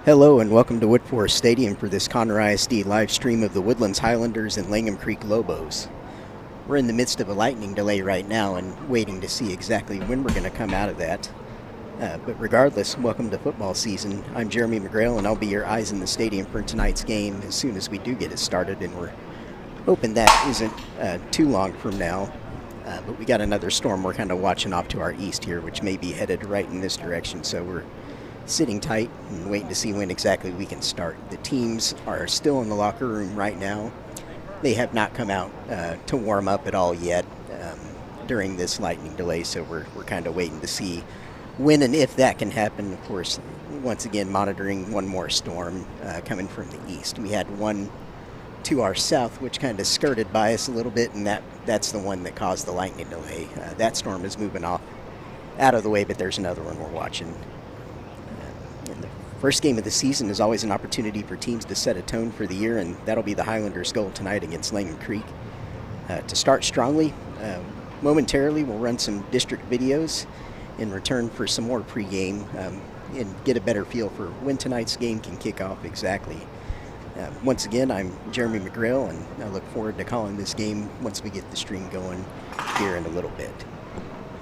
Hello and welcome to Woodforest Stadium for this Conner ISD live stream of the Woodlands Highlanders and Langham Creek Lobos. We're in the midst of a lightning delay right now and waiting to see exactly when we're going to come out of that. But regardless, welcome to football season. I'm Jeremy McGrail and I'll be your eyes in the stadium for tonight's game as soon as we do get it started, and we're hoping that isn't too long from now. But we got another storm we're kind of watching off to our east here, which may be headed right in this direction, so we're sitting tight and waiting to see when exactly we can start. The teams are still in the locker room right now. They have not come out to warm up at all yet during this lightning delay, so we're kind of waiting to see when and if that can happen. Of course, once again, monitoring one more storm coming from the east. We had one to our south, which kind of skirted by us a little bit, and that's the one that caused the lightning delay. That storm is moving off out of the way, but there's another one we're watching. And the first game of the season is always an opportunity for teams to set a tone for the year, and that'll be the Highlanders' goal tonight against Langham Creek. To start strongly, momentarily we'll run some district videos in return for some more pregame and get a better feel for when tonight's game can kick off exactly. Once again, I'm Jeremy McGrail, and I look forward to calling this game once we get the stream going here in a little bit.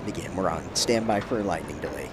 And again, we're on standby for a lightning delay.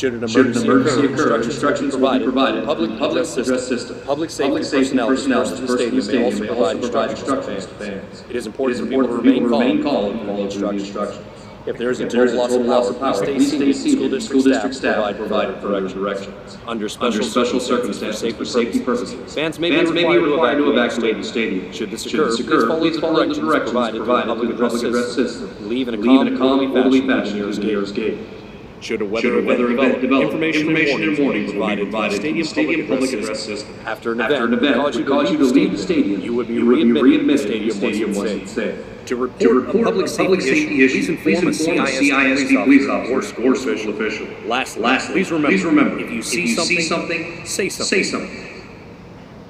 Should an emergency occur, instructions will be provided. Public address system. Public safety personnel versus the stadium may also provide instructions to fans. It is important for people to remain calm and follow instructions. If there is a total loss of power, please stay seated. School district staff provide further directions. Under special circumstances for safety purposes, fans may be required to evacuate the stadium. Should this occur, please follow the directions provided through the public address system. Leave in a calm, orderly fashion near the nearest gate. Should a weather event develop, information and warnings will be provided to the stadium public address system. After an event would cause you to leave the stadium, you would be readmitted to the stadium once it's safe. To report a public safety issue, please inform a CISD police officer or school official. Lastly, please remember, if you see something, say something.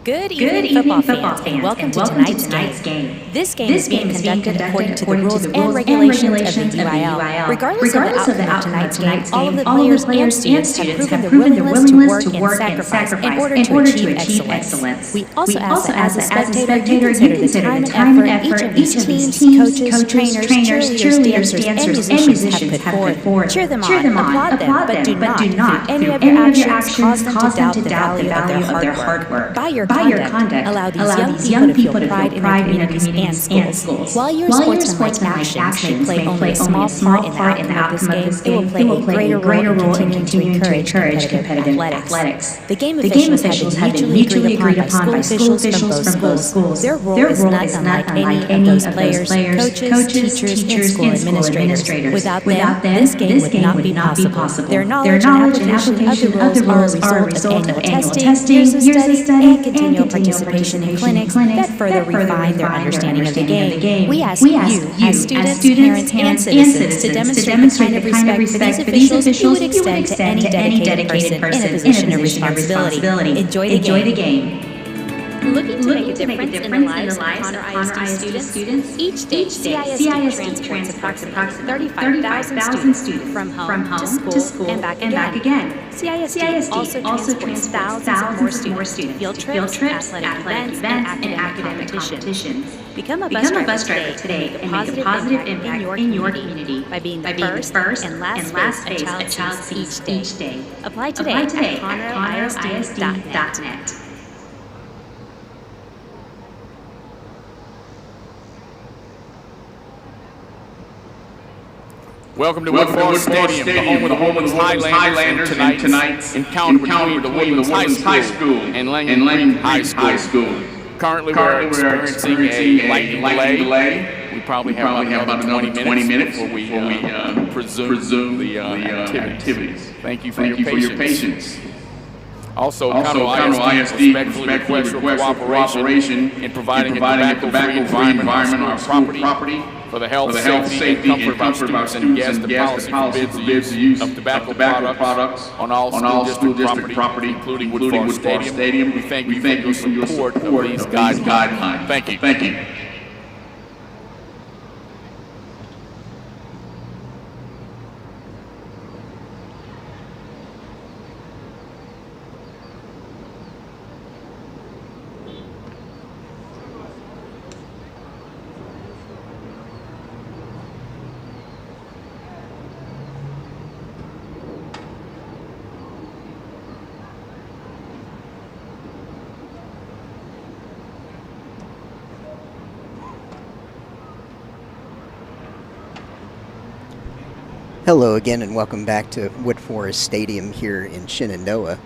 Good evening, football fans, and welcome to tonight's game. This game is being conducted according to the rules and regulations of the UIL. Regardless of the outcome of tonight's game, all of the players and students have proven their willingness to work and sacrifice in order to achieve excellence. We also ask that as a spectator, you consider the time and effort each of these teams, coaches, trainers, cheerleaders, dancers, and musicians have put forward. Cheer them on, applaud them, but do not, through any of your actions, cause them to doubt the value of their hard work. By your conduct, allow these young people to feel pride in their communities and schools. While your sportsmanlike actions may play only a small part in the outcome of this game, it will play a greater role in continuing to encourage competitive athletics. The game officials have been mutually agreed upon by school officials from both schools. Their role is not unlike any of those players, coaches, teachers, and school administrators. Without them, this game would not be possible. Their knowledge and application of the rules are a result of annual testing, years of study, and continual participation in clinics that further refine their understanding of the game. We ask you, as students, parents, and citizens, to demonstrate the kind of respect for these officials you would extend to any dedicated person in a position of responsibility. Enjoy the game. Looking to make a difference in the lives of Connor ISD students? Each day, CISD transports approximately 35,000 students from home to school and back again. CISD also transports thousands more students to field trips, athletic events, and academic competitions. Become a bus driver today and make a positive impact in your community by being the first and last face a child sees each day. Apply today at conroeisd.net. Welcome to Woodlands Stadium, the home of the Woodlands Highlanders, and tonight's encounter between the Woodlands High School and Langham High School. Currently, we're experiencing a lightning delay. We probably have about another 20 minutes before we resume the activities. Thank you for your patience. Also, Conroe ISD respectfully requests your cooperation in providing a tobacco-free environment on our school property for the health, safety, and comfort of our students and the policy forbids the use of tobacco products on all school district property, including Woodlands Stadium. We thank you for your support of these guidelines. Thank you. Hello again and welcome back to Wood Forest Stadium here in Shenandoah.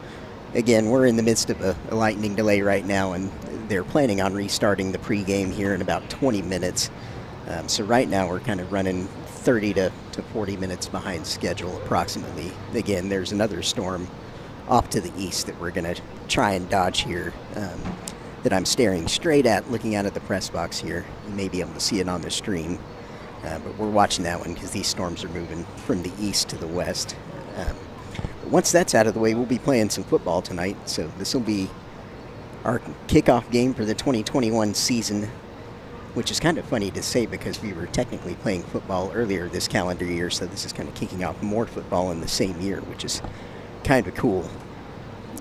Again, we're in the midst of a lightning delay right now, and they're planning on restarting the pregame here in about 20 minutes. So right now we're kind of running 30 to 40 minutes behind schedule approximately. Again, there's another storm off to the east that we're going to try and dodge here that I'm staring straight at, looking out at the press box here. You may be able to see it on the stream. But we're watching that one because these storms are moving from the east to the west. But once that's out of the way, we'll be playing some football tonight. So this will be our kickoff game for the 2021 season, which is kind of funny to say because we were technically playing football earlier this calendar year. So this is kind of kicking off more football in the same year, which is kind of cool.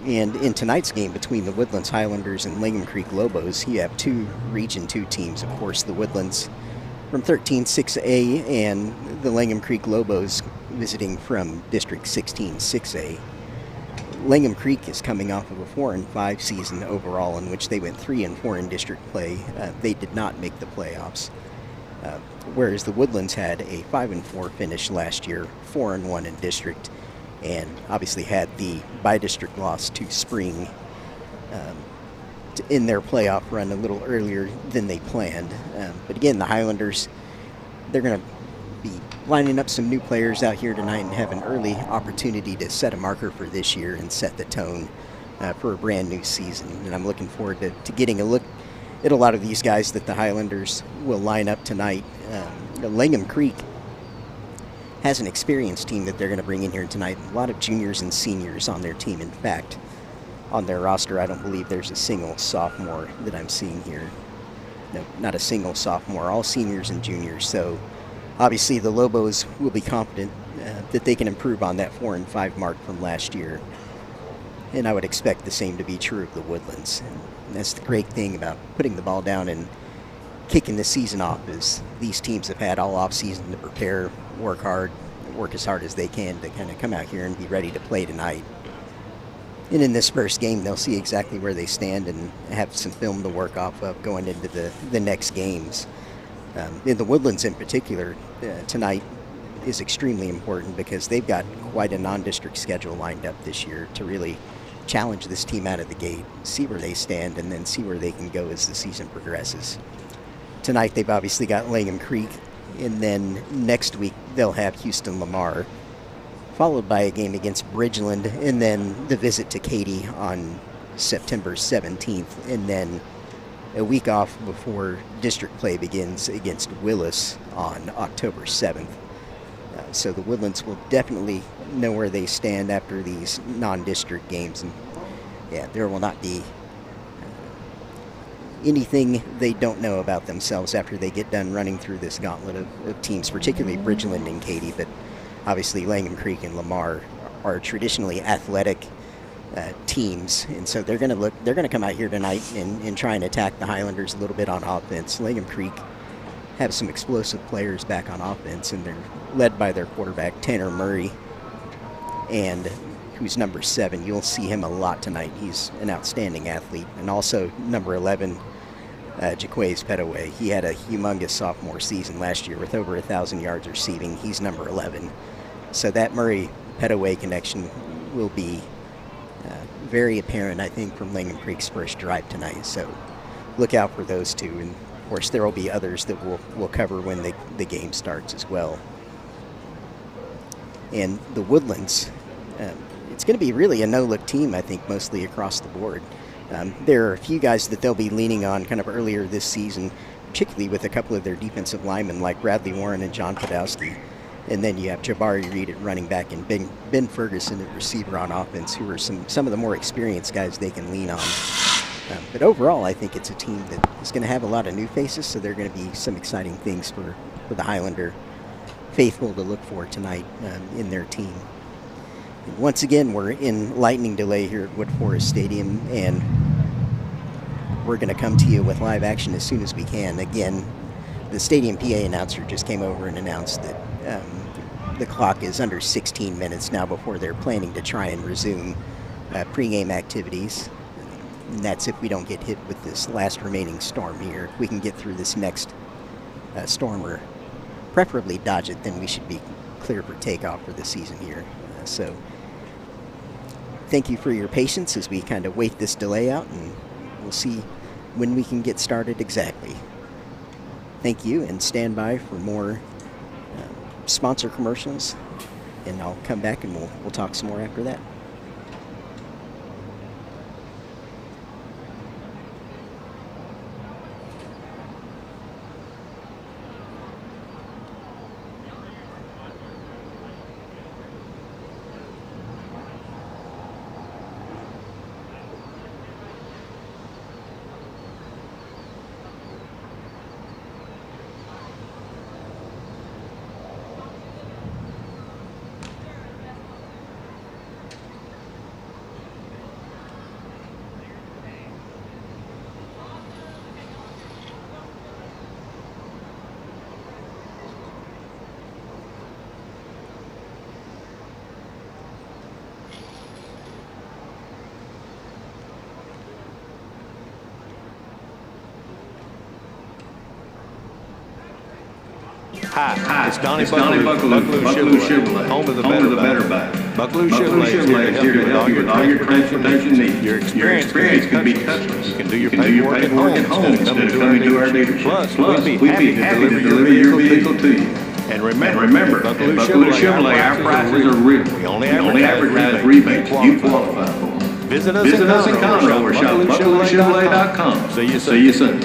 And in tonight's game between the Woodlands Highlanders and Langham Creek Lobos, you have two Region 2 teams. Of course, the Woodlands from 13-6A, and the Langham Creek Lobos visiting from District 16-6A. Langham Creek is coming off of a 4-5 season overall, in which they went 3-4 in district play. They did not make the playoffs, whereas the Woodlands had a 5-4 finish last year, 4-1 in district, and obviously had the by-district loss to Spring in their playoff run a little earlier than they planned. But again, the Highlanders, they're going to be lining up some new players out here tonight and have an early opportunity to set a marker for this year and set the tone for a brand new season. And I'm looking forward to getting a look at a lot of these guys that the Highlanders will line up tonight. Langham Creek has an experienced team that they're going to bring in here tonight. A lot of juniors and seniors on their team. In fact, on their roster, I don't believe there's a single sophomore that I'm seeing here. No, not a single sophomore, all seniors and juniors. So obviously the Lobos will be confident that they can improve on that 4-5 mark from last year. And I would expect the same to be true of the Woodlands. And that's the great thing about putting the ball down and kicking the season off, is these teams have had all off season to prepare, work hard, work as hard as they can to kind of come out here and be ready to play tonight. And in this first game, they'll see exactly where they stand and have some film to work off of going into the next games. In the Woodlands in particular, tonight is extremely important because they've got quite a non-district schedule lined up this year to really challenge this team out of the gate, see where they stand, and then see where they can go as the season progresses. Tonight they've obviously got Langham Creek, and then next week they'll have Houston-Lamar, followed by a game against Bridgeland, and then the visit to Katy on September 17th, and then a week off before district play begins against Willis on October 7th. So the Woodlands will definitely know where they stand after these non-district games. And yeah, there will not be anything they don't know about themselves after they get done running through this gauntlet of teams, particularly Bridgeland and Katy, but obviously Langham Creek and Lamar are traditionally athletic teams, and so they're going to come out here tonight and try and attack the Highlanders a little bit on offense. Langham Creek have some explosive players back on offense, and they're led by their quarterback Tanner Murray, and who's number 7. You'll see him a lot tonight. He's an outstanding athlete. And also number 11, Jaquays Petaway. He had a humongous sophomore season last year with over 1,000 yards receiving. He's number 11. So that Murray-Petaway connection will be very apparent, I think, from Langham Creek's first drive tonight. So look out for those two. And, of course, there will be others that we'll cover when the game starts as well. And the Woodlands, it's going to be really a no-look team, I think, mostly across the board. There are a few guys that they'll be leaning on kind of earlier this season, particularly with a couple of their defensive linemen like Bradley Warren and John Podolsky. And then you have Jabari Reed at running back and Ben Ferguson at receiver on offense, who are some of the more experienced guys they can lean on. But overall, I think it's a team that is going to have a lot of new faces, so there are going to be some exciting things for the Highlander faithful to look for tonight in their team. And once again, we're in lightning delay here at Wood Forest Stadium, and we're going to come to you with live action as soon as we can. Again, the stadium PA announcer just came over and announced that the clock is under 16 minutes now before they're planning to try and resume pregame activities. And that's if we don't get hit with this last remaining storm here. If we can get through this next storm, or preferably dodge it, then we should be clear for takeoff for the season here. So thank you for your patience as we kind of wait this delay out, and we'll see when we can get started exactly. Thank you, and stand by for more sponsor commercials, and I'll come back and we'll talk some more after that. Hi, it's Donnie Buckaloo Chevrolet, home of the better buy. Buckaloo Chevrolet is here to help you with all your transportation needs. Your experience can be touchless. You can do your paperwork at home instead of coming to our dealership. Plus, we'd be happy to deliver your vehicle to you. And remember, at Buckaloo Chevrolet, our prices are real. We only advertise rebates you qualify for. Visit us in Conroe or shop BuckalooChevrolet.com. See you soon.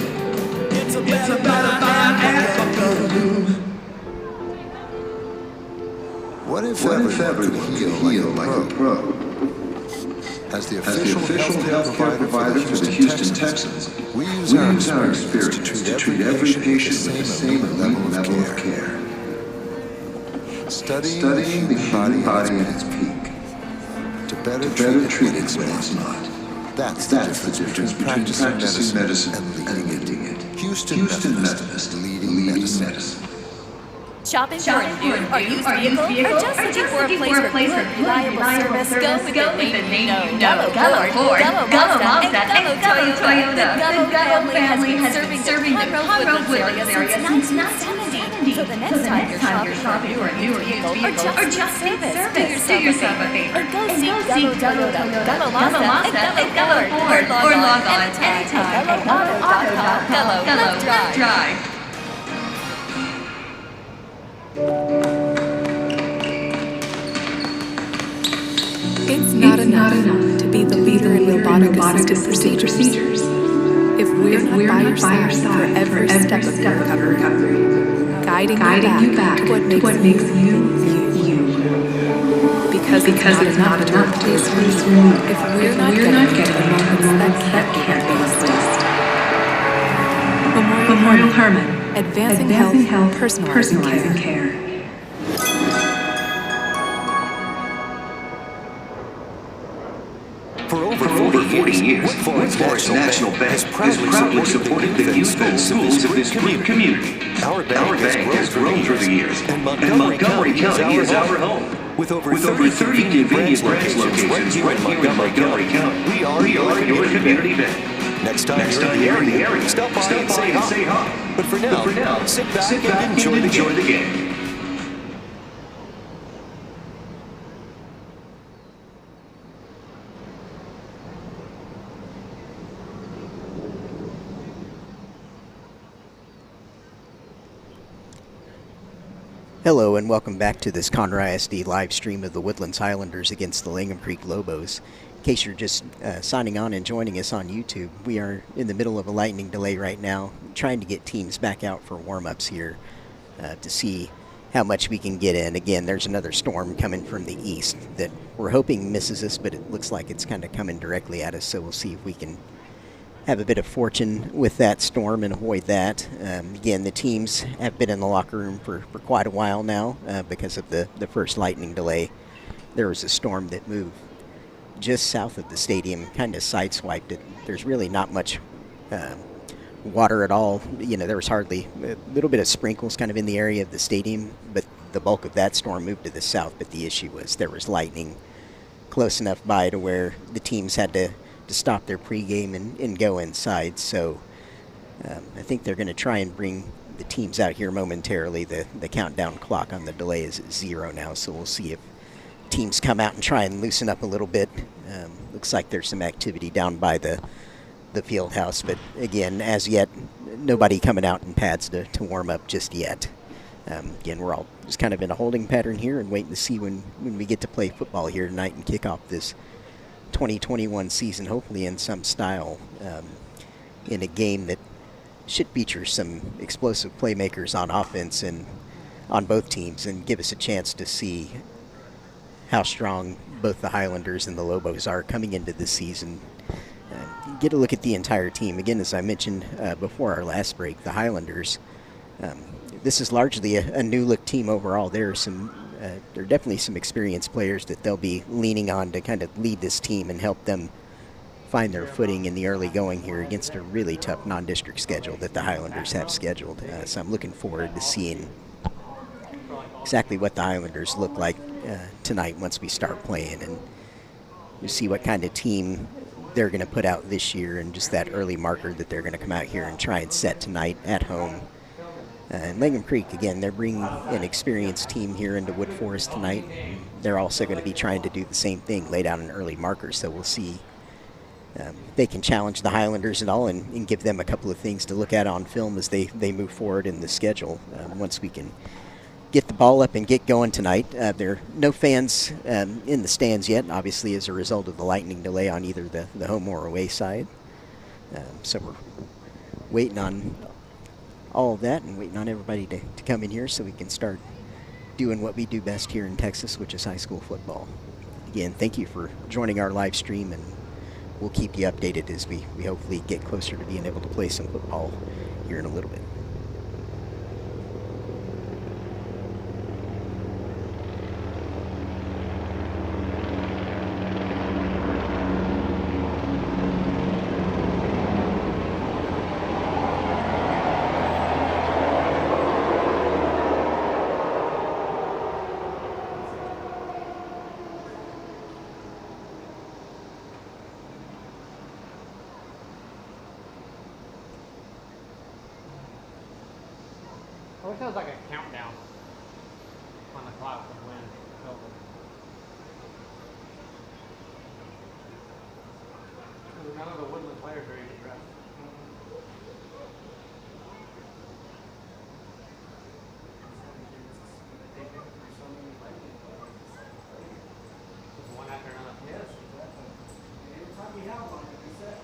It's about at Buckaloo. What if ever could heal like a pro? As the official healthcare provider for the Houston Texans, we use our experience to treat every patient with the same level of care. Studying the human body at its peak. To better treat it when it's not. That's the difference between practicing medicine and leading it. Houston Methodist, leading medicine. Shopping for a new or used vehicle? Or just looking for a place for good, reliable service? Go with the name you know. Gullo Ford, Gullo Mazda, and Gullo Toyota. The Gullo family has been serving the Conroe Woodlands area since 1970. So the next time you're shopping for a new or used vehicle, or just service, do yourself a favor and go see Gullo Toyota, Gullo Mazda, and Gullo Ford, or log on anytime at GulloAuto.com. Gullo Drive. It's not enough to be the leader in robotic-assisted procedures. If we're not by your side for every step of your recovery, guiding you back to what makes you. Because it's not enough to reach if we're not getting the moments that can't be replaced. Memorial Hermann, advancing health, personalizing care. For over 40 years, Woodlands National Bank has proudly supported the youth and schools of this great community. Our bank has grown through the years, and Montgomery County is our home. With over 30 convenient branch locations right here in Montgomery County, we are your community bank. Next time you're in the area, stop by and say hi. But for now, sit back and enjoy the game. Hello and welcome back to this Conroe ISD live stream of the Woodlands Highlanders against the Langham Creek Lobos. In case you're just signing on and joining us on YouTube, we are in the middle of a lightning delay right now, trying to get teams back out for warm-ups here to see how much we can get in. Again, there's another storm coming from the east that we're hoping misses us, but it looks like it's kind of coming directly at us, so we'll see if we can have a bit of fortune with that storm and avoid that. Again, the teams have been in the locker room for quite a while now because of the first lightning delay. There was a storm that moved just south of the stadium, kind of sideswiped it. There's really not much water at all. You know, there was hardly a little bit of sprinkles kind of in the area of the stadium, but the bulk of that storm moved to the south. But the issue was there was lightning close enough by to where the teams had to stop their pregame and go inside. So I think they're going to try and bring the teams out here momentarily. The countdown clock on the delay is at 0 now, so we'll see if teams come out and try and loosen up a little bit. Looks like there's some activity down by the field house, but again, as yet, nobody coming out in pads to warm up just yet. Again, we're all just kind of in a holding pattern here and waiting to see when we get to play football here tonight and kick off this 2021 season, hopefully in some style, in a game that should feature some explosive playmakers on offense and on both teams and give us a chance to see how strong both the Highlanders and the Lobos are coming into this season. Get a look at the entire team. Again, as I mentioned before our last break, the Highlanders, this is largely a new-look team overall. There are definitely some experienced players that they'll be leaning on to kind of lead this team and help them find their footing in the early going here against a really tough non-district schedule that the Highlanders have scheduled. So I'm looking forward to seeing exactly what the Highlanders look like tonight once we start playing, and you see what kind of team they're going to put out this year and just that early marker that they're going to come out here and try and set tonight at home. And Langham Creek, again, they're bringing an experienced team here into Wood Forest tonight. They're also going to be trying to do the same thing, lay down an early marker, so we'll see if they can challenge the Highlanders at all and give them a couple of things to look at on film as they move forward in the schedule. Once we can get the ball up and get going tonight. There are no fans in the stands yet, obviously as a result of the lightning delay on either the home or away side. So we're waiting on all of that and waiting on everybody to come in here so we can start doing what we do best here in Texas, which is high school football. Again, thank you for joining our live stream, and we'll keep you updated as we hopefully get closer to being able to play some football here in a little bit. I wish there was like a countdown on the clock of when it's over. None of the Woodland players are even dressed. Just one after another. Yes, exactly. Every time we have one, it's set.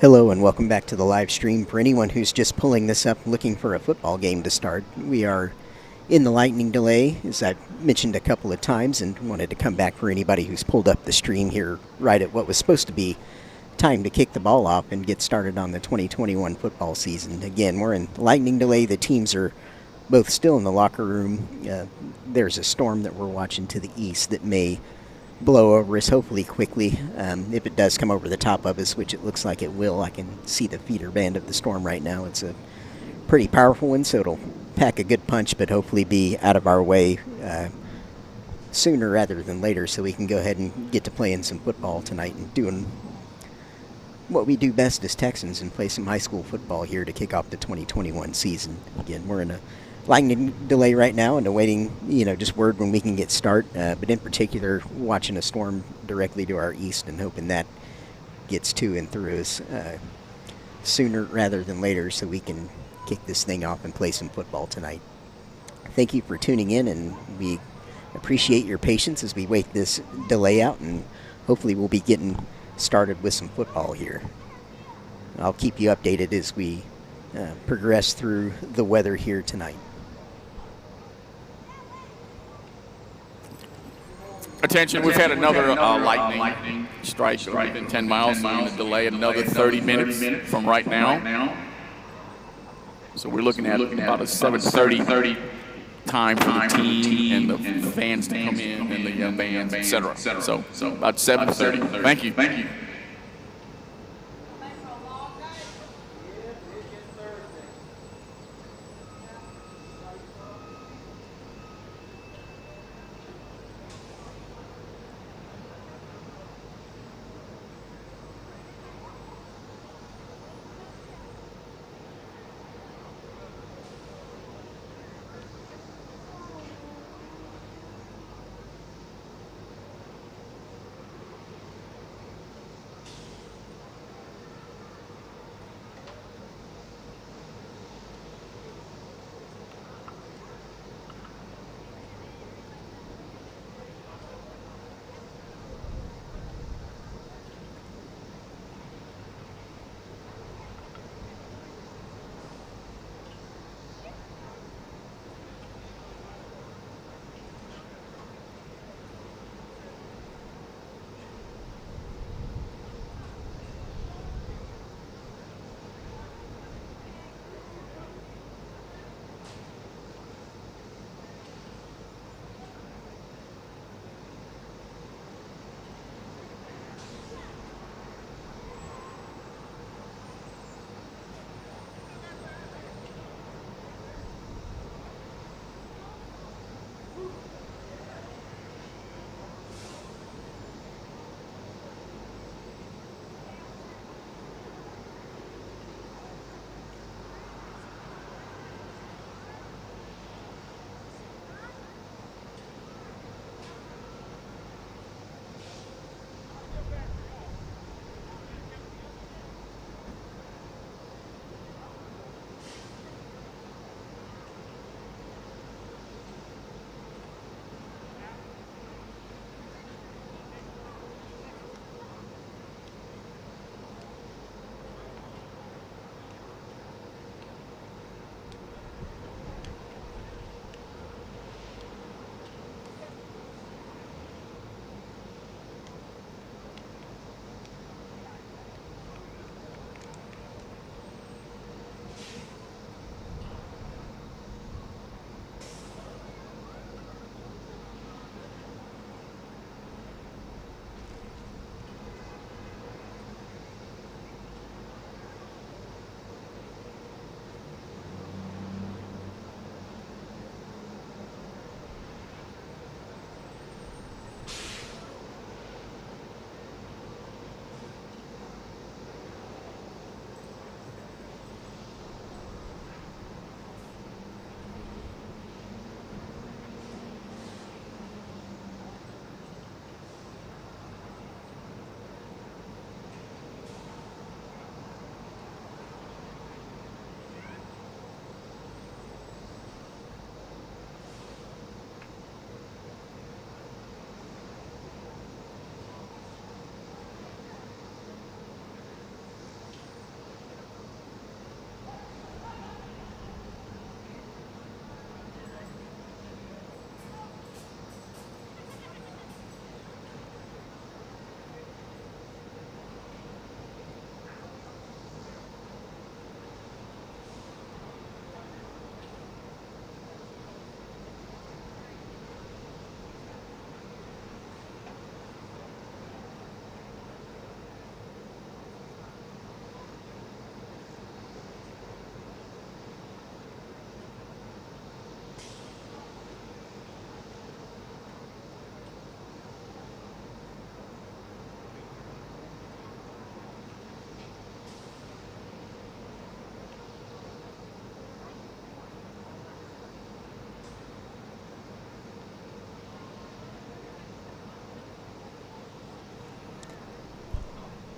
Hello and welcome back to the live stream. For anyone who's just pulling this up looking for a football game to start, we are in the lightning delay, as I've mentioned a couple of times, and wanted to come back for anybody who's pulled up the stream here right at what was supposed to be time to kick the ball off and get started on the 2021 football season. Again, we're in lightning delay. The teams are both still in the locker room. There's a storm that we're watching to the east that may blow over us hopefully quickly. If it does come over the top of us, which it looks like it will, I can see the feeder band of the storm right now. It's a pretty powerful one, so it'll pack a good punch, but hopefully be out of our way sooner rather than later, so we can go ahead and get to playing some football tonight and doing what we do best as Texans and play some high school football here to kick off the 2021 season. Again, we're in a lightning delay right now and awaiting, just word when we can get start. But in particular, watching a storm directly to our east and hoping that gets to and through us sooner rather than later, so we can kick this thing off and play some football tonight. Thank you for tuning in, and we appreciate your patience as we wait this delay out, and hopefully we'll be getting started with some football here. I'll keep you updated as we progress through the weather here tonight. Attention, we've had another lightning strike within 10 miles, so we're going to delay another 30 minutes from right now. So we're looking at about a 7:30 time for the team and the fans to come in and the bands, etc. So about 7:30. Thank you.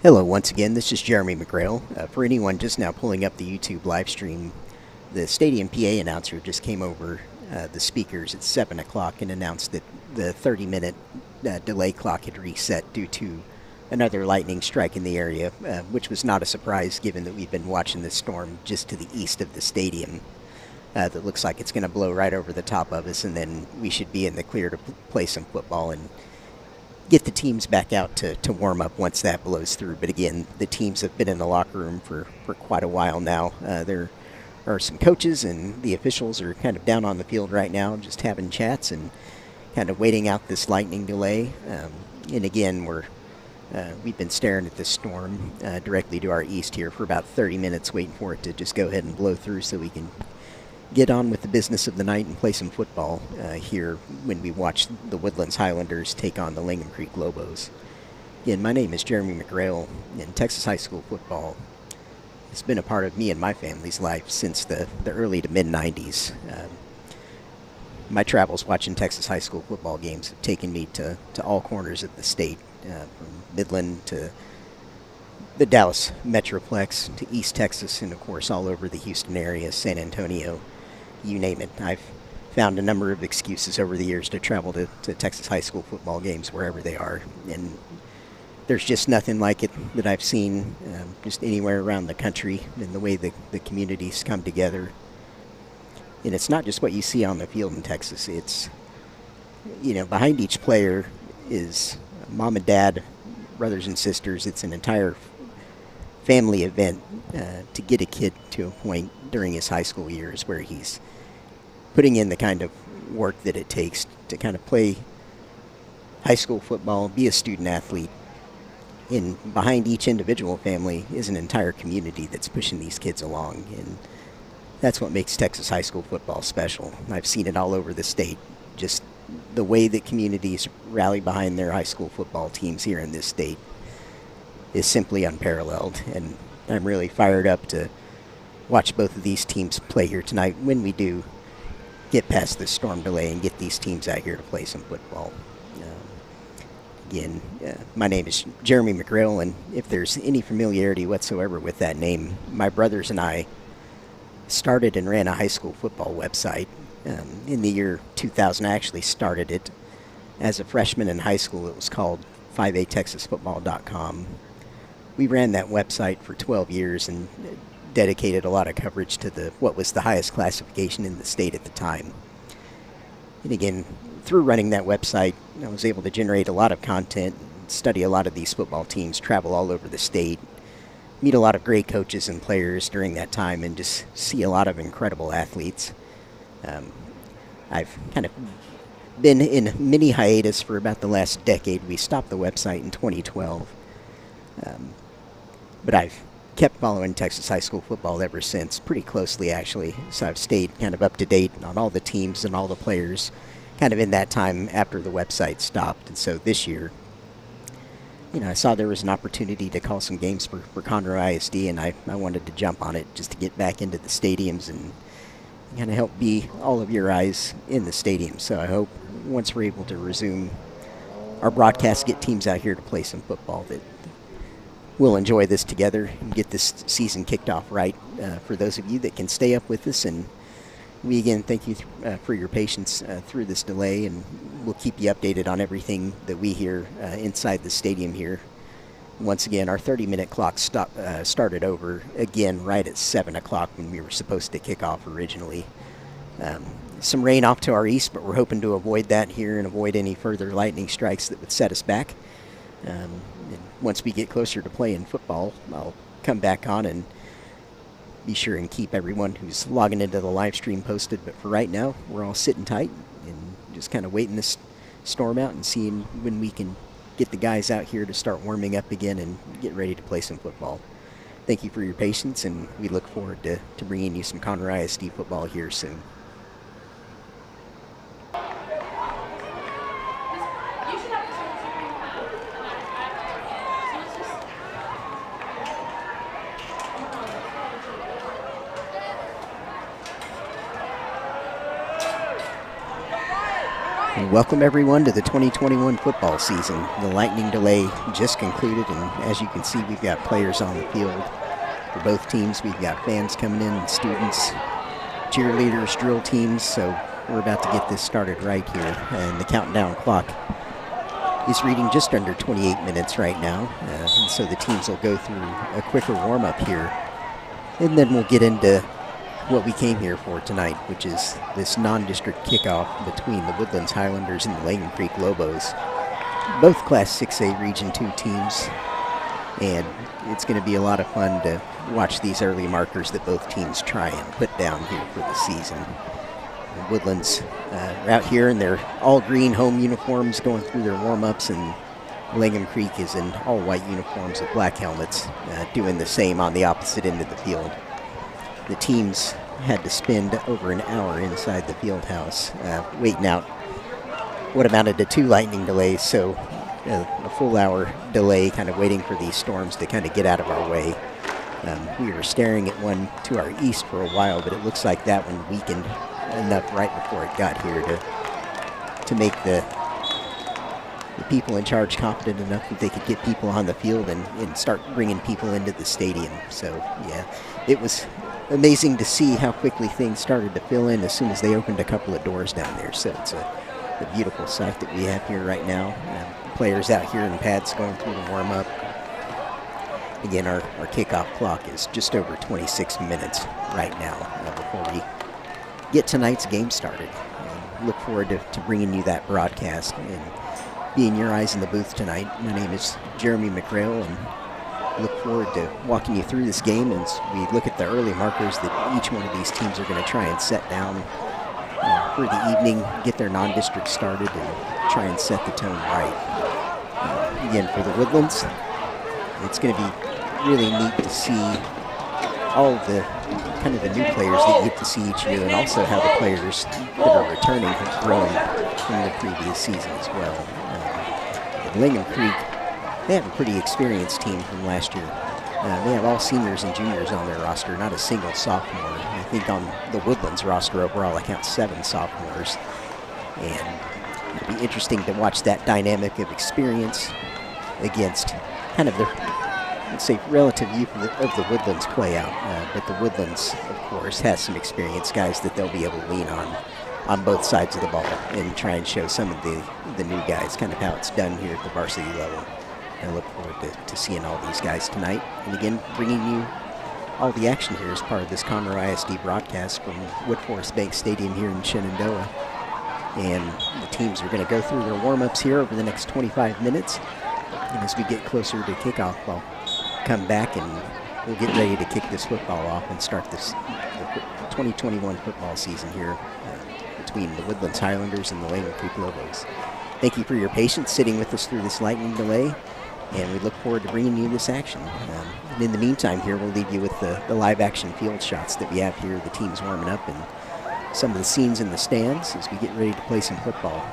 Hello once again, this is Jeremy McGrail. For anyone just now pulling up the YouTube live stream, the stadium PA announcer just came over the speakers at 7 o'clock and announced that the 30-minute delay clock had reset due to another lightning strike in the area, which was not a surprise given that we've been watching this storm just to the east of the stadium. That looks like it's going to blow right over the top of us, and then we should be in the clear to play some football and get the teams back out to warm up once that blows through. But again, the teams have been in the locker room for quite a while now. There are some coaches and the officials are kind of down on the field right now, just having chats and kind of waiting out this lightning delay. And again, we've been staring at this storm directly to our east here for about 30 minutes, waiting for it to just go ahead and blow through so we can get on with the business of the night and play some football here when we watch the Woodlands Highlanders take on the Langham Creek Lobos. Again, my name is Jeremy McGrail, and Texas high school football has been a part of me and my family's life since the early to mid-90s. My travels watching Texas high school football games have taken me to all corners of the state, from Midland to the Dallas Metroplex to East Texas, and of course all over the Houston area, San Antonio, you name it. I've found a number of excuses over the years to travel to Texas high school football games wherever they are, and there's just nothing like it that I've seen just anywhere around the country, and the way the communities come together. And it's not just what you see on the field in Texas. It's, behind each player is mom and dad, brothers and sisters. It's an entire family event to get a kid to a point during his high school years where he's putting in the kind of work that it takes to kind of play high school football, be a student athlete. And behind each individual family is an entire community that's pushing these kids along, and that's what makes Texas high school football special. I've seen it all over the state, just the way that communities rally behind their high school football teams here in this state is simply unparalleled, and I'm really fired up to watch both of these teams play here tonight when we do get past this storm delay and get these teams out here to play some football. Again, my name is Jeremy McGrail, and if there's any familiarity whatsoever with that name, my brothers and I started and ran a high school football website in the year 2000. I actually started it as a freshman in high school. It was called 5atexasfootball.com. We ran that website for 12 years and dedicated a lot of coverage to what was the highest classification in the state at the time. And again, through running that website, I was able to generate a lot of content, study a lot of these football teams, travel all over the state, meet a lot of great coaches and players during that time, and just see a lot of incredible athletes. I've kind of been in mini hiatus for about the last decade. We stopped the website in 2012. But I've kept following Texas high school football ever since, pretty closely actually. So I've stayed kind of up to date on all the teams and all the players kind of in that time after the website stopped. And so this year, I saw there was an opportunity to call some games for Conroe ISD, and I wanted to jump on it just to get back into the stadiums and kind of help be all of your eyes in the stadium. So I hope once we're able to resume our broadcast, get teams out here to play some football, that we'll enjoy this together and get this season kicked off right. For those of you that can stay up with us, and we again thank you for your patience through this delay, and we'll keep you updated on everything that we hear inside the stadium here. Once again, our 30-minute clock started over again right at 7 o'clock when we were supposed to kick off originally. Some rain off to our east, but we're hoping to avoid that here and avoid any further lightning strikes that would set us back. And once we get closer to playing football, I'll come back on and be sure and keep everyone who's logging into the live stream posted. But for right now, we're all sitting tight and just kind of waiting this storm out and seeing when we can get the guys out here to start warming up again and get ready to play some football. Thank you for your patience, and we look forward to bringing you some Conroe ISD football here soon. And welcome everyone to the 2021 football season. The lightning delay just concluded, and as you can see, we've got players on the field for both teams. We've got fans coming in, students, cheerleaders, drill teams, so we're about to get this started right here. And the countdown clock is reading just under 28 minutes right now, and so the teams will go through a quicker warm-up here, and then we'll get into what we came here for tonight, which is this non-district kickoff between the Woodlands Highlanders and the Langham Creek Lobos, both Class 6A Region 2 teams, and it's going to be a lot of fun to watch these early markers that both teams try and put down here for the season. The Woodlands are out here in their all-green home uniforms going through their warm-ups, and Langham Creek is in all-white uniforms with black helmets, doing the same on the opposite end of the field. The teams had to spend over an hour inside the field house waiting out what amounted to 2 lightning delays, so a full hour delay kind of waiting for these storms to kind of get out of our way. We were staring at one to our east for a while, but it looks like that one weakened enough right before it got here to make the people in charge confident enough that they could get people on the field and start bringing people into the stadium. So yeah, it was amazing to see how quickly things started to fill in as soon as they opened a couple of doors down there. So it's a beautiful sight that we have here right now. Players out here in pads going through the warm-up. Again, our kickoff clock is just over 26 minutes right now before we get tonight's game started. And look forward to bringing you that broadcast and being your eyes in the booth tonight. My name is Jeremy McRail, and look forward to walking you through this game as we look at the early markers that each one of these teams are going to try and set down for the evening, get their non-district started, and try and set the tone right. Again, for the Woodlands, it's going to be really neat to see all of the kind of the new players that you get to see each year, and also how the players that are returning have grown from the previous season as well. Langham Creek, they have a pretty experienced team from last year. They have all seniors and juniors on their roster, not a single sophomore. I think on the Woodlands roster overall, I count 7 sophomores. And it'll be interesting to watch that dynamic of experience against kind of the, let's say, relative youth of the Woodlands play out. But the Woodlands, of course, has some experienced guys that they'll be able to lean on both sides of the ball and try and show some of the new guys kind of how it's done here at the varsity level. I look forward to seeing all these guys tonight. And again, bringing you all the action here as part of this Conroe ISD broadcast from Woodforest Bank Stadium here in Shenandoah. And the teams are going to go through their warm-ups here over the next 25 minutes. And as we get closer to kickoff, I'll come back and we'll get ready to kick this football off and start this the 2021 football season here between the Woodlands Highlanders and the Langham Creek Lobos. Thank you for your patience sitting with us through this lightning delay, and we look forward to bringing you this action. And in the meantime here, we'll leave you with the live action field shots that we have here, the teams warming up, and some of the scenes in the stands as we get ready to play some football.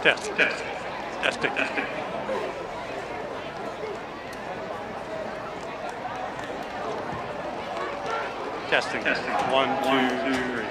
Testing. Testing. 1, 2, 3.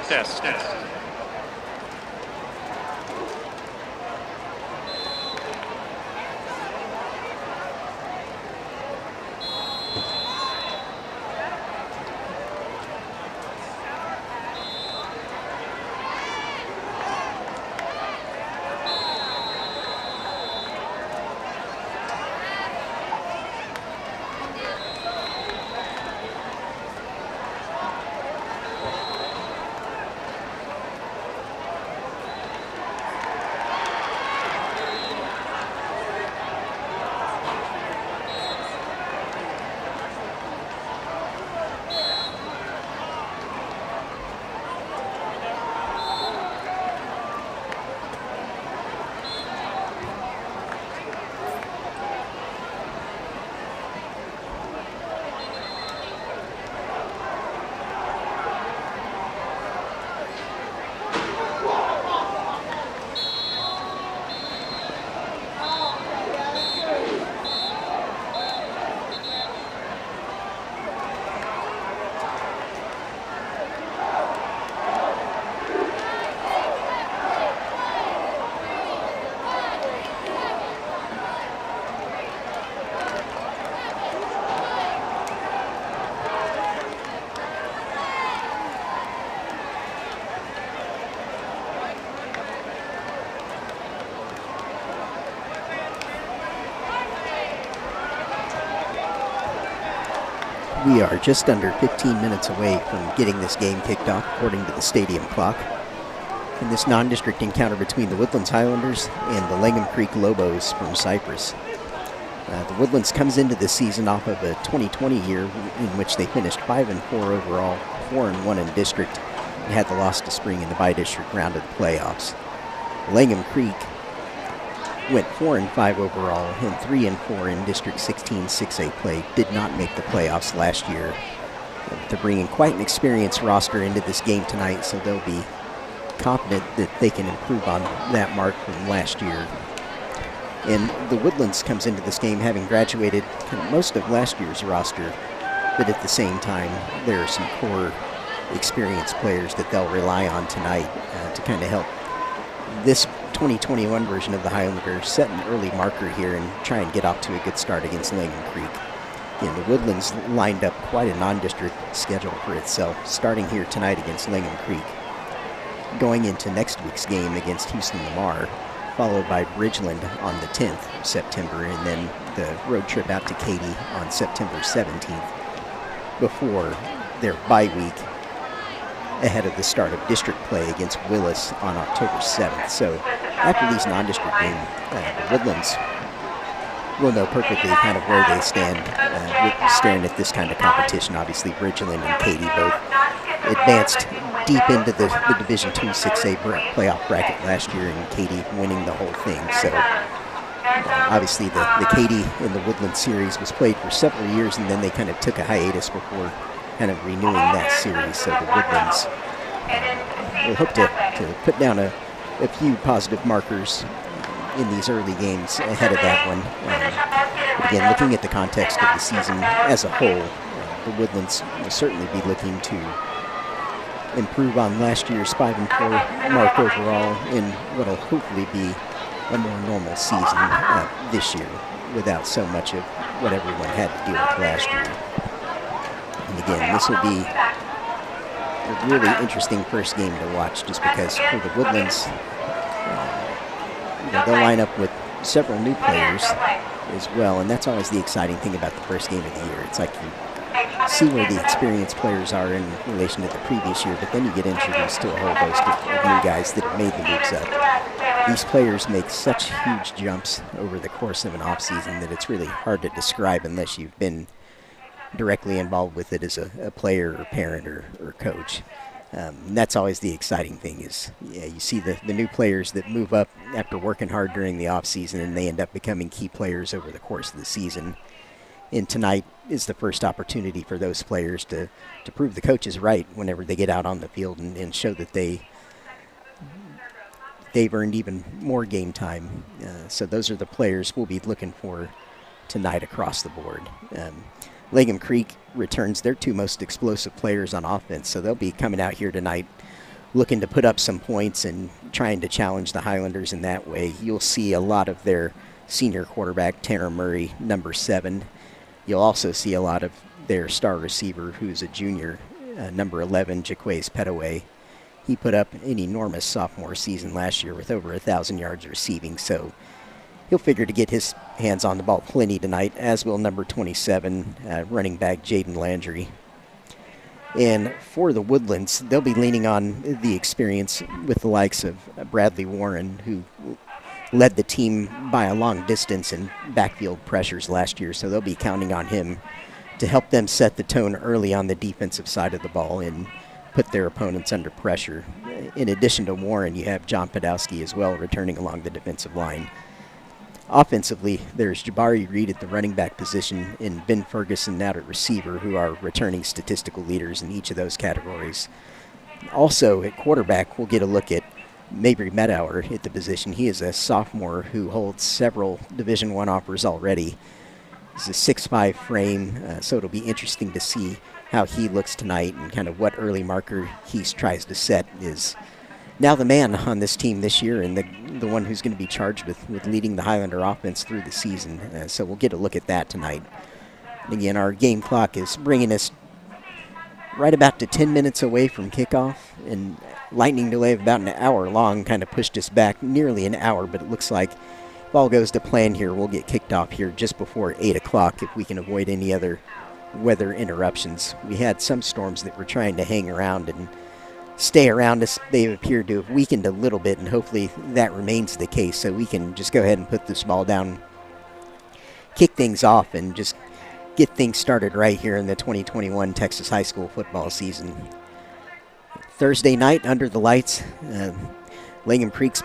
Test. We are just under 15 minutes away from getting this game kicked off according to the stadium clock. In this non-district encounter between the Woodlands Highlanders and the Langham Creek Lobos from Cypress. The Woodlands comes into the season off of a 2020 year in which they finished 5-4 overall, 4-1 in district, and had the loss to Spring in the bi-district round of the playoffs. Langham Creek went 4-5 overall and 3-4 in District 16 6A play, did not make the playoffs last year. They're bringing quite an experienced roster into this game tonight, so they'll be confident that they can improve on that mark from last year. And the Woodlands comes into this game having graduated most of last year's roster, but at the same time, there are some core experienced players that they'll rely on tonight to kind of help this 2021 version of the Highlanders set an early marker here and try and get off to a good start against Langham Creek. And the Woodlands lined up quite a non-district schedule for itself, starting here tonight against Langham Creek, going into next week's game against Houston Lamar, followed by Bridgeland on the 10th of September, and then the road trip out to Katy on September 17th before their bye week ahead of the start of district play against Willis on October 7th. So after these non-district games, the Woodlands will know perfectly kind of where they stand staring at this kind of competition. Obviously, Bridgeland and Katy both advanced deep into the Division II 6A playoff bracket last year, and Katy winning the whole thing. So obviously the Katy and the Woodlands series was played for several years, and then they kind of took a hiatus before kind of renewing that series. So the Woodlands will hope to put down a few positive markers in these early games ahead of that one. But again, looking at the context of the season as a whole, the Woodlands will certainly be looking to improve on last year's 5-4 mark overall in what will hopefully be a more normal season this year without so much of what everyone had to deal with last year. And again, this will be a really interesting first game to watch, just because for the Woodlands, they'll line up with several new players as well, and that's always the exciting thing about the first game of the year. It's like you see where the experienced players are in relation to the previous year, but then you get introduced to a whole host of new guys that have made the moves up. These players make such huge jumps over the course of an offseason that it's really hard to describe unless you've been directly involved with it as a player or parent or coach. And that's always the exciting thing is, you see the new players that move up after working hard during the offseason, and they end up becoming key players over the course of the season. And tonight is the first opportunity for those players to prove the coaches right whenever they get out on the field and show that they've earned even more game time. So those are the players we'll be looking for tonight across the board. Langham Creek returns their two most explosive players on offense, so they'll be coming out here tonight looking to put up some points and trying to challenge the Highlanders in that way. You'll see a lot of their senior quarterback, Tanner Murray, number 7. You'll also see a lot of their star receiver, who's a junior, number 11, Jaquays Petaway. He put up an enormous sophomore season last year with over 1,000 yards receiving, so he'll figure to get his hands on the ball plenty tonight, as will number 27, running back Jaden Landry. And for the Woodlands, they'll be leaning on the experience with the likes of Bradley Warren, who led the team by a long distance in backfield pressures last year, so they'll be counting on him to help them set the tone early on the defensive side of the ball and put their opponents under pressure. In addition to Warren, you have John Podolsky as well returning along the defensive line. Offensively, there's Jabari Reed at the running back position and Ben Ferguson out at receiver, who are returning statistical leaders in each of those categories. Also at quarterback, we'll get a look at Mabry Medower at the position. He is a sophomore who holds several Division I offers already. He's a 6'5" frame, so it'll be interesting to see how he looks tonight and kind of what early marker he tries to set. Is now the man on this team this year and the one who's going to be charged with leading the Highlander offense through the season. So we'll get a look at that tonight. And again, our game clock is bringing us right about to 10 minutes away from kickoff, and lightning delay of about an hour long kind of pushed us back nearly an hour, but it looks like if all goes to plan here, we'll get kicked off here just before 8 o'clock if we can avoid any other weather interruptions. We had some storms that were trying to hang around and stay around us. They've appeared to have weakened a little bit, and hopefully that remains the case, so we can just go ahead and put this ball down, kick things off, and just get things started right here in the 2021 Texas high school football season. Thursday night under the lights, Langham Creek's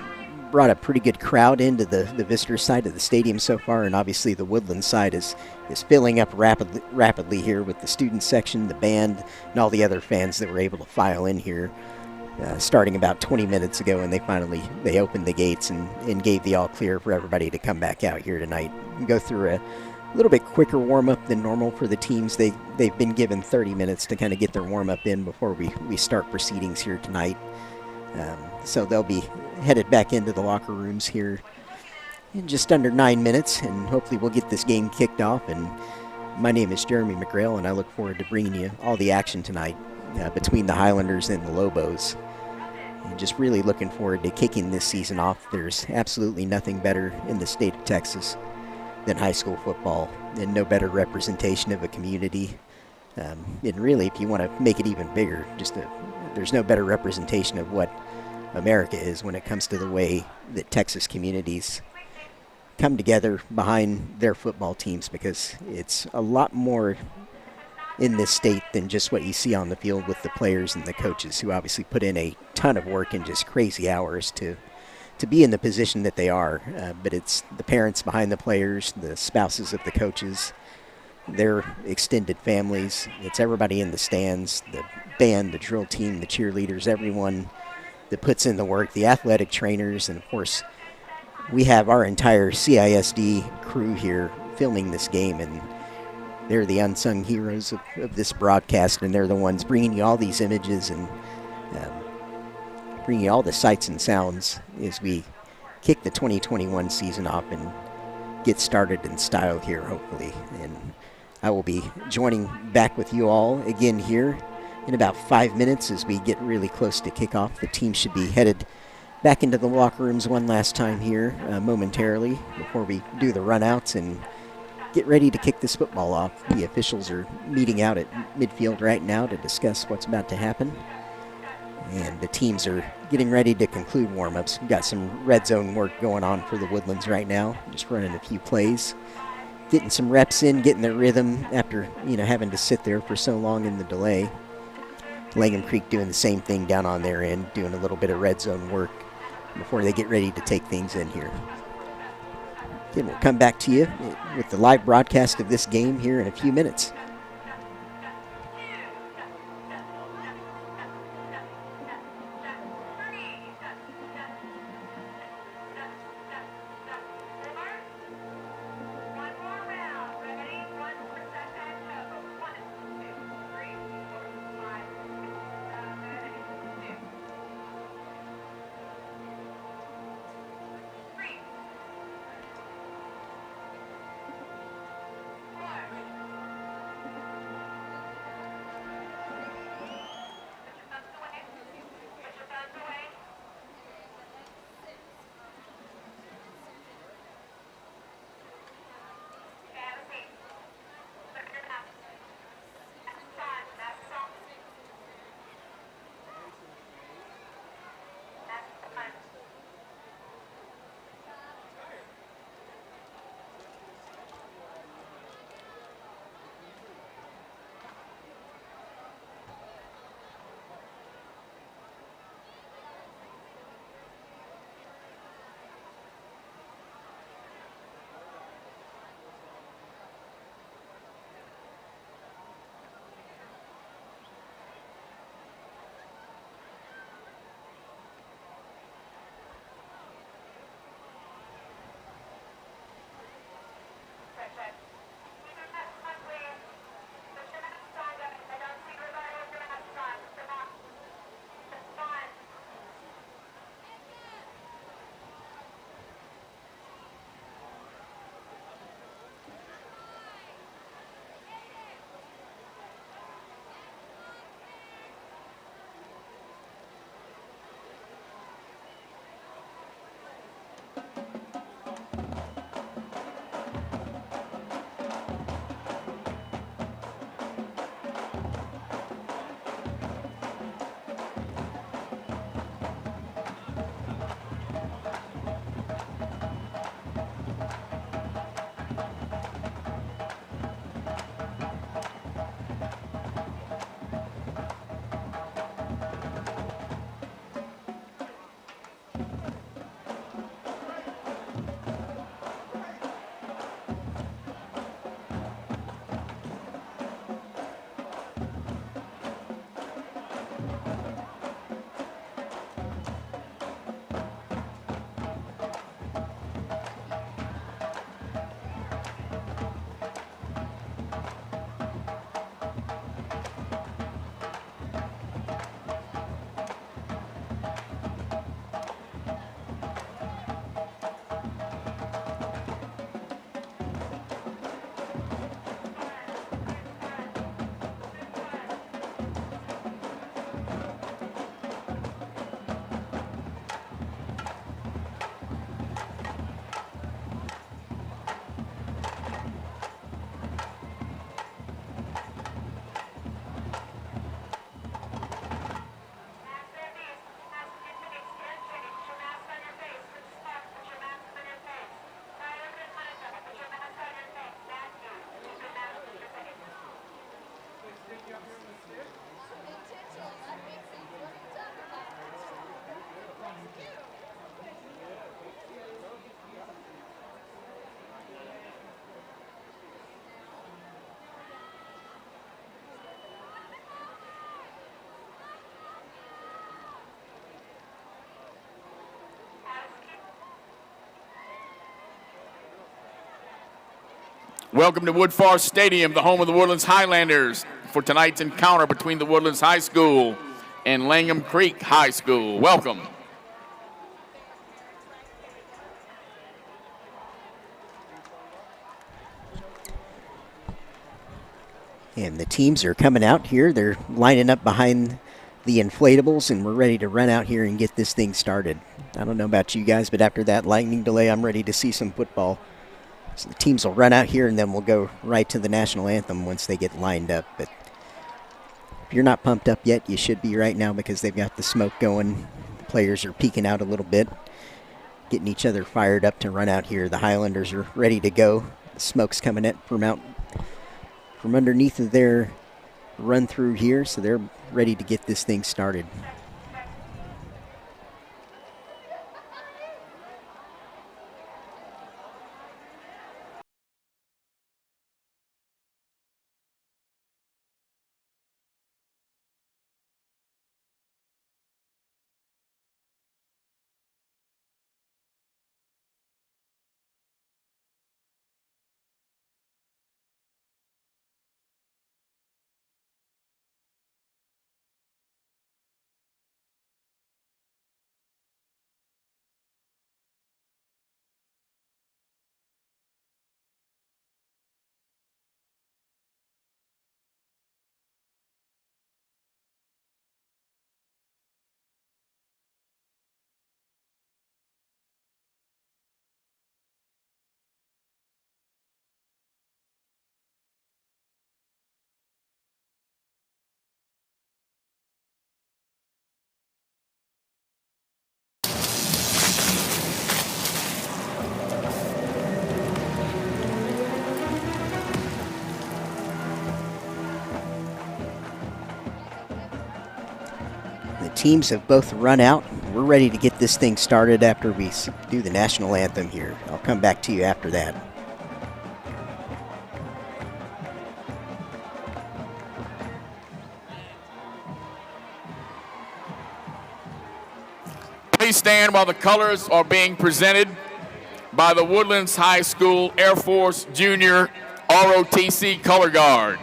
brought a pretty good crowd into the visitor side of the stadium so far, and obviously the Woodlands side is filling up rapidly here with the student section, the band, and all the other fans that were able to file in here starting about 20 minutes ago, and they opened the gates and gave the all clear for everybody to come back out here tonight and go through a little bit quicker warm-up than normal for the teams. They've been given 30 minutes to kind of get their warm-up in before we start proceedings here tonight. So they'll be headed back into the locker rooms here in just under 9 minutes, and hopefully we'll get this game kicked off. And my name is Jeremy McGrail, and I look forward to bringing you all the action tonight between the Highlanders and the Lobos. And just really looking forward to kicking this season off. There's absolutely nothing better in the state of Texas than high school football, and no better representation of a community. And really, if you want to make it even bigger, there's no better representation of what America is when it comes to the way that Texas communities come together behind their football teams, because it's a lot more in this state than just what you see on the field with the players and the coaches, who obviously put in a ton of work and just crazy hours to be in the position that they are. But it's the parents behind the players, the spouses of the coaches, their extended families. It's everybody in the stands, the band, the drill team, the cheerleaders, everyone that puts in the work, the athletic trainers, and of course we have our entire CISD crew here filming this game, and they're the unsung heroes of this broadcast, and they're the ones bringing you all these images and bringing you all the sights and sounds as we kick the 2021 season off and get started in style here, hopefully. And I will be joining back with you all again here in about 5 minutes as we get really close to kickoff. The team should be headed back into the locker rooms one last time here momentarily before we do the runouts and get ready to kick this football off. The officials are meeting out at midfield right now to discuss what's about to happen, and the teams are getting ready to conclude warm-ups. We've got some red zone work going on for the Woodlands right now, just running a few plays, getting some reps in, getting their rhythm after having to sit there for so long in the delay. Langham Creek doing the same thing down on their end, doing a little bit of red zone work before they get ready to take things in here. Again, we'll come back to you with the live broadcast of this game here in a few minutes. Welcome to Woodforest Stadium, the home of the Woodlands Highlanders, for tonight's encounter between the Woodlands High School and Langham Creek High School. Welcome. And the teams are coming out here. They're lining up behind the inflatables, and we're ready to run out here and get this thing started. I don't know about you guys, but after that lightning delay, I'm ready to see some football. So the teams will run out here, and then we'll go right to the national anthem once they get lined up. But if you're not pumped up yet, you should be right now because they've got the smoke going. The players are peeking out a little bit, getting each other fired up to run out here. The Highlanders are ready to go. The smoke's coming in from underneath of their run through here, so they're ready to get this thing started. The teams have both run out. We're ready to get this thing started after we do the national anthem here. I'll come back to you after that. Please stand while the colors are being presented by the Woodlands High School Air Force Junior ROTC Color Guard.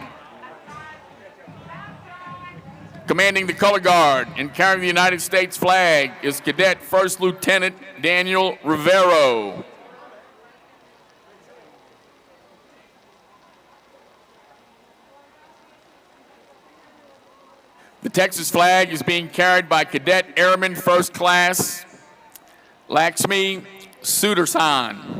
Commanding the color guard and carrying the United States flag is Cadet First Lieutenant Daniel Rivero. The Texas flag is being carried by Cadet Airman First Class Lakshmi Sudarsan.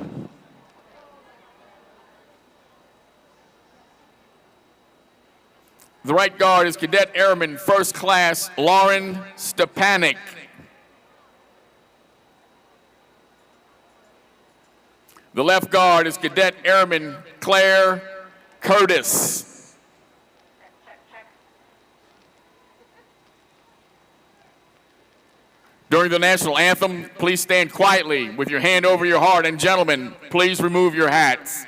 The right guard is Cadet Airman First Class Lauren Stepanik. The left guard is Cadet Airman Claire Curtis. During the national anthem, please stand quietly with your hand over your heart, and gentlemen, please remove your hats.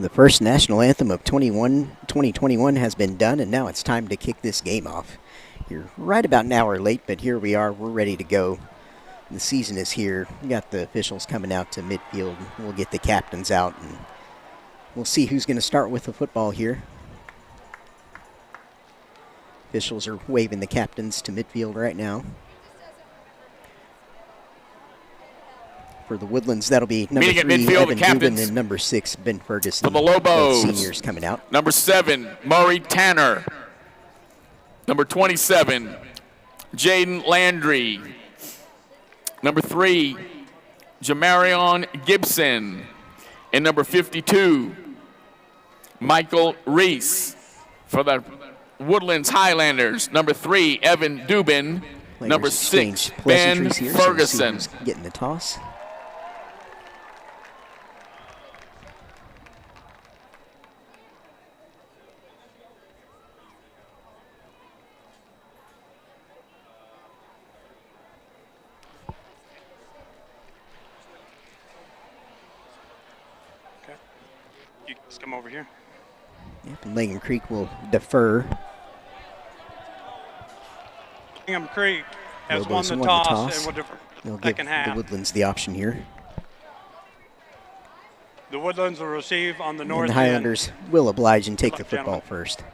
The first national anthem of 2021 has been done, and now it's time to kick this game off. You're right about an hour late, but here we are. We're ready to go. The season is here. We got the officials coming out to midfield. We'll get the captains out, and we'll see who's going to start with the football here. Officials are waving the captains to midfield right now. For the Woodlands, that'll be number 3, midfield, Evan Dubin, and number 6, Ben Ferguson. For the Lobos, both seniors coming out. Number 7, Murray Tanner. Number 27, Jaden Landry. Number 3, Jamarion Gibson. And number 52, Michael Reese. For the Woodlands Highlanders, number 3, Evan Dubin. Players number 6, Ben here, Ferguson. So getting the toss. You just come over here. Yep, and Langham Creek will defer. Langham Creek has Lobos won the toss and will defer They'll second give half. the Woodlands the option here. The Woodlands will receive on the And north the Highlanders will oblige and take the Left football gentleman. first.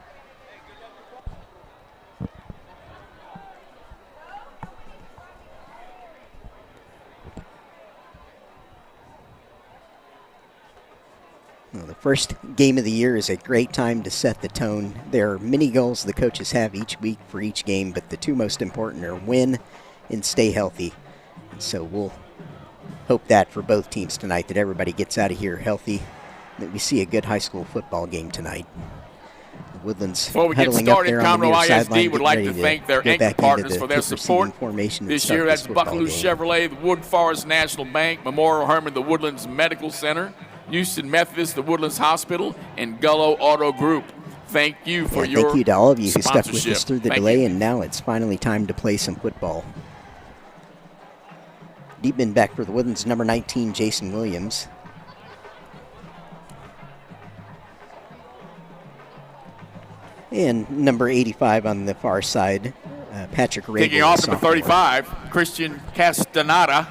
Well, the first game of the year is a great time to set the tone. There are many goals the coaches have each week for each game, but the two most important are win and stay healthy. And so we'll hope that for both teams tonight, that everybody gets out of here healthy, that we see a good high school football game tonight. The Woodlands Before we get huddling up started, there on the Conroe near ISD sideline, would getting like ready to thank their go anchor back into partners the for their kick receiving support. formation and This start year, that's football Buckaloo game. Chevrolet, the Wood Forest National Bank, Memorial Hermann, the Woodlands Medical Center, Houston Methodist, the Woodlands Hospital, and Gullo Auto Group. Thank you for your Thank you to all of you who stuck with sponsorship. us through the Thank delay, you. and now it's finally time to play some football. Deep in back for the Woodlands, number 19, Jason Williams. And number 85 on the far side, Patrick Rabel. Kicking off number sophomore. 35, Christian Castaneda.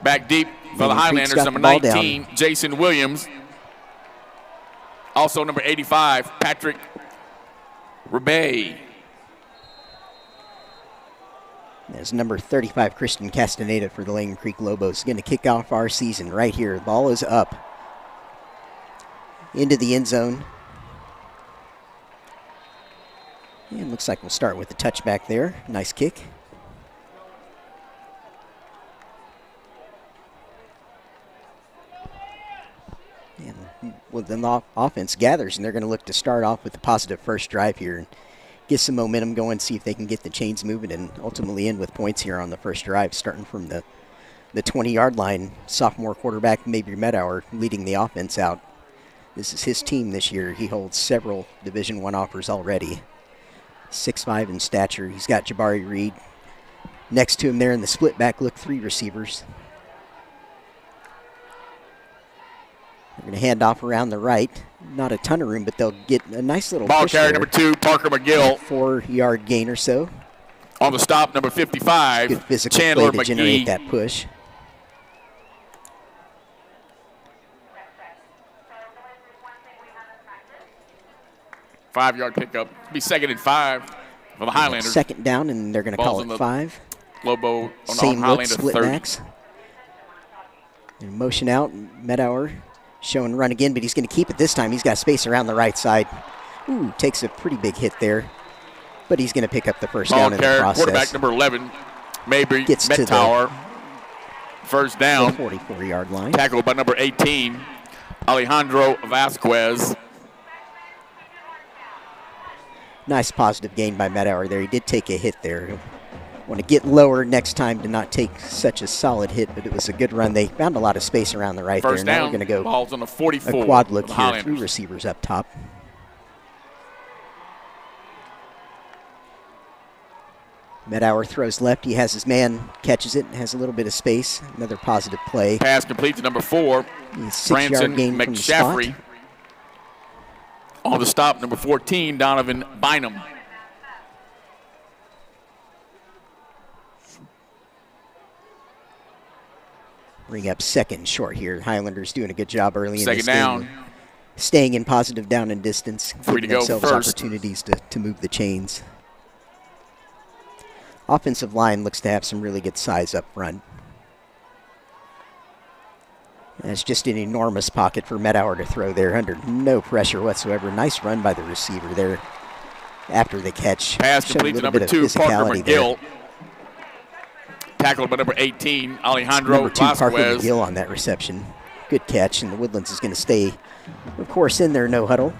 Back deep for the Langham Creek's Highlanders, got number the ball 19, Jason Williams. Also number 85, Patrick Rebay. There's number 35, Christian Castaneda for the Langham Creek Lobos. Going to kick off our season right here. The ball is up into the end zone. And looks like we'll start with the touchback there. Nice kick. And well, then the offense gathers, and they're going to look to start off with a positive first drive here and get some momentum going, see if they can get the chains moving, and ultimately end with points here on the first drive, starting from the 20-yard line. Sophomore quarterback Mabry Medower leading the offense out. This is his team this year. He holds several Division I offers already. 6'5" in stature. He's got Jabari Reed next to him there in the split back look, 3 receivers. They're going to hand off around the right. Not a ton of room, but they'll get a nice little Ball push carrier there. number 2, Parker McGill. 4-yard gain or so. On the stop, number 55, Good physical Chandler play to generate McGee. that push. Five-yard pickup. Be second and 5 for the Highlanders. Second down, and they're going to Ball's call in it the 5. Lobo on Same look, Highlander split 30. backs. And motion out, Medower showing run again, but he's going to keep it this time. He's got space around the right side. Ooh, takes a pretty big hit there, but he's going to pick up the first Ball down in the carrier, process. quarterback number 11, Mabry Gets to the- Mettauer. First The down, 44-yard line. tackled by number 18, Alejandro Vasquez. Nice positive gain by Medower there. He did take a hit there. Want to get lower next time to not take such a solid hit, but it was a good run. They found a lot of space around the right First there. Now down, we're going to go ball's on the 44. a quad look of the here. Highlanders. 3 receivers up top. Medower throws left. He has his man, catches it, has a little bit of space. Another positive play. Pass complete to number 4, 6-yard gain from the spot. On the stop, number 14, Donovan Bynum. Bring up second short here. Highlanders doing a good job early in this Second down. game. Staying in positive down and distance. Free to Giving go themselves first. opportunities to move the chains. Offensive line looks to have some really good size up front. That's just an enormous pocket for Medower to throw there under no pressure whatsoever. Nice run by the receiver there after the catch. Pass Showed a complete to little number bit 2, of Parker physicality there. McGill. Tackled by number 18, Alejandro Number 2, Parker Vasquez. McGill on that reception. Good catch, and the Woodlands is going to stay, of course, in their no huddle.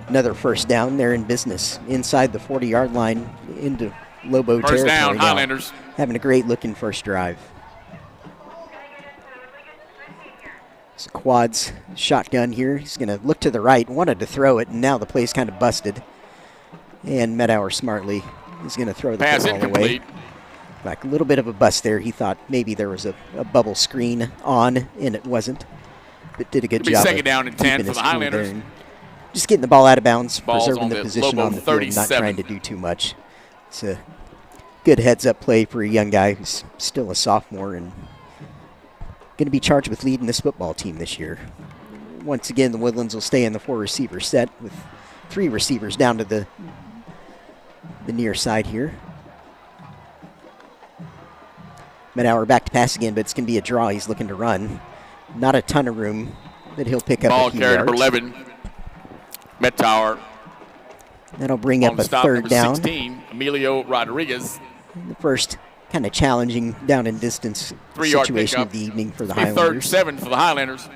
Another first down. They're in business inside the 40-yard line into Lobo First territory down, now. Highlanders. Having a great-looking first drive. It's a quads shotgun here. He's going to look to the right, wanted to throw it, and now the play's kind of busted. And Medower smartly is going to throw the Pass football away. incomplete. Like a little bit of a bust there. He thought maybe there was a bubble screen on, and it wasn't. But did a good It'll be job. second of down and 10 keeping for his the cool Highlanders. there and just getting the ball out of bounds, Ball's preserving on the the position Lobo on the field, not 37. trying to do too much. It's a good heads-up play for a young guy who's still a sophomore and going to be charged with leading this football team this year. Once again, the Woodlands will stay in the 4-receiver set with 3 receivers down to the near side here. Medower back to pass again, but it's going to be a draw. He's looking to run. Not a ton of room that he'll pick up Ball a few carried yards. number 11, Medower. That'll bring up On the a stop, third number down. 16, Emilio Rodriguez. The first kind of challenging down and distance 3-yard situation pickup. of the evening for the It'll be Highlanders. third and 7 for the Highlanders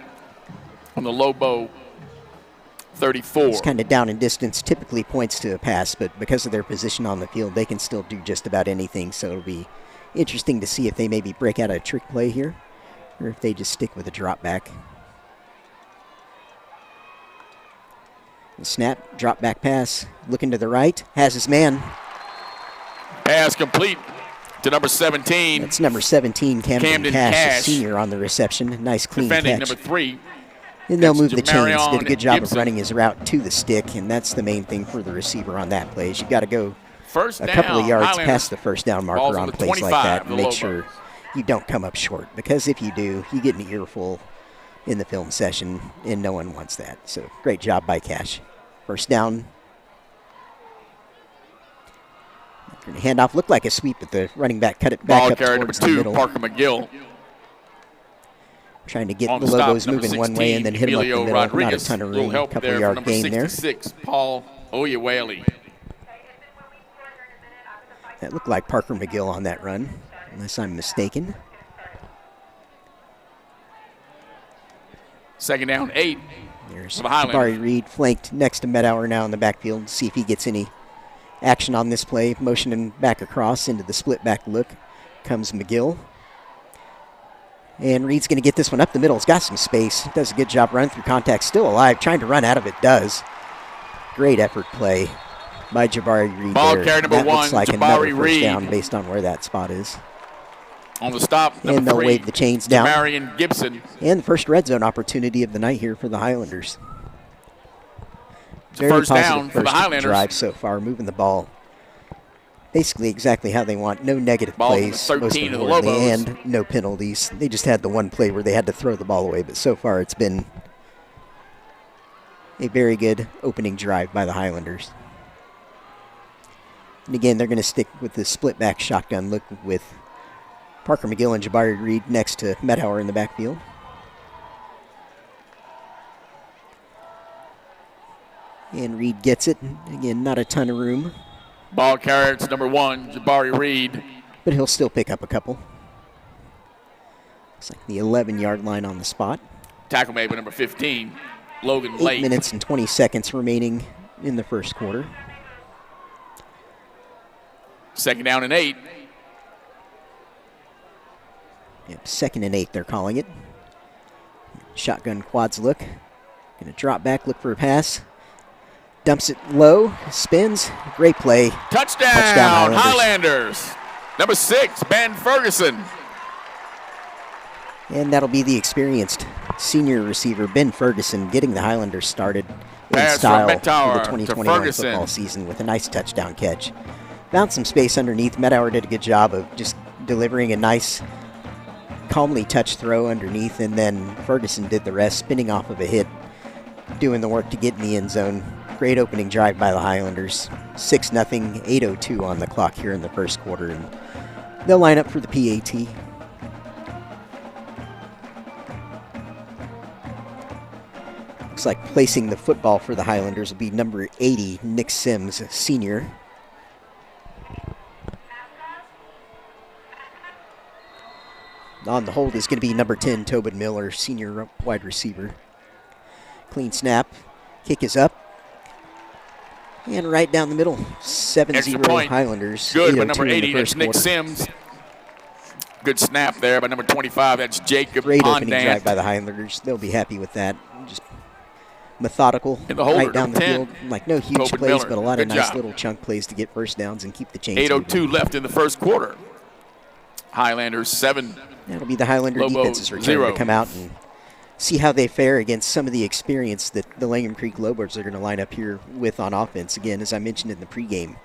on the Lobo 34. It's kind of down and distance typically points to a pass, but because of their position on the field, they can still do just about anything. So it'll be interesting to see if they maybe break out a trick play here or if they just stick with a drop back. The snap, drop back pass, looking to the right, has his man. Pass complete to number 17. That's number 17, Camden Cash, Cash. a senior on the reception. Nice clean Defending catch. number 3. Then they'll That's move the chains. Did a Jamarion good job Gibson. of running his route to the stick, and that's the main thing for the receiver on that play. Is you got to go First a down, couple of yards Highlanders. past the first down Ball's marker on on the plays like 25 that of and the make Lobos. sure you don't come up short. Because if you do, you get an earful in the film session, and no one wants that. So great job by Cash. First down. Handoff looked like a sweep, but the running back cut it back Ball up carried number towards the 2, middle. Parker McGill. Trying to get On the the stop, Lobos number moving one way and then hit them up the Emilio middle. Not a Rodriguez. ton of Little room, help couple there of for yard number gain there. 66, Paul Oyewale. That looked like Parker McGill on that run, unless I'm mistaken. Second down, 8. There's For the Highlanders. Jabari Reed flanked next to Medower now in the backfield. See if he gets any action on this play. Motioning back across into the split back look comes McGill. And Reed's going to get this one up the middle. It's got some space. Does a good job running through contact. Still alive. Trying to run out of it. Does. Great effort play by Jabari Reed. Ball there. carrier number That looks 1, like another Jabari first Reed. down based on where that spot is. On the stop, And number they'll 3, wave the chains down. Jamarion Gibson. And the first red zone opportunity of the night here for the Highlanders. It's a first down for the first Highlanders. drive so far, moving the ball basically exactly how they want. No negative Ball's on the plays, 13 most of the importantly, Lobos. and no penalties. They just had the one play where they had to throw the ball away, but so far it's been a very good opening drive by the Highlanders. And again, they're going to stick with the split back shotgun look with Parker McGill and Jabari Reed next to Medower in the backfield. And Reed gets it. Again, not a ton of room, Ball carrier to number 1, Jabari Reed. but he'll still pick up a couple. Looks like the 11-yard line on the spot. Tackle made by number 15, Logan 8 Lake. minutes and 20 seconds remaining in the first quarter. Second down and 8. Yep, 2nd and 8 they're calling it. Shotgun quads look. Going to drop back, look for a pass. Dumps it low, spins. Great play. Touchdown, Highlanders. Highlanders. Number 6, Ben Ferguson. And that'll be the experienced Senior receiver Ben Ferguson getting the Highlanders started in Pass style from for the Mettauer to 2021 Ferguson. football season with a nice touchdown catch. Found some space underneath. Mettauer did a good job of just delivering a nice, calmly touched throw underneath, and then Ferguson did the rest, spinning off of a hit, doing the work to get in the end zone. Great opening drive by the Highlanders. 6-0, 8:02 on the clock here in the first quarter, and they'll line up for the PAT. Looks like placing the football for the Highlanders will be number 80, Nick Sims, senior. On the hold is going to be number 10, Tobin Miller, senior wide receiver. Clean snap. Kick is up. And right down the middle, 7-0 Highlanders. Good by number 80, that's Nick Sims. Good snap there by number 25, that's Jacob Great opening Ondant. drive by the Highlanders. They'll be happy with that. Just methodical, In the holder, right down the 10, field. Like no huge Tobin plays, Miller. but a lot of Good nice job. little chunk plays to get first downs and keep the chains 8:02 left in the first quarter. Highlanders 7. That'll be the Highlander Lobos, defense's return 0. to come out and see how they fare against some of the experience that the Langham Creek Lobos are going to line up here with on offense. Again, as I mentioned in the pregame,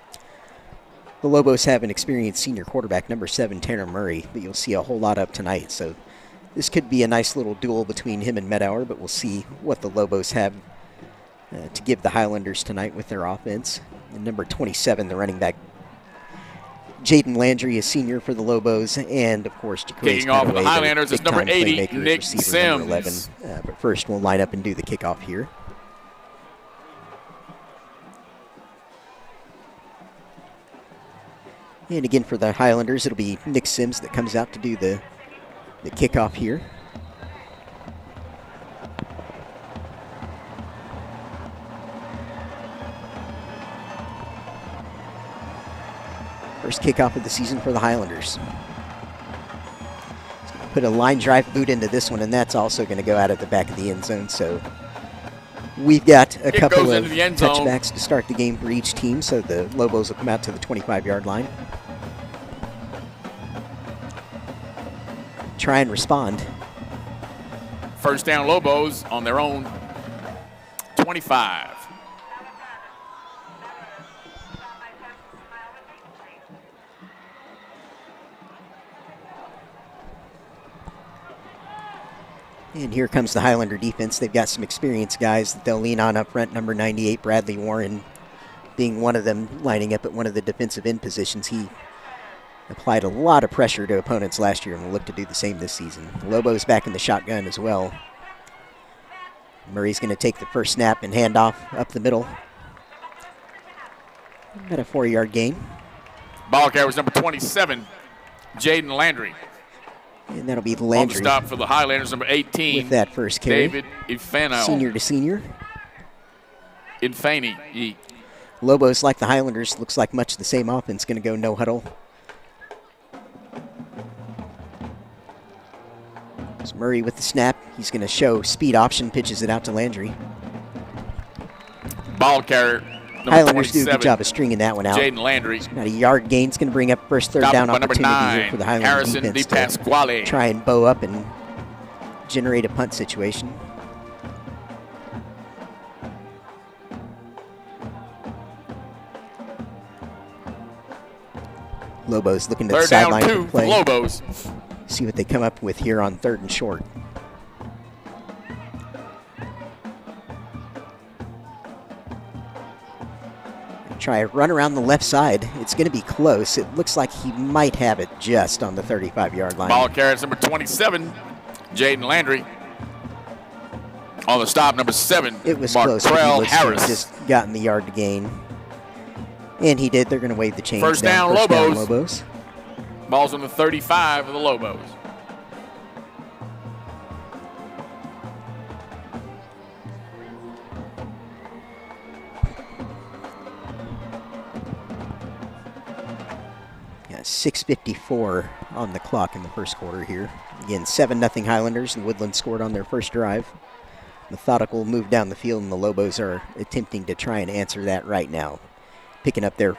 the Lobos have an experienced senior quarterback, number 7, Tanner Murray, but you'll see a whole lot of tonight. So this could be a nice little duel between him and Mettauer, but we'll see what the Lobos have to give the Highlanders tonight with their offense. And number 27, the running back, Jaden Landry, is senior for the Lobos, and of course, Kicking off for the Highlanders is number 80, Nick Sims. Number 11. But first, we'll line up and do the kickoff here. And again, for the Highlanders, it'll be Nick Sims that comes out to do the kickoff here. First kickoff of the season for the Highlanders. Put a line drive boot into this one, and that's also going to go out at the back of the end zone. So we've got a couple of touchbacks to start the game for each team. So the Lobos will come out to the 25-yard line. Try and respond. First down Lobos on their own 25. And here comes the Highlander defense. They've got some experienced guys that they'll lean on up front. Number 98, Bradley Warren, being one of them, lining up at one of the defensive end positions. He applied a lot of pressure to opponents last year and will look to do the same this season. Lobos back in the shotgun as well. Murray's going to take the first snap and hand off up the middle. About a 4-yard gain. Ball carrier number 27, Jaden Landry. And that'll be Landry. On the stop for the Highlanders, number 18. With that first carry. David Ifano. Senior to senior. Infani. Lobos, like the Highlanders, looks like much the same offense. Going to go no huddle. There's Murray with the snap. He's going to show speed option, pitches it out to Landry. Ball carrier, number Highlanders 27, do a good job of stringing that one out. Jaden Landry. About a yard gain. It's going to bring up first third down opportunity here for the Highlanders Harrison defense DePasquale. to try and bow up and generate a punt situation. Lobos looking to the sideline for the play. Lobos. See what they come up with here on 3rd and short. Try a run around the left side. It's going to be close. It looks like he might have it just on the 35-yard line. Ball carrier number 27, Jaden Landry. On the stop, number 7, it was close. He looks to have just gotten the yard to gain. And he did. They're going to wave the chains First down. down, Lobos. Lobos. Ball's on the 35 of the Lobos. Yeah, 6:54 on the clock in the first quarter here. Again, 7-0 Highlanders. The Woodlands scored on their first drive. Methodical move down the field, and the Lobos are attempting to try and answer that right now, picking up their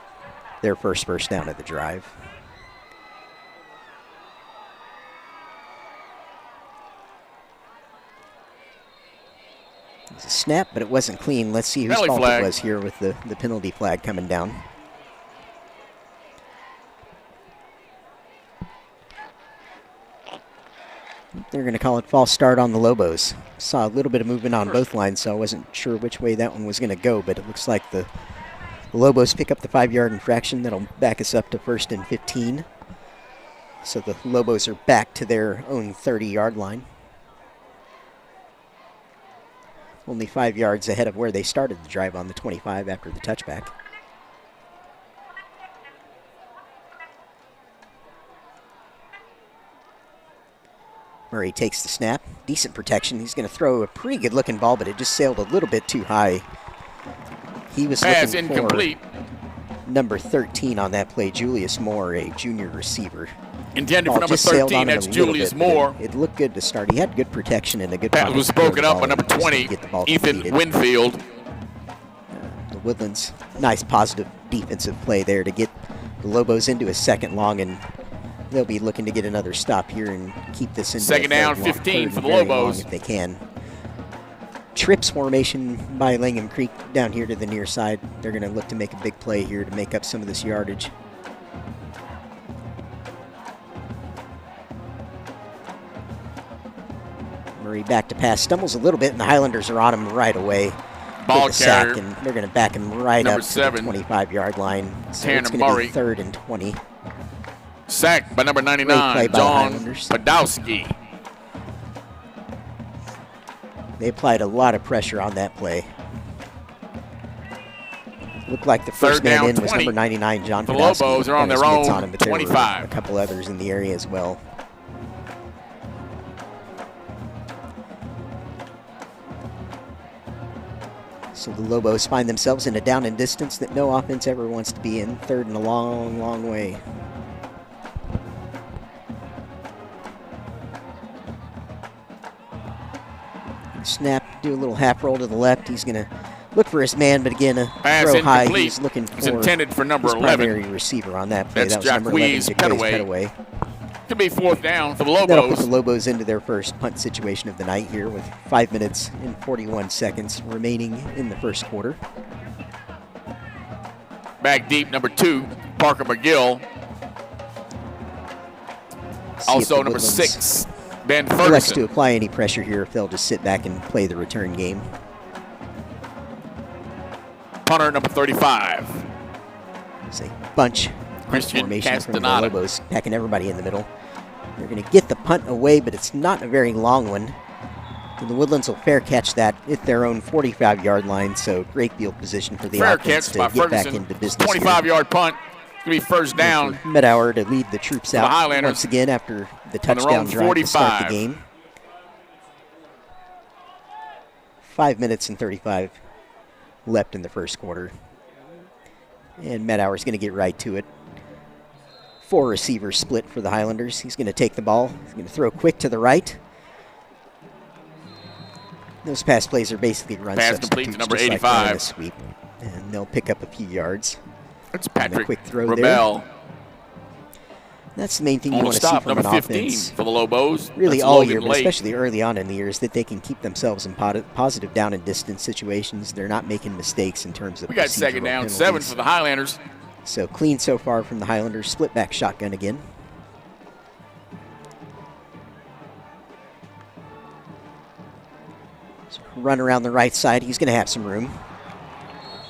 first down of the drive. It's a snap, but it wasn't clean. Let's see whose fault it was here with the penalty flag coming down. They're going to call it false start on the Lobos. Saw a little bit of movement on both lines, so I wasn't sure which way that one was going to go, but it looks like the Lobos pick up the 5-yard infraction. That'll back us up to 1st and 15. So the Lobos are back to their own 30-yard line. Only 5 yards ahead of where they started the drive on the 25 after the touchback. Murray takes the snap. Decent protection. He's going to throw a pretty good-looking ball, but it just sailed a little bit too high. He was Pass looking incomplete. for number 13 on that play, Julius Moore, a junior receiver. Intended Ball for number just sailed 13, on him that's a little Julius bit, but Moore. It looked good to start. He had good protection and a good Pass was broken up by number 20, Ethan Winfield. The Woodlands, nice positive defensive play there to get the Lobos into a second long, and they'll be looking to get another stop here and keep this in. Second down, 15 for the Lobos. If they can. Trips formation by Langham Creek down here to the near side. They're going to look to make a big play here to make up some of this yardage. Murray back to pass, stumbles a little bit, and the Highlanders are on him right away. Ball sack, carrier. and they're going to back him right Number up to 7. the 25-yard line. So Tanner it's going to Murray. be 3rd and 20. Sacked by number Great 99, play by the John Highlanders. Podolsky. They applied a lot of pressure on that play. Looked like the first Third man down, in was 20. number 99, John The Podolsky. Lobos are on Got his their mitts own him, but there were 25. a couple others in the area as well. So the Lobos find themselves in a down and distance that no offense ever wants to be in. 3rd and a long, long way. Snap, do a little half roll to the left. He's going to look for his man, but again, a Pass throw high. incomplete. He's looking for It's intended for number his 11. primary receiver on that play. That's That was number 11, Jacquez Jacquez Petaway. Petaway. Could be 4th down for the That'll put the Lobos. Lobos into their first punt situation of the night here with 5 minutes and 41 seconds remaining in the first quarter. Back deep, number 2, Parker McGill. See if Also the number Woodlands 6, Ben elects to Ferguson. apply any pressure here if they'll just sit back and play the return game. Punter number 35. It's a bunch Christian formation from the Castaneda. Lobos, packing everybody in the middle. They're going to get the punt away, but it's not a very long one. And the Woodlands will fair catch that at their own 45-yard line, so great field position for the Fair offense catch to by get back Ferguson. into business. 25-yard punt. It's going to be 1st down. Mid-hour to lead the troops the out Highlanders once again after the on their touchdown own drive to start the 45. game. 5 minutes and 35 left in the first quarter. And Mid-hour's going to get right to it. 4 receivers split for the Highlanders. He's going to take the ball. He's going to throw quick to the right. Those pass plays are basically run Pass complete substitutes, to number just like running 85. a sweep, and they'll pick up a few yards. That's And a Patrick quick throw Rebel. there. That's the main thing you On want the to see stop, from number an 15 offense. for the Lobos. Really That's all Logan year, but Lake. especially early on in the year, is that they can keep themselves in positive down and distance situations. They're not making mistakes in terms of We got procedural 2nd down, penalties. 7 for the Highlanders. So clean so far from the Highlanders. Split back shotgun again. So run around the right side. He's going to have some room.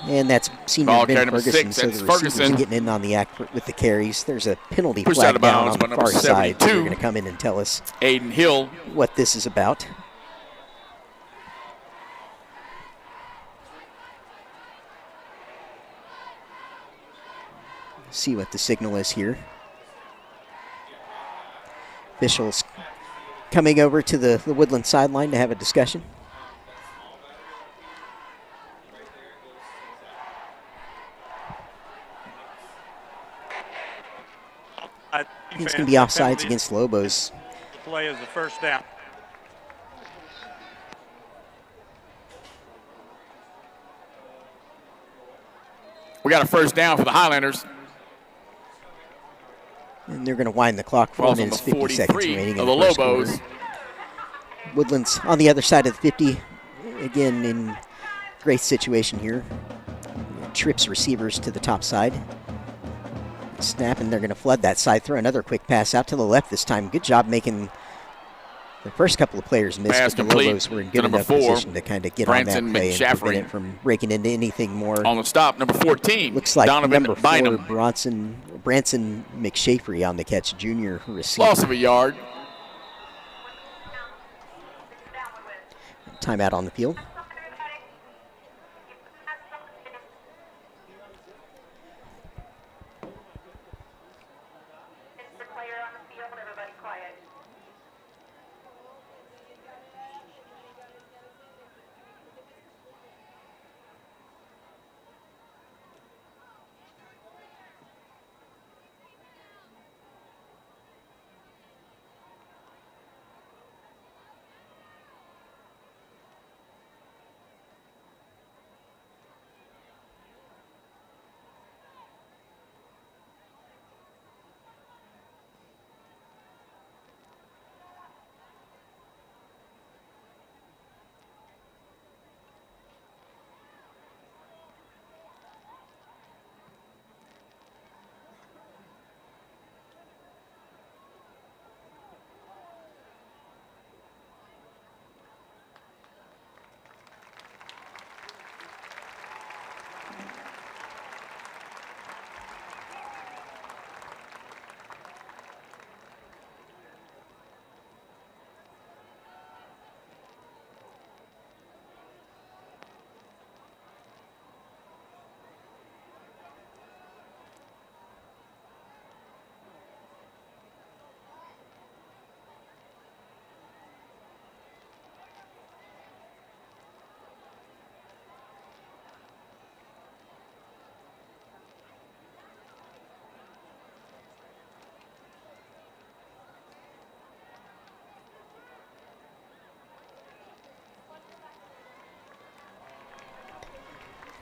And that's senior Ball Ben carrier number Ferguson. 6, So that's the receivers Ferguson. are getting in on the act with the carries. There's a penalty Pushed flag out of down bounds on by the number far side. So 72. they're going to come in and tell us Aiden Hill. what this is about. See what the signal is here. Officials coming over to the Woodland sideline to have a discussion. It's going to be offsides against Lobos. The play is the 1st down. We got a 1st down for the Highlanders. And they're going to wind the clock. 4 Falls on minutes, the 50 seconds 43 remaining of in the the first Lobos. quarter. Woodlands on the other side of the 50 again, in great situation here. Trips receivers to the top side. Snap, and they're going to flood that side. Throw another quick pass out to the left this time. Good job making the first couple of players miss, but the Lobos were in good enough position to kind of get on that play and prevent it from breaking into anything more. On the stop, number 14. Looks like Donovan number 4, Branson McShafery on the catch, junior receiver. Loss of a yard. Timeout on the field.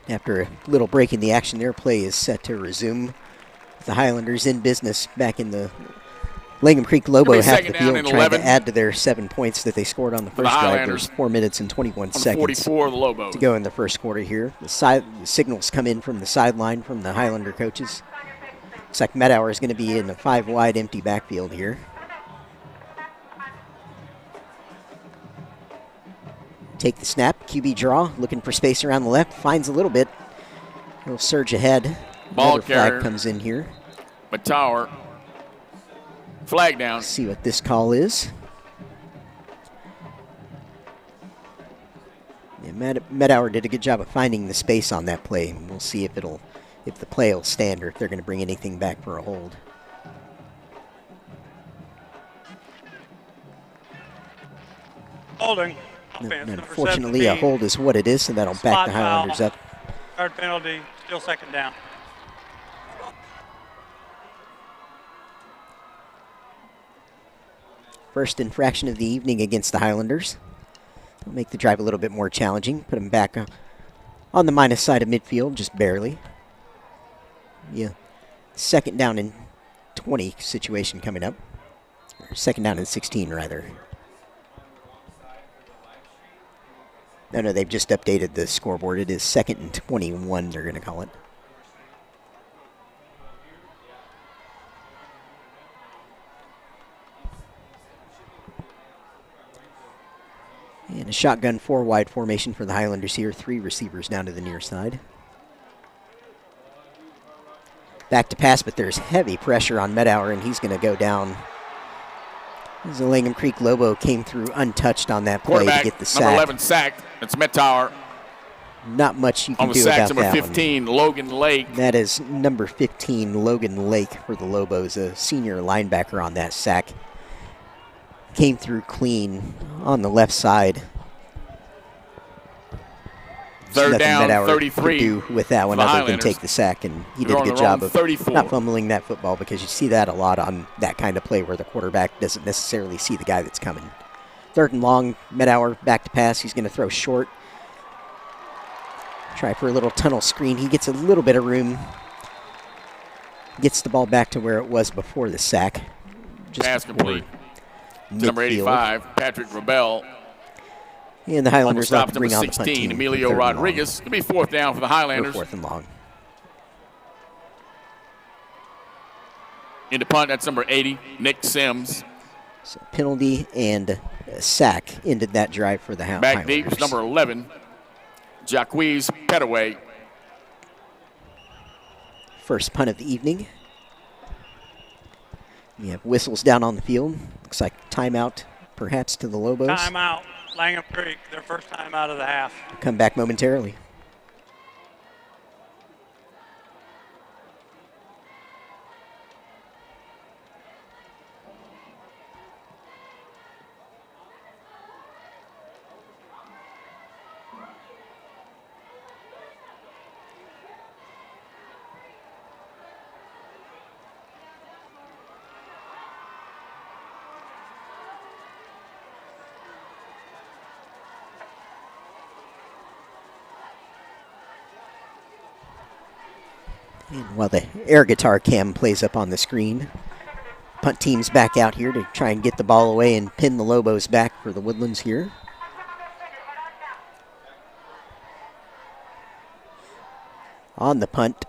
After a little break in the action there, play is set to resume. The Highlanders in business back in the Langham Creek Lobo half the field, trying to add to their 7 points that they scored on the first drive. There's 4 minutes and 21 seconds 44 of the Lobos to go in the first quarter here. The signals come in from the sideline from the Highlander coaches. Looks like Medower is going to be in a 5-wide empty backfield here. Take the snap, QB draw, looking for space around the left, finds a little bit. He'll surge ahead. Ball Another carrier flag comes in here. Tower. Flag down. Let's see what this call is. Yeah, Medower did a good job of finding the space on that play. We'll see if the play will stand or if they're going to bring anything back for a hold. Holding. Unfortunately, a hold is what it is, so that'll back the Highlanders up. Third penalty, still second down. First infraction of the evening against the Highlanders. It'll make the drive a little bit more challenging. Put them back on the minus side of midfield, just barely. Yeah, second down and 20 situation coming up. Or second down and 16, rather. No, they've just updated the scoreboard. It is 2nd and 21, they're going to call it. And a shotgun 4-wide formation for the Highlanders here. 3 receivers down to the near side. Back to pass, but there's heavy pressure on Medower, and he's going to go down. The Langham Creek Lobo came through untouched on that play to get the sack. Number 11 sacked. It's Medower. Not much you can do about that number 15, one. Logan Lake. That is number 15, Logan Lake for the Lobos, a senior linebacker on that sack. Came through clean on the left side. Third down, Medower 33. Could do with that one other than take the sack, and he did a good job of 34. Not fumbling that football, because you see that a lot on that kind of play where the quarterback doesn't necessarily see the guy that's coming. Third and long, Medower back to pass. He's going to throw short. Try for a little tunnel screen. He gets a little bit of room. Gets the ball back to where it was before the sack. Pass complete. To number 85, Patrick Rebel. And the Highlanders stop left to bring number on the punt 16, team. Emilio 3rd and long. Rodriguez. It'll be 4th down for the Highlanders. 4th and long. In the punt, that's number 80, Nick Sims. So penalty and a sack ended that drive for the Back Highlanders. deep is number 11, Jacquez Petaway. First punt of the evening. We have whistles down on the field. Looks like timeout perhaps to the Lobos. Timeout, Langham Creek, their first time out of the half. Come back momentarily. And while the air guitar cam plays up on the screen, punt team's back out here to try and get the ball away and pin the Lobos back for the Woodlands here. On the punt,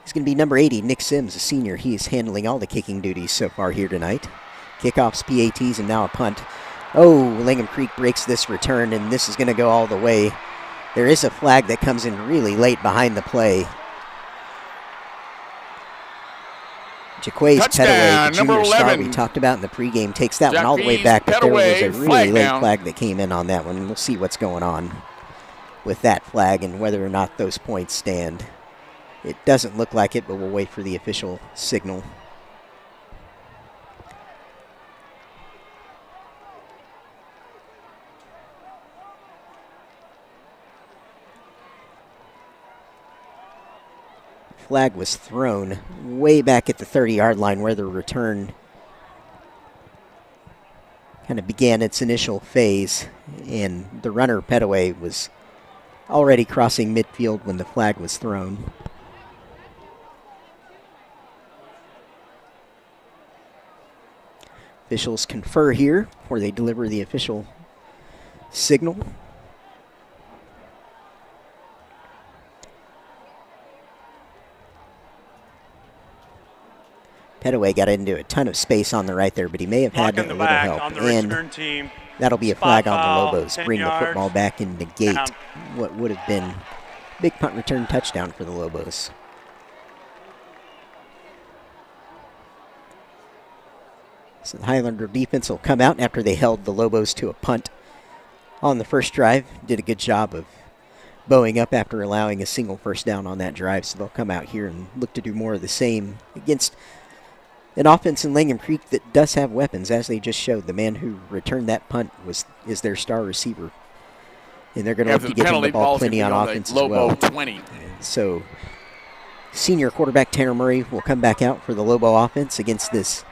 he's going to be number 80, Nick Sims, a senior. He is handling all the kicking duties so far here tonight. Kickoffs, PATs, and now a punt. Oh, Langham Creek breaks this return, and this is going to go all the way. There is a flag that comes in really late behind the play. Jacquez Petaway, the junior star we talked about in the pregame, takes that one all the way back, but there was a really late flag that came in on that one. We'll see what's going on with that flag and whether or not those points stand. It doesn't look like it, but we'll wait for the official signal. Flag was thrown way back at the 30-yard line where the return kind of began its initial phase, and the runner, Petaway, was already crossing midfield when the flag was thrown. Officials confer here before they deliver the official signal. Petaway got into a ton of space on the right there, but he may have had a little help. And that'll be a flag on the Lobos. Bring the football back and negate what would have been a big punt return touchdown for the Lobos. So the Highlander defense will come out after they held the Lobos to a punt on the first drive. Did a good job of bowing up after allowing a single first down on that drive. So they'll come out here and look to do more of the same against an offense in Langham Creek that does have weapons, as they just showed. The man who returned that punt is their star receiver. And they're going to look to get him the ball plenty on offense as well. 20. So senior quarterback Tanner Murray will come back out for the Lobo offense against this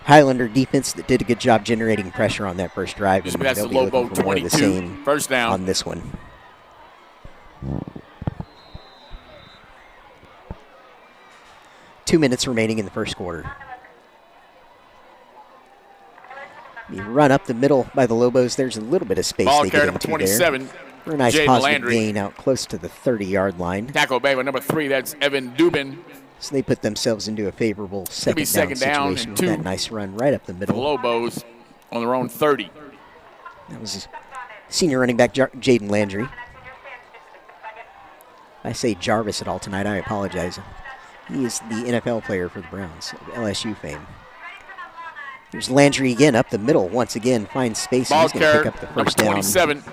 Highlander defense that did a good job generating pressure on that first drive. And they'll be looking for more of the same first down on this one. Two minutes remaining in the first quarter. You run up the middle by the Lobos. There's a little bit of space ball they carrier get number into 27. There. For a nice Jaden positive Landry. gain out close to the 30-yard line. Tackle bay with number 3. That's Evan Dubin. So they put themselves into a favorable second down situation with that nice run right up the middle. The Lobos on their own 30. That was senior running back Jaden Landry. I say Jarvis at all tonight, I apologize. He is the NFL player for the Browns of LSU fame. Here's Landry again up the middle once again, finds space, and he's going to pick up the first down. 27.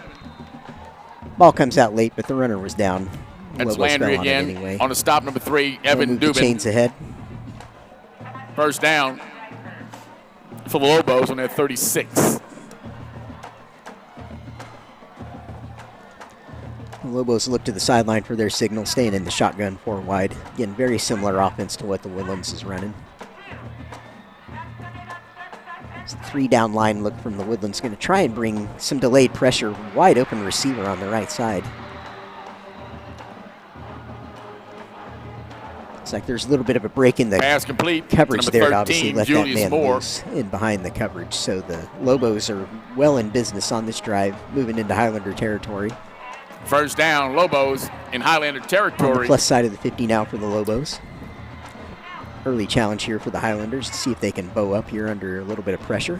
Ball comes out late, but the runner was down. That's Lobos Landry on again anyway. on the stop, number 3, Evan Dubin. Dubin. Chains ahead. First down for the Lobos on their 36. The Lobos look to the sideline for their signal, staying in the shotgun 4 wide. Again, very similar offense to what the Woodlands is running. It's a 3-down line look from the Woodlands. Going to try and bring some delayed pressure. Wide open receiver on the right side. Looks like there's a little bit of a break in the Pass complete. coverage Number there to 13, obviously let Julius that man Moore. loose in behind the coverage. So the Lobos are well in business on this drive, moving into Highlander territory. First down, Lobos in Highlander territory. On the plus side of the 50 now for the Lobos. Early challenge here for the Highlanders to see if they can bow up here under a little bit of pressure.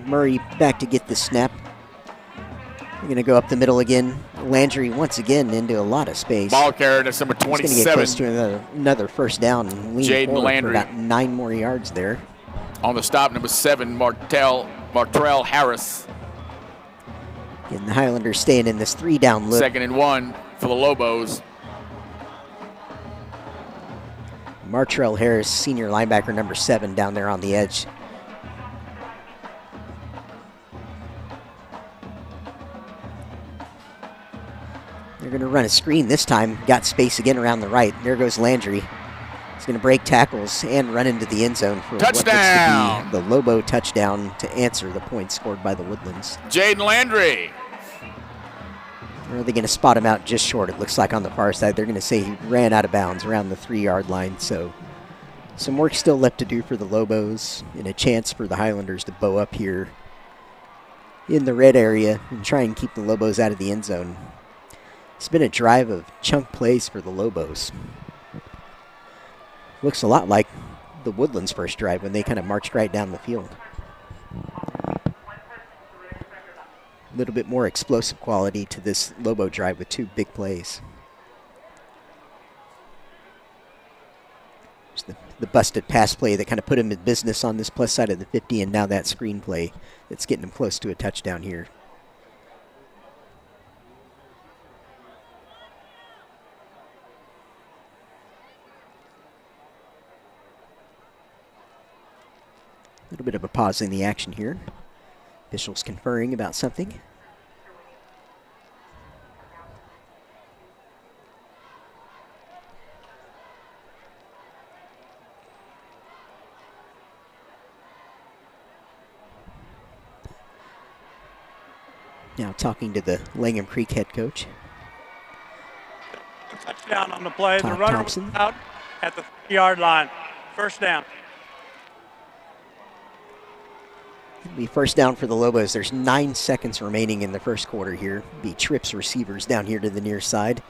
Murray back to get the snap. They're going to go up the middle again. Landry once again into a lot of space. Ball carrier, that's number He's going to 27. get close to another first down and lean Jaden forward Landry. for about 9 more yards there. On the stop, number 7, Martrell Harris. And the Highlanders staying in this 3-down look. 2nd and 1 for the Lobos. Martrell Harris, senior linebacker number 7 down there on the edge. They're going to run a screen this time. Got space again around the right. There goes Landry. He's going to break tackles and run into the end zone for Touchdown! what looks to be the Lobo touchdown to answer the point scored by the Woodlands. Jaden Landry. Or are they going to spot him out just short? It looks like on the far side. They're going to say he ran out of bounds around the 3-yard line. So some work still left to do for the Lobos and a chance for the Highlanders to bow up here in the red area and try and keep the Lobos out of the end zone. It's been a drive of chunk plays for the Lobos. Looks a lot like the Woodlands' first drive when they kind of marched right down the field. A little bit more explosive quality to this Lobo drive with 2 big plays. There's the busted pass play that kind of put him in business on this plus side of the 50, and now that screen play that's getting him close to a touchdown here. A little bit of a pause in the action here. Officials conferring about something. Now talking to the Langham Creek head coach. Touchdown on the play. Todd The runner Thompson. was out at the 3-yard line. First down. It'll be first down for the Lobos. There's 9 seconds remaining in the first quarter here. Be trips receivers down here to the near side.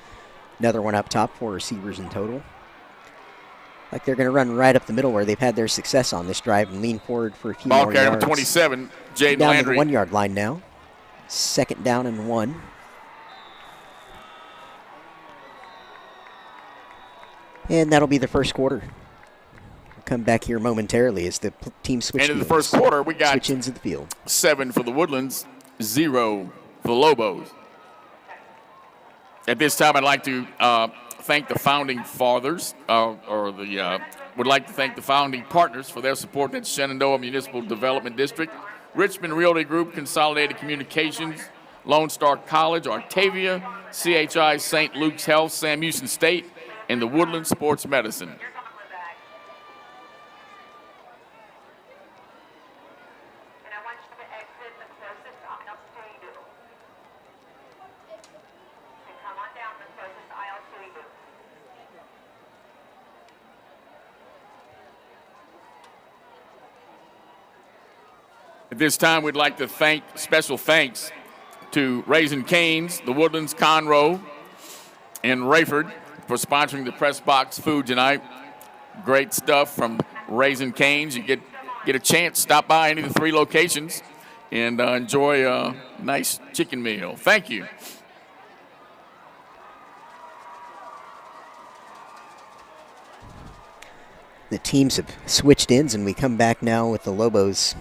Another one up top, 4 receivers in total. Like they're going to run right up the middle where they've had their success on this drive and lean forward for a few Ball more carrier, yards. number 27, Jaden Down Landry. to the 1-yard line now. 2nd down and 1. And that'll be the first quarter. We'll come back here momentarily as the team switch End of the fields. first quarter, we got Switch ends of the field. 7 for the Woodlands, 0 for the Lobos. At this time, I'd like to thank the founding fathers, would like to thank the founding partners for their support at Shenandoah Municipal Development District, Richmond Realty Group, Consolidated Communications, Lone Star College, Artavia, CHI St. Luke's Health, Sam Houston State, and the Woodlands Sports Medicine. At this time, we'd like to thank, special thanks to Raising Cane's, the Woodlands, Conroe, and Rayford for sponsoring the Press Box food tonight. Great stuff from Raising Cane's. You get a chance, stop by any of the 3 locations and enjoy a nice chicken meal. Thank you. The teams have switched ends, and we come back now with the Lobos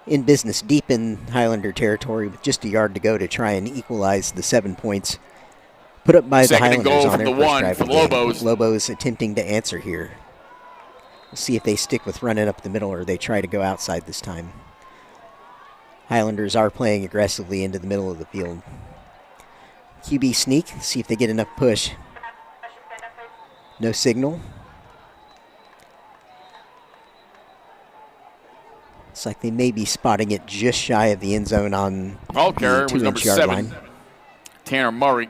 in business deep in Highlander territory with just a yard to go to try and equalize the 7 points put up by the Second and Highlanders goal on from their the first 1 drive for of the the game. Lobos. Lobos attempting to answer here. We'll see if they stick with running up the middle or they try to go outside this time. Highlanders are playing aggressively into the middle of the field. QB sneak, see if they get enough push. No signal. Looks like they may be spotting it just shy of the end zone on Ball the carrier was number 2-inch yard 7, line. Tanner Murray.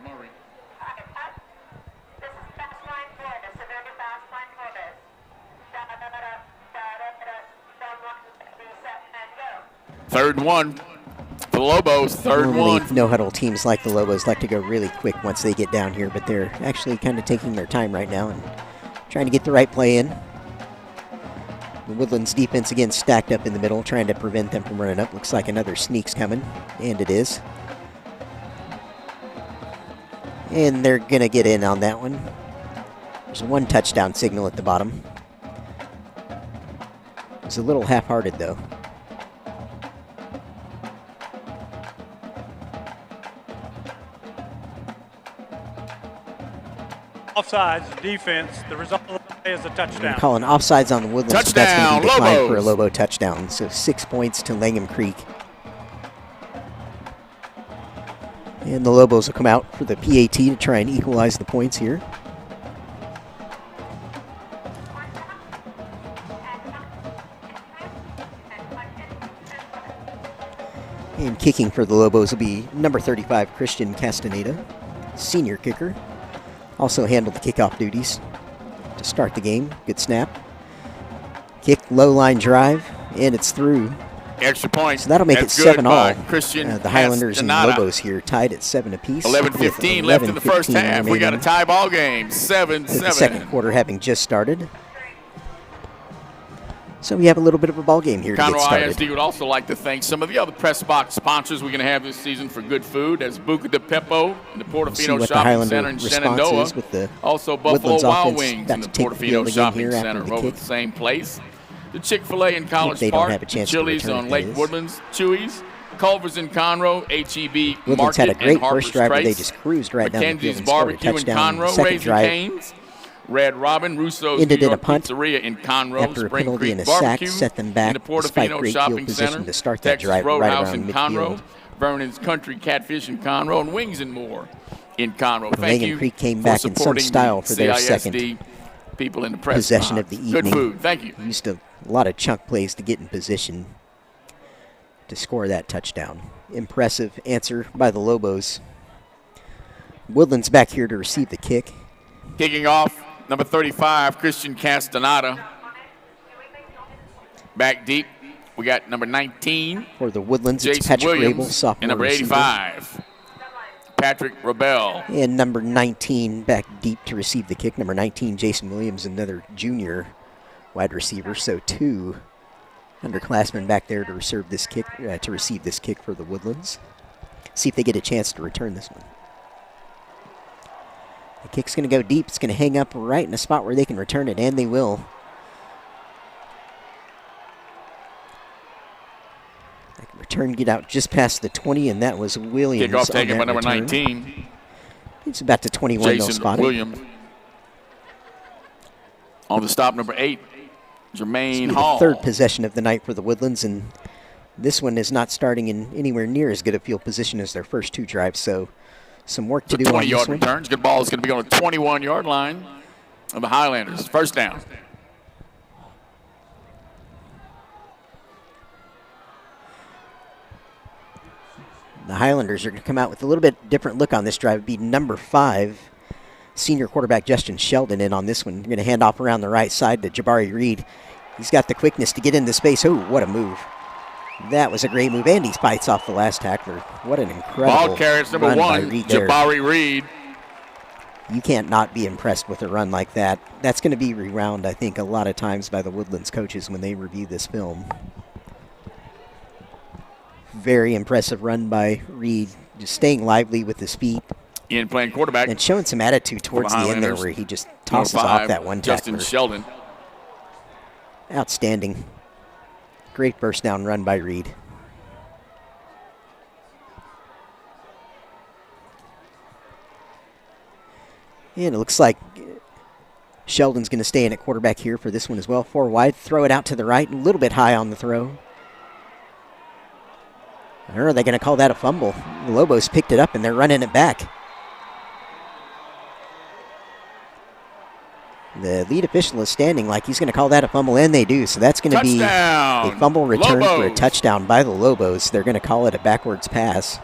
Third and 1 for the Lobos. Third and 1. No huddle teams like the Lobos like to go really quick once they get down here, but they're actually kind of taking their time right now and trying to get the right play in. The Woodlands defense again stacked up in the middle, trying to prevent them from running up. Looks like another sneak's coming, and it is. And they're going to get in on that one. There's a 1 touchdown signal at the bottom. It's a little half-hearted, though. Offsides, defense. The result of the play is a touchdown. Calling offsides on the Woodlands. Touchdown, That's going to be declined Lobos. for a Lobo touchdown. So 6 points to Langham Creek. And the Lobos will come out for the PAT to try and equalize the points here. And kicking for the Lobos will be number 35, Christian Castaneda, senior kicker. Also handled the kickoff duties to start the game. Good snap. Kick, low line drive, and it's through. Extra point. So that'll make That's it good 7 by all. Christian The Highlanders and Castaneda. Lobos here tied at 7 apiece. 11:15 left in the first half. We got a tie ball game. 7-7. With the second quarter having just started. So we have a little bit of a ball game here to get Conroe started. ISD would also like to thank some of the other press box sponsors we're going to have this season for good food. That's Buca de Pepo and the We'll see Portofino what the Shopping Highlander Center in response Shenandoah. is with the Also Buffalo Woodlands Wild offense Wings about and the to take the field Portofino again Shopping here after Center the are both kick. the same place. The Chick-fil-A in College they don't Park, have a chance to Chili's return on it, Lake that is. Woodlands, Chewy's, Culver's in Conroe, HEB Woodlands Market had a great and Harper's first drive where they Trace. just cruised right down the field Mackenzie's and scored a Barbecue in touchdown. Conroe, Second Raising drive Cane's, Red Robin, Russo's ended New in a York punt Pizzeria in Conroe, after a Spring penalty Creek and a sack Barbecue, set them back in the despite Portofino great Shopping field position Center, to start that Texas drive right Roadhouse around in midfield. Conroe, Vernon's Country Catfish in Conroe, and Wings and More in Conroe. Thank Langham you Creek came for back in some supporting style the for their CISD second people in the press possession box. of the evening. Good food. Thank you. Used a lot of chunk plays to get in position to score that touchdown. Impressive answer by the Lobos. Woodlands back here to receive the kick. Kicking off, number 35, Christian Castaneda. Back deep, we got number 19. For the Woodlands, it's Jason Patrick Williams, Rabel, sophomore and number receiver. 85, Patrick Rebel. And number 19 back deep to receive the kick. Number 19, Jason Williams, another junior wide receiver. So 2 underclassmen back there to receive this kick for the Woodlands. See if they get a chance to return this one. The kick's going to go deep. It's going to hang up right in a spot where they can return it, and they will. They can return, get out just past the 20, and that was Williams. Kickoff on taken that by number return. 19. It's about the 21 they'll Jason spot it. Williams. On the stop, number 8, Jermaine The Hall. third possession of the night for the Woodlands, and this one is not starting in anywhere near as good a field position as their first 2 drives, so some work to do on this 20-yard one. returns. Good ball is going to be on the 21-yard line of the Highlanders. First down. The Highlanders are going to come out with a little bit different look on this drive. It'd be number 5, senior quarterback Justin Sheldon in on this one. They're going to hand off around the right side to Jabari Reed. He's got the quickness to get into space. Oh, what a move. That was a great move. And he bites off the last tackler. What an incredible Ball carries number run by 1, Reed there. Jabari Reed. You can't not be impressed with a run like that. That's going to be rewound, I think, a lot of times by the Woodlands coaches when they review this film. Very impressive run by Reed, just staying lively with his feet. Ian playing quarterback. And showing some attitude towards the end there Highlanders. where he just Number tosses 5, off that one Justin tackler. Sheldon. Outstanding. Great first down run by Reed. And it looks like Sheldon's going to stay in at quarterback here for this one as well. 4 wide, throw it out to the right, a little bit high on the throw. Or are they going to call that a fumble? The Lobos picked it up and they're running it back. The lead official is standing like he's going to call that a fumble, and they do. So that's going to be a fumble return for a touchdown by the Lobos. They're going to call it a backwards pass.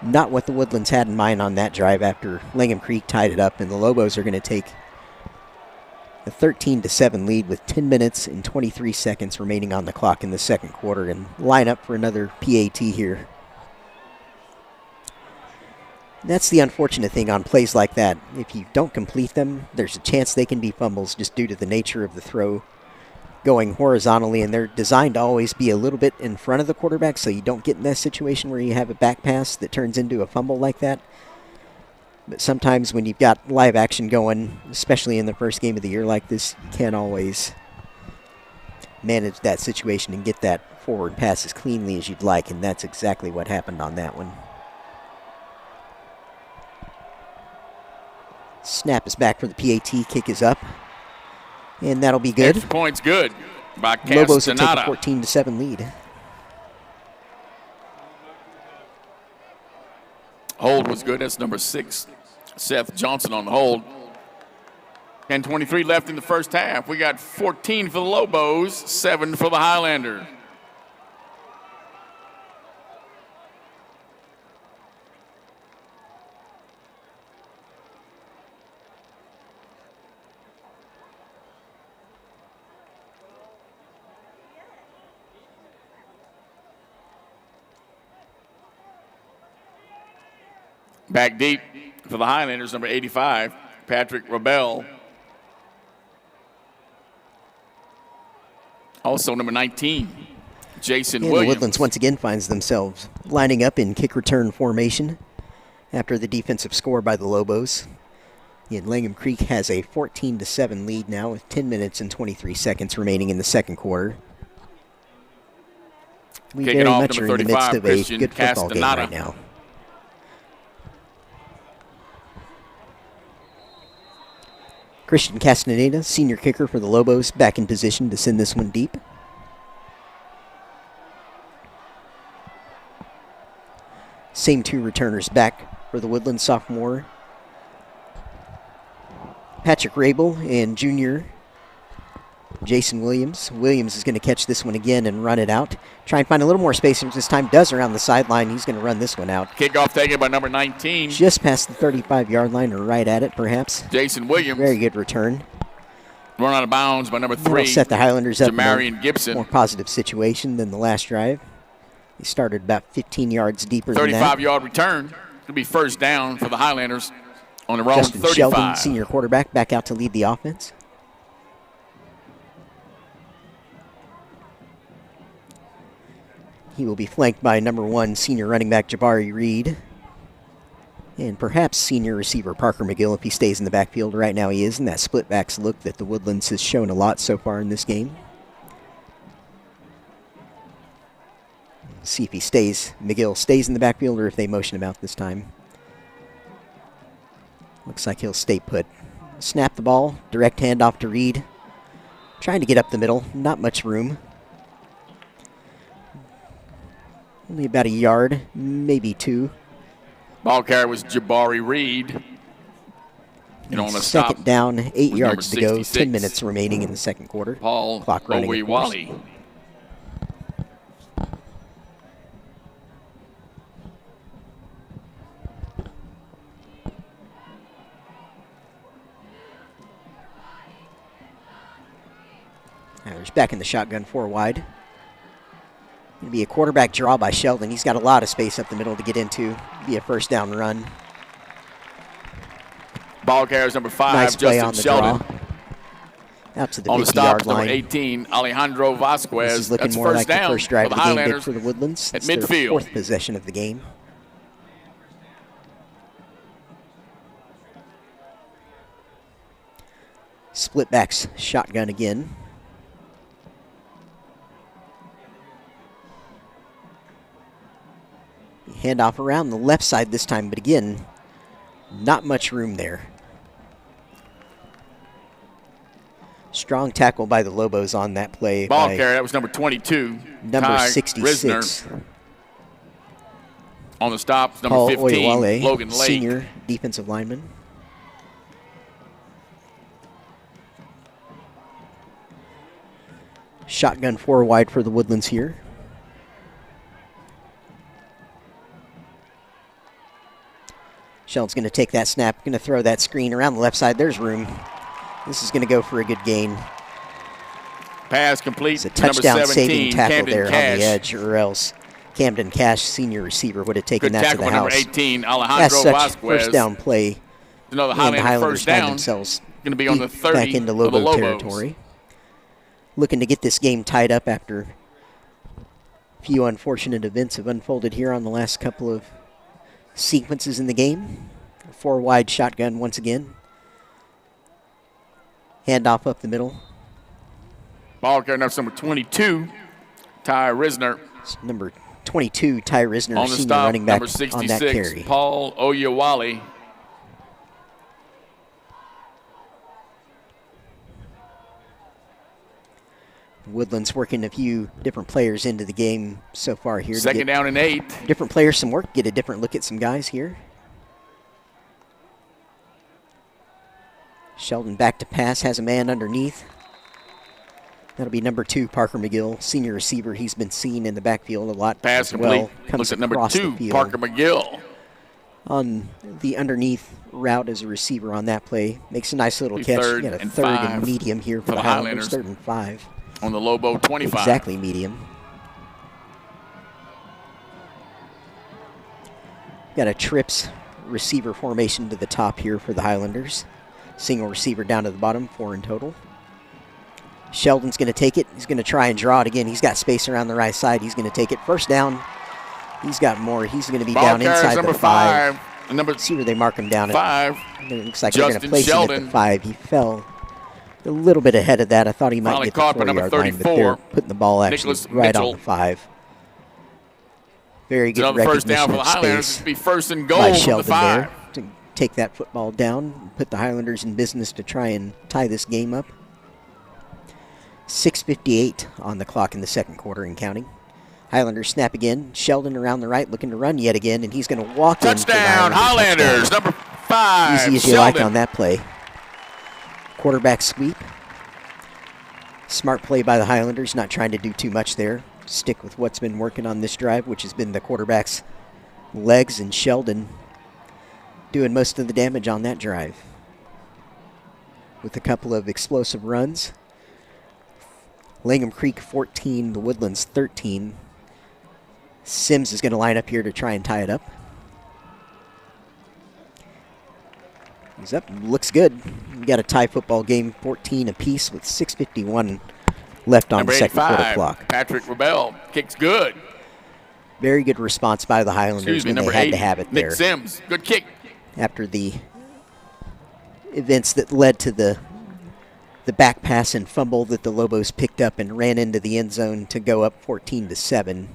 Not what the Woodlands had in mind on that drive after Langham Creek tied it up, and the Lobos are going to take a 13-7 lead with 10 minutes and 23 seconds remaining on the clock in the second quarter and line up for another PAT here. That's the unfortunate thing on plays like that. If you don't complete them, there's a chance they can be fumbles just due to the nature of the throw going horizontally, and they're designed to always be a little bit in front of the quarterback so you don't get in that situation where you have a back pass that turns into a fumble like that. But sometimes when you've got live action going, especially in the first game of the year like this, you can't always manage that situation and get that forward pass as cleanly as you'd like, and that's exactly what happened on that one. Snap is back for the PAT. Kick is up. And that'll be good. Extra point's good by Castaneda. Lobos will take a 14-7 lead. Hold was good. That's number 6. Seth Johnson on the hold. 10:23 left in the first half. We got 14 for the Lobos, 7 for the Highlander. Back deep for the Highlanders, number 85, Patrick Rebel. Also number 19, Jason and Williams. The Woodlands once again finds themselves lining up in kick return formation after the defensive score by the Lobos. And Langham Creek has a 14-7 lead now with 10 minutes and 23 seconds remaining in the second quarter. We Kicking very off, much are in the midst of a good football game right now. Christian Castaneda, senior kicker for the Lobos, back in position to send this one deep. Same two returners back for the Woodlands sophomore. Patrick Rabel and junior Jason Williams. Williams is going to catch this one again and run it out. Try and find a little more space. This time does around the sideline. He's going to run this one out. Kickoff taken by number 19. Just past the 35-yard line or right at it, perhaps. Jason Williams. Very good return. Run out of bounds by number 3. That'll set the Highlanders up in a more positive situation than the last drive. They started about 15 yards deeper than that. 35-yard return. It'll be first down for the Highlanders on the wrong Justin 35. Sheldon, senior quarterback, back out to lead the offense. He will be flanked by number 1 senior running back Jabari Reed. And perhaps senior receiver Parker McGill if he stays in the backfield. Right now he is in that split backs look that the Woodlands has shown a lot so far in this game. See if he stays, McGill stays in the backfield or if they motion him out this time. Looks like he'll stay put. Snap the ball, direct handoff to Reed. Trying to get up the middle, not much room. Only about a yard, maybe 2. Ball carrier was Jabari Reed. And on the stop, second down, 8 yards to go, 66. 10 minutes remaining in the second quarter. Paul Clock running. Owiwali. There's back in the shotgun 4 wide. Going to be a quarterback draw by Sheldon. He's got a lot of space up the middle to get into. Be a first down run. Ball carriers number 5, nice play Justin on the Sheldon. Draw. Out to the on the 50-yard stop, line. number 18, Alejandro Vasquez. This is looking That's more first like down the first drive for of the the game did Highlanders for the Woodlands. at It's their midfield. 4th possession of the game. Split backs shotgun again. Handoff around the left side this time, but again, not much room there. Strong tackle by the Lobos on that play. Ball carrier, that was number 22. Number Ty 66. Risner. On the stop, number Paul 15, Oyewale, Logan Lake. senior defensive lineman. Shotgun 4 wide for the Woodlands here. Sheldon's going to take that snap, going to throw that screen around the left side. There's room. This is going to go for a good gain. Pass complete. It's a touchdown saving tackle Camden there Cash. on the edge, or else Camden Cash, senior receiver, would have taken Good that to the tackle house. for number 18, Alejandro As such, Vasquez. first down play. Another And the Highlander Highlanders first find down. themselves Going to be on the 30 back into of the Lobo Lobos. territory. Looking to get this game tied up after a few unfortunate events have unfolded here on the last couple of sequences in the game. 4 wide shotgun once again. Handoff up the middle. Ball carrier number 22, Ty Risner. It's number 22, Ty Risner, On the senior stop, running back number on that 66, carry. Paul Oyewale. Woodlands working a few different players into the game so far here. Second down and 8. Different players some work, get a different look at some guys here. Sheldon back to pass, has a man underneath. That'll be number 2, Parker McGill, senior receiver. He's been seen in the backfield a lot Pass as complete. well. Comes Looks at number across the 2, field. Parker McGill. On the underneath route as a receiver on that play. Makes a nice little Be catch. third You got a and third 5 and medium here for the Highlanders. 3rd and 5. On the Lobo 25. Exactly medium. Got a trips receiver formation to the top here for the Highlanders. Single receiver down to the bottom, 4 in total. Sheldon's going to take it. He's going to try and draw it again. He's got space around the right side. He's going to take it. First down. He's got more. He's going to be Ball down carries inside number the 5. Number See where they mark him down 5. It looks like they're going to Justin place him at Sheldon. the 5. He fell a little bit ahead of that. I thought he might Finally get the caught by number 4-yard line, but 34, they're putting the ball actually Nicholas right Mitchell. on the 5. Very good Another first down recognition for the of Highlanders. space It'll be first and goal by from the Sheldon 5. there to take that football down, put the Highlanders in business to try and tie this game up. 6:58 on the clock in the second quarter and counting. Highlanders snap again. Sheldon around the right looking to run yet again, and he's going to walk in. Touchdown, Highlanders, number 5. Easy as you like on that play. Quarterback sweep. Smart play by the Highlanders, not trying to do too much there. Stick with what's been working on this drive, which has been the quarterback's legs, and Sheldon doing most of the damage on that drive. With a couple of explosive runs. Langham Creek 14, the Woodlands 13. Sims is going to line up here to try and tie it up. He's up, looks good. We got a tie football game, 14 apiece with 6:51 left on Number the second quarter 85, clock. Patrick Rebel kicks good. Very good response by the Highlanders Excuse me, when number they had 8, to have it Nick there. Sims, good kick. After the events that led to the back pass and fumble that the Lobos picked up and ran into the end zone to go up 14-7.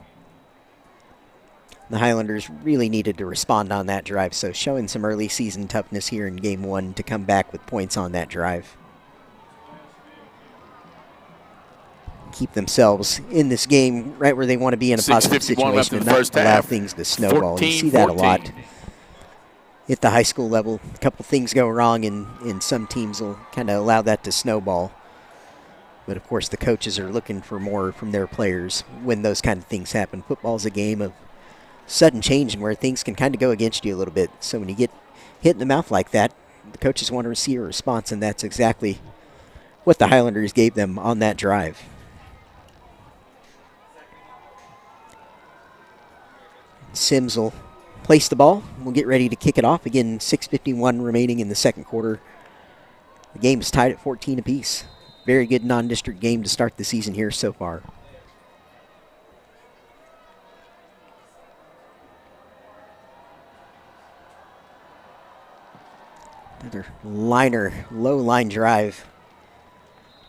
The Highlanders really needed to respond on that drive, so showing some early season toughness here in game 1 to come back with points on that drive. Keep themselves in this game right where they want to be in a positive 6:51 left situation in and the not first allow half. things to snowball. You see that a 14-14. lot at the high school level. A couple things go wrong and some teams will kind of allow that to snowball. But of course the coaches are looking for more from their players when those kind of things happen. Football's a game of sudden change and where things can kind of go against you a little bit. So when you get hit in the mouth like that, the coaches want to see a response, and that's exactly what the Highlanders gave them on that drive. Sims will place the ball. We'll get ready to kick it off. Again, 6:51 remaining in the second quarter. The game is tied at 14 apiece. Very good non-district game to start the season here so far. Another liner, low line drive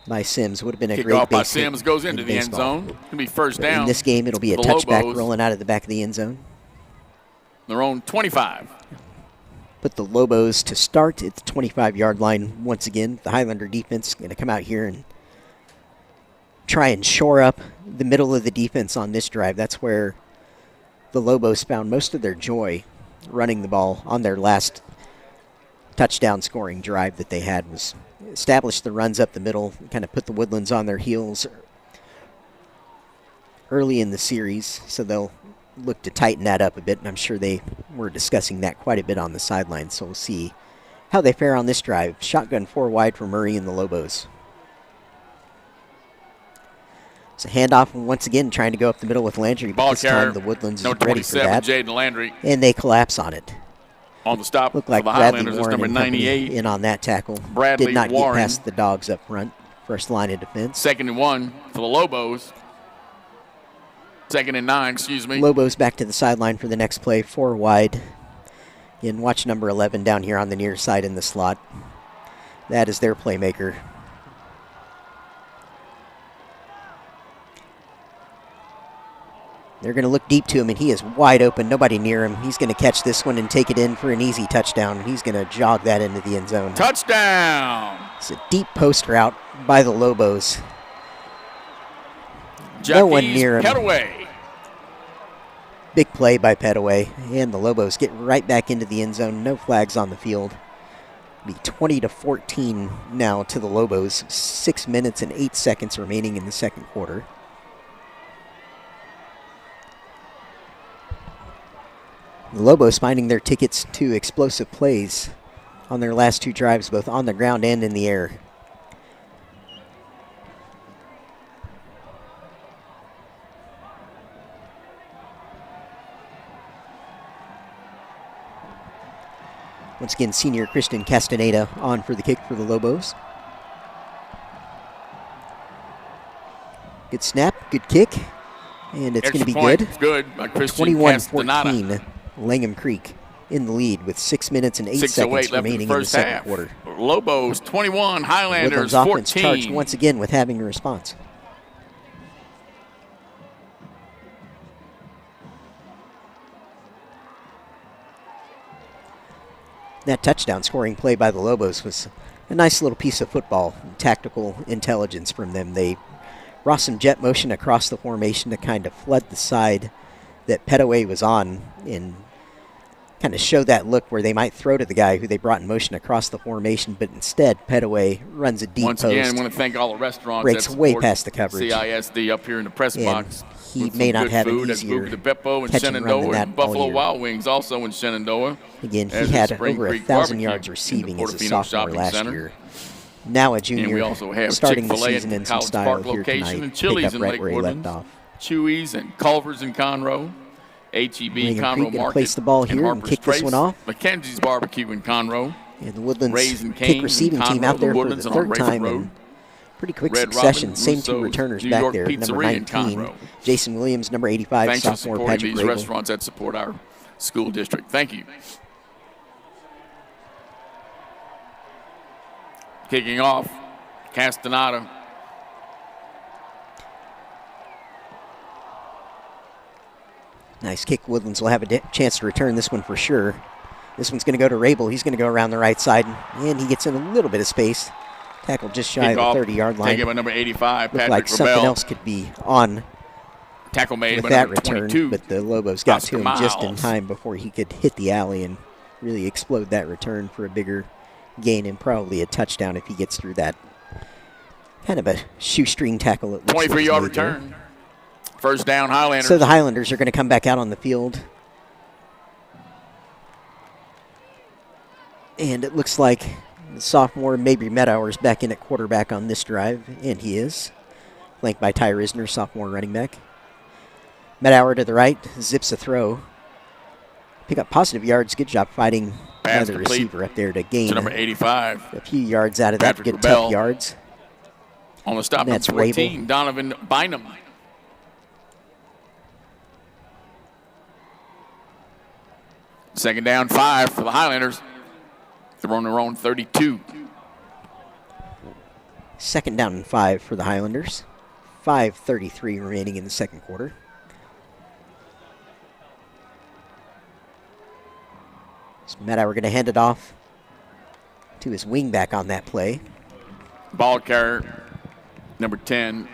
by Sims. Would have been a Kick great off by base hit Sims goes into in the end baseball. zone. It's going to be first But down. in this game, it'll be a for the touchback Lobos. rolling out of the back of the end zone. Their own 25. Put the Lobos to start at the 25-yard line once again. The Highlander defense going to come out here and try and shore up the middle of the defense on this drive. That's where the Lobos found most of their joy running the ball on their last touchdown scoring drive that they had. Was establish the runs up the middle, kind of put the Woodlands on their heels early in the series, so they'll look to tighten that up a bit, and I'm sure they were discussing that quite a bit on the sideline, so we'll see how they fare on this drive. Shotgun 4 wide for Murray and the Lobos. It's a handoff, once again trying to go up the middle with Landry, but this time the Woodlands is ready for that. Jaden Landry. And they collapse on it. On the stop Looked like for the Bradley Highlanders is Warren number and company 98. in on that tackle. Bradley Did not Warren. get past the Dogs up front. First line of defense. 2nd and 1 for the Lobos. 2nd and 9, excuse me. Lobos back to the sideline for the next play. 4 wide. And watch number 11 down here on the near side in the slot. That is their playmaker. They're going to look deep to him, and he is wide open. Nobody near him. He's going to catch this one and take it in for an easy touchdown. He's going to jog that into the end zone. Touchdown! It's a deep post route by the Lobos. Jackie's no one near him. Petaway. Big play by Petaway, and the Lobos get right back into the end zone. No flags on the field. Be 20-14 now to the Lobos. 6 minutes and 8 seconds remaining in the second quarter. The Lobos finding their tickets to explosive plays on their last 2 drives, both on the ground and in the air. Once again, senior Christian Castaneda on for the kick for the Lobos. Good snap, good kick, and it's going to be point. good. Good by Christian 21-14, Langham Creek in the lead with 6 minutes and 8 seconds remaining in the second quarter. Lobos 21, Highlanders Woodlands offense 14. charged once again with having a response. That touchdown scoring play by the Lobos was a nice little piece of football, tactical intelligence from them. They brought some jet motion across the formation to kind of flood the side that Petaway was on and kind of show that look where they might throw to the guy who they brought in motion across the formation, but instead Petaway runs a deep Once post. again, I want to thank all the restaurants breaks that way support past the coverage. CISD up here in the press And box. he with may some not good have food an at easier Buca de Beppo in catch and run than Shenandoah, that and all Buffalo year. Wild Wings also in Shenandoah. Again, as he the had Spring over Creek 1,000 Barbecue yards in the receiving as a Portofino sophomore Shopping last Center. year. Now a And we junior, also have starting the Chick-fil-A season at in some College style Park here location tonight. and Pick Chili's up in right Lake where he left Woodlands. off. Chewy's and Culver's in Conroe. HEB Langham Conroe Creek gonna Market. place the ball and here and Harper's kick this Trace. one off. Mackenzie's Barbecue in Conroe. And the Woodlands Raising kick Cane's receiving in team Conroe, out there the for Woodlands the and on third Rayford time Road. in pretty quick Red succession. Robin, Same 2 Russo's, returners New back York there. Number Pizzeria in 19, Conroe. Jason Williams. Number 85, Thanks for sophomore supporting Patrick these Rabel. restaurants that support our school district. Thank you. Kicking off, Castaneda. Nice kick. Woodlands will have a chance to return this one for sure. This one's going to go to Rabel. He's going to go around the right side, and he gets in a little bit of space. Tackle just shy of the 30-yard line. Taken by number 85, Looked Patrick like something Rebel. else could be on Tackle made with by that number return, 22. but the Lobos got Oscar to him just in Miles. time before he could hit the alley and really explode that return for a bigger gain and probably a touchdown if he gets through that. Kind of a shoestring tackle. It looks like 23-yard made there. return. First down, Highlanders. So the Highlanders are going to come back out on the field. And it looks like the sophomore Mabry Meadows back in at quarterback on this drive, and he is. Flanked by Ty Risner, sophomore running back. Meadows to the right, zips a throw. Pick up positive yards. Good job fighting Pass the complete receiver up there to gain to number 85. a few yards out of that. Patrick Good Rebel. tough yards. On the stop, And number that's 14, Rabel. Donovan Bynum. Second down, 5 for the Highlanders. They're on their own 32. Second down and 5 for the Highlanders. 5:33 remaining in the second quarter. So Meadows going to hand it off to his wingback on that play. Ball carrier, number 10,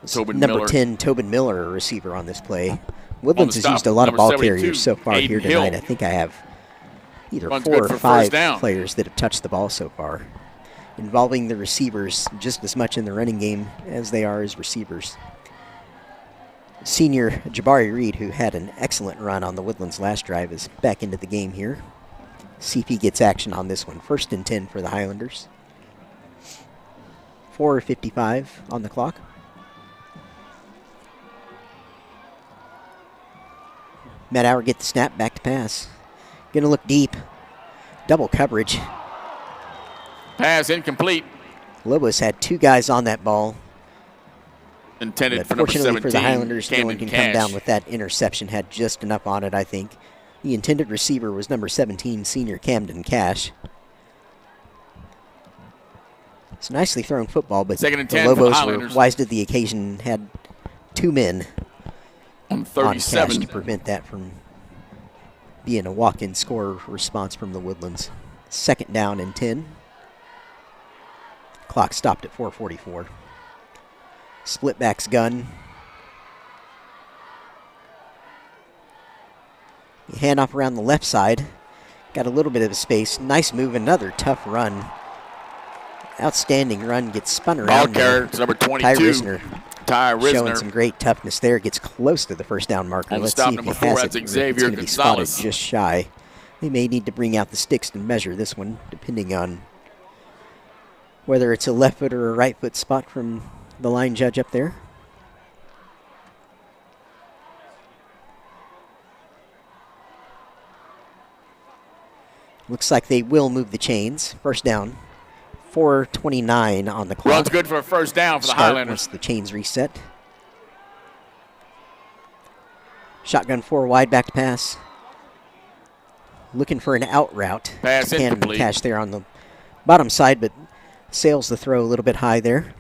Tobin Number Miller. 10, Tobin Miller, a receiver on this play. Woodlands has stop, used a lot of number ball 72, carriers so far Aiden here Hill. tonight. I think I have either Runs 4 good or for first 5 down. players that have touched the ball so far, involving the receivers just as much in the running game as they are as receivers. Senior Jabari Reed, who had an excellent run on the Woodlands last drive, is back into the game here. See if he gets action on this one. 1st and 10 for the Highlanders. 4:55 on the clock. Matt Hour get the snap, back to pass. Gonna look deep. Double coverage. Pass incomplete. Lobos had 2 guys on that ball. Intended But for number 17, fortunately for the Highlanders, no one Camden can come Cash. down with that interception. Had just enough on it, I think. The intended receiver was number 17, senior Camden Cash. It's a nicely thrown football, but 2nd and the 10 for the Lobos were Highlanders. wise to the occasion, had 2 men On on 37. Cash to prevent that from being a walk-in score response from the Woodlands. 2nd down and 10. Clock stopped at 4:44. Split backs gun. Hand off around the left side. Got a little bit of space. Nice move, another tough run. Outstanding run, gets spun Ball around. carrier to number 22. Ty Risner. Showing some great toughness there. Gets close to the 1st down marker. On the Let's stop, see if number he 4, has that's it. Xavier It's going to be spotted Gonzalez. just shy. They may need to bring out the sticks to measure this one, depending on whether it's a left foot or a right foot spot from the line judge up there. Looks like they will move the chains. 1st down. 4:29 on the clock. Runs good for a 1st down for the Start Highlanders. once the chains reset. Shotgun 4 wide, back to pass. Looking for an out route. Pass Camden incomplete. Cash there on the bottom side, but sails the throw a little bit high there.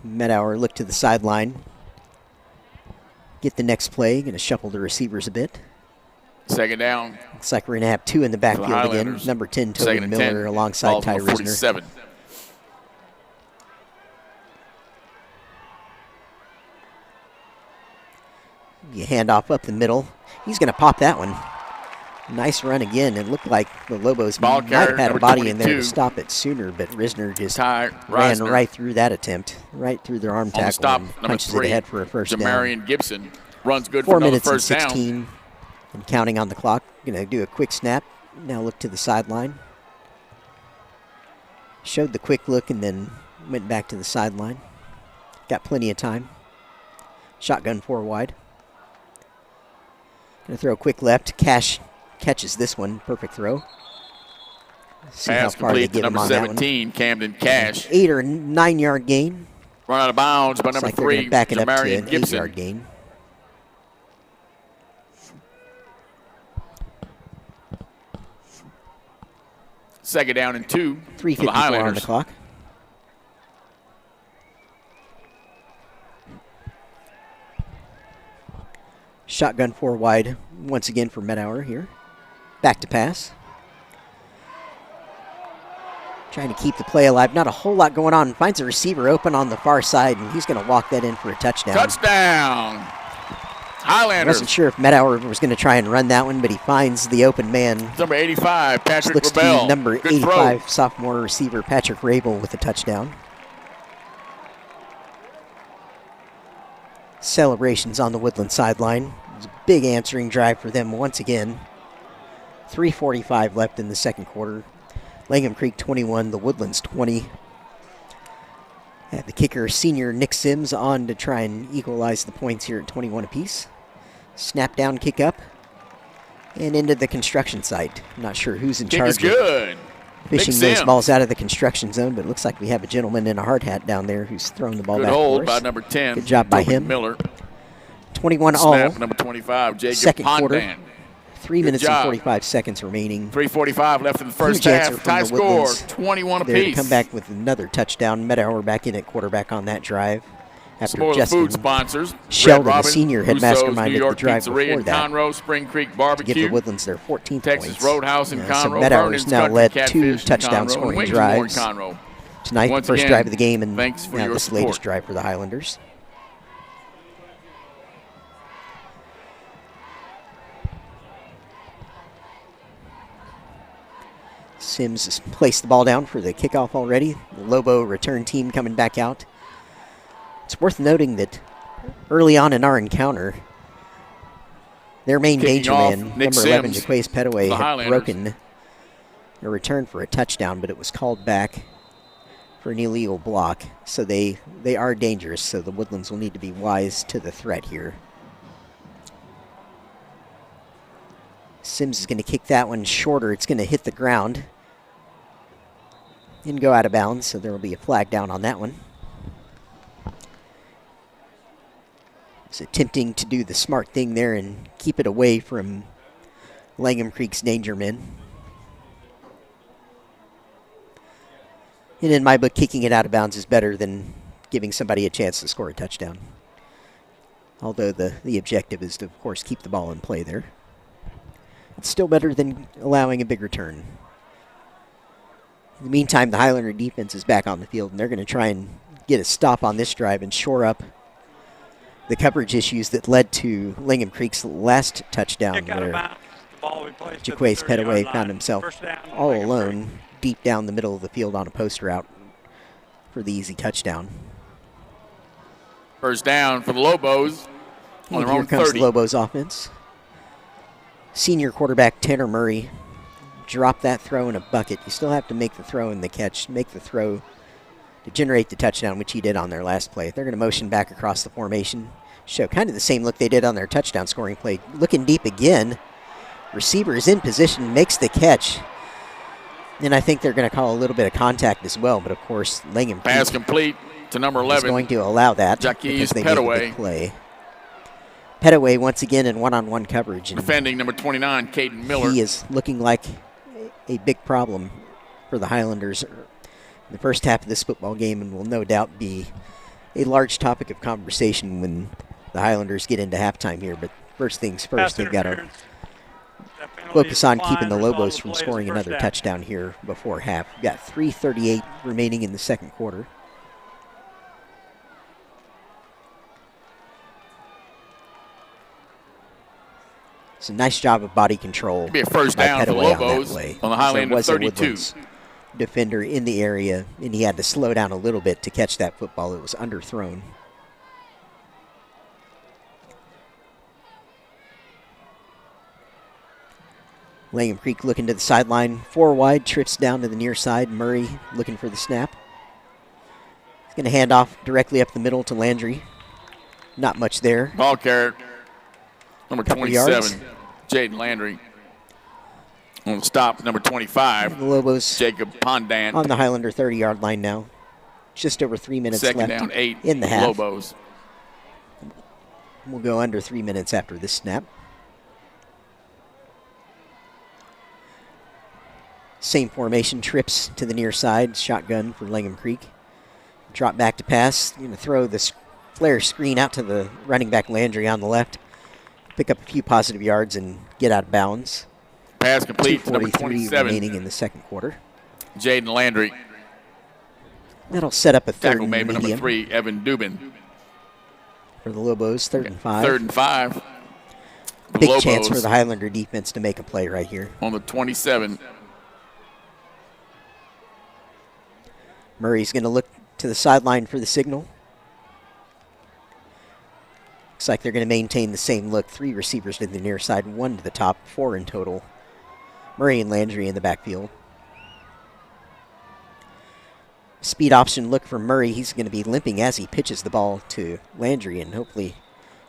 Medower look to the sideline. Get the next play. Going to shuffle the receivers a bit. 2nd down. Looks like we're going to have 2 in the backfield again. Highlanders. Number 10, 2nd Toby and Miller, 10. alongside Ball Ty number Risner. 47. You hand off up the middle. He's going to pop that one. Nice run again. It looked like the Lobos Ball might carrier, have had a number body in there 22. to stop it sooner, but Risner just Ty ran Risner. right through that attempt, right through their arm On the tackle, stop, and number punches 3. it ahead for a 1st down. Jamarian Gibson runs good 4 for another minutes and 1st down. 16 and counting on the clock. Going to do a quick snap. Now look to the sideline. Showed the quick look and then went back to the sideline. Got plenty of time. Shotgun 4 wide. Going to throw a quick left. Cash catches this one. Perfect throw. See Pass how far they complete to give him number on that one. 17, Camden Cash. 8 or 9 yard gain. Run out of bounds by Looks number like they're going 3, to back it up to Jamarian an 8 Gibson. yard gain. Second down and 2 for the 3:54 on the Highlanders. clock. Shotgun 4 wide once again for Medower here. Back to pass. Trying to keep the play alive. Not a whole lot going on. Finds a receiver open on the far side, and he's going to walk that in for a touchdown. Touchdown! I Highlanders. wasn't sure if Medower was going to try and run that one, but he finds the open man. Number 85, Patrick Looks to Rebel. be number Good 85 throw. sophomore receiver Patrick Rabel with a touchdown. Celebrations on the Woodland sideline. It was a big answering drive for them once again. 3:45 left in the 2nd quarter. Langham Creek 21, the Woodlands 20. Had the kicker, senior Nick Sims, on to try and equalize the points here at 21 apiece. Snap down, kick up, and into the construction site. I'm not sure who's in Kick charge is good. of fishing Nick those Sims. balls out of the construction zone, but it looks like we have a gentleman in a hard hat down there who's thrown the ball Good back hold for by us. number 10. Good job by Toby him. Miller. 21 all. Snap number 25, Jacob 2nd quarter. Pondan. 3 Good minutes and job. 45 seconds remaining. 3:45 left in the first Huge answer half. from Tie the score, Woodlands 21 there to apiece. come back with another touchdown. Medower back in at quarterback on that drive. After Some more of the Justin food sponsors. Sheldon, Red the Robin, senior, had Russo's masterminded New the York drive Pizzeria before in that Conroe, Spring Creek to give Barbecue, the Woodlands their 14th Texas points. Roadhouse in So Conroe, Medower's Vernon's now Country led Catfish 2 in touchdown Conroe, scoring and Wingsmore in drives. Conroe. Tonight, Once the first again, drive of the game, and thanks for now your this latest support. drive for the Highlanders. Sims has placed the ball down for the kickoff already. The Lobo return team coming back out. It's worth noting that early on in our encounter, their main Kicking danger off, man, Nick number 11, Sims, Jaquays Petaway, the had Highlanders. broken a return for a touchdown, but it was called back for an illegal block. So they are dangerous, so the Woodlands will need to be wise to the threat here. Sims is going to kick that one shorter. It's going to hit the ground and go out of bounds, so there will be a flag down on that one. He's attempting to do the smart thing there and keep it away from Langham Creek's danger men. And in my book, kicking it out of bounds is better than giving somebody a chance to score a touchdown. Although the objective is to, of course, keep the ball in play there. It's still better than allowing a big return. In the meantime, the Highlander defense is back on the field, and they're going to try and get a stop on this drive and shore up the coverage issues that led to Langham Creek's last touchdown, where Jaquays Petaway found himself all alone deep down the middle of the field on a post route for the easy touchdown. First down for the Lobos on their Here own comes 30. the Lobos offense. Senior quarterback Tanner Murray dropped that throw in a bucket. You still have to make the throw and the catch, make the throw to generate the touchdown, which he did on their last play. They're going to motion back across the formation, show kind of the same look they did on their touchdown scoring play. Looking deep again. Receiver is in position, makes the catch. And I think they're going to call a little bit of contact as well, but of course, Langham Pass complete to number 11. is going to allow that because they made a big play. Petaway once again in one-on-one coverage. And defending number 29, Caden Miller. he is looking like a big problem for the Highlanders in the first half of this football game, and will no doubt be a large topic of conversation when the Highlanders get into halftime here. But first things first, they've got to focus on keeping the Lobos from scoring another touchdown here before half. We've got 3:38 remaining in the second quarter. It's a nice job of body control. Be a first down for the Lobos on the Highlander was 32. A Woodlands defender in the area, and he had to slow down a little bit to catch that football. It was underthrown. Langham Creek looking to the sideline. 4 wide, trips down to the near side. Murray looking for the snap. He's going to hand off directly up the middle to Landry. Not much there. Ball carrier, number Couple 27, yards. Jaden Landry. On the stop, number 25, The Lobos Jacob Pondant. on the Highlander 30-yard line now. Just over 3 minutes Second left down, 8 in the half. Lobos. We'll go under 3 minutes after this snap. Same formation, trips to the near side, shotgun for Langham Creek. Drop back to pass. Going to throw this flare screen out to the running back Landry on the left. Pick up a few positive yards and get out of bounds. Pass complete to number 2:43 27, remaining in the second quarter. Jaden Landry. That'll set up a third Tackle and made by number medium 3, Evan Dubin. for the Lobos, 3rd and 5. 3rd and 5. The Big Lobos chance for the Highlander defense to make a play right here. on the 27. Murray's going to look to the sideline for the signal. Looks like they're going to maintain the same look. 3 receivers to the near side, 1 to the top, 4 in total. Murray and Landry in the backfield. Speed option look for Murray. He's going to be limping as he pitches the ball to Landry, and hopefully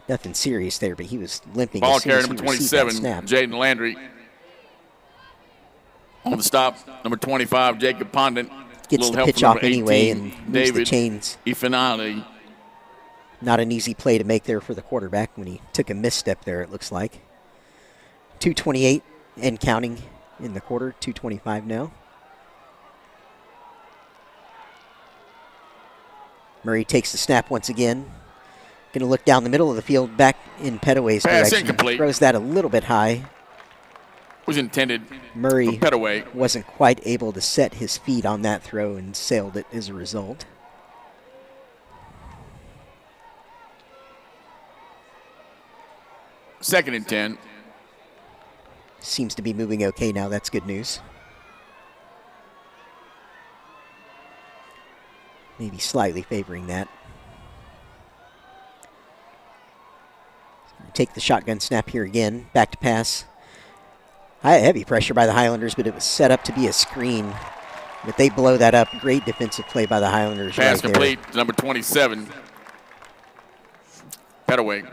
nothing serious there, but he was limping Ball as soon carrier as he number received that 27, snap. Jaden Landry. On the stop, number 25, Jacob Pondant. Gets Little the help pitch from number off anyway 18, and moves the David chains. Ifinale. Not an easy play to make there for the quarterback when he took a misstep there, it looks like. 2:28 and counting in the quarter, 2:25 now. Murray takes the snap once again. Going to look down the middle of the field, back in Petaway's Pass direction. incomplete. Throws that a little bit high. Was intended Murray for Petaway. wasn't quite able to set his feet on that throw and sailed it as a result. Second and 10. Seems to be moving okay now. That's good news. maybe slightly favoring that. Take the shotgun snap here again. Back to pass. Heavy pressure by the Highlanders, but it was set up to be a screen. But they blow that up. Great defensive play by the Highlanders Pass right complete there. to number 27. Petaway.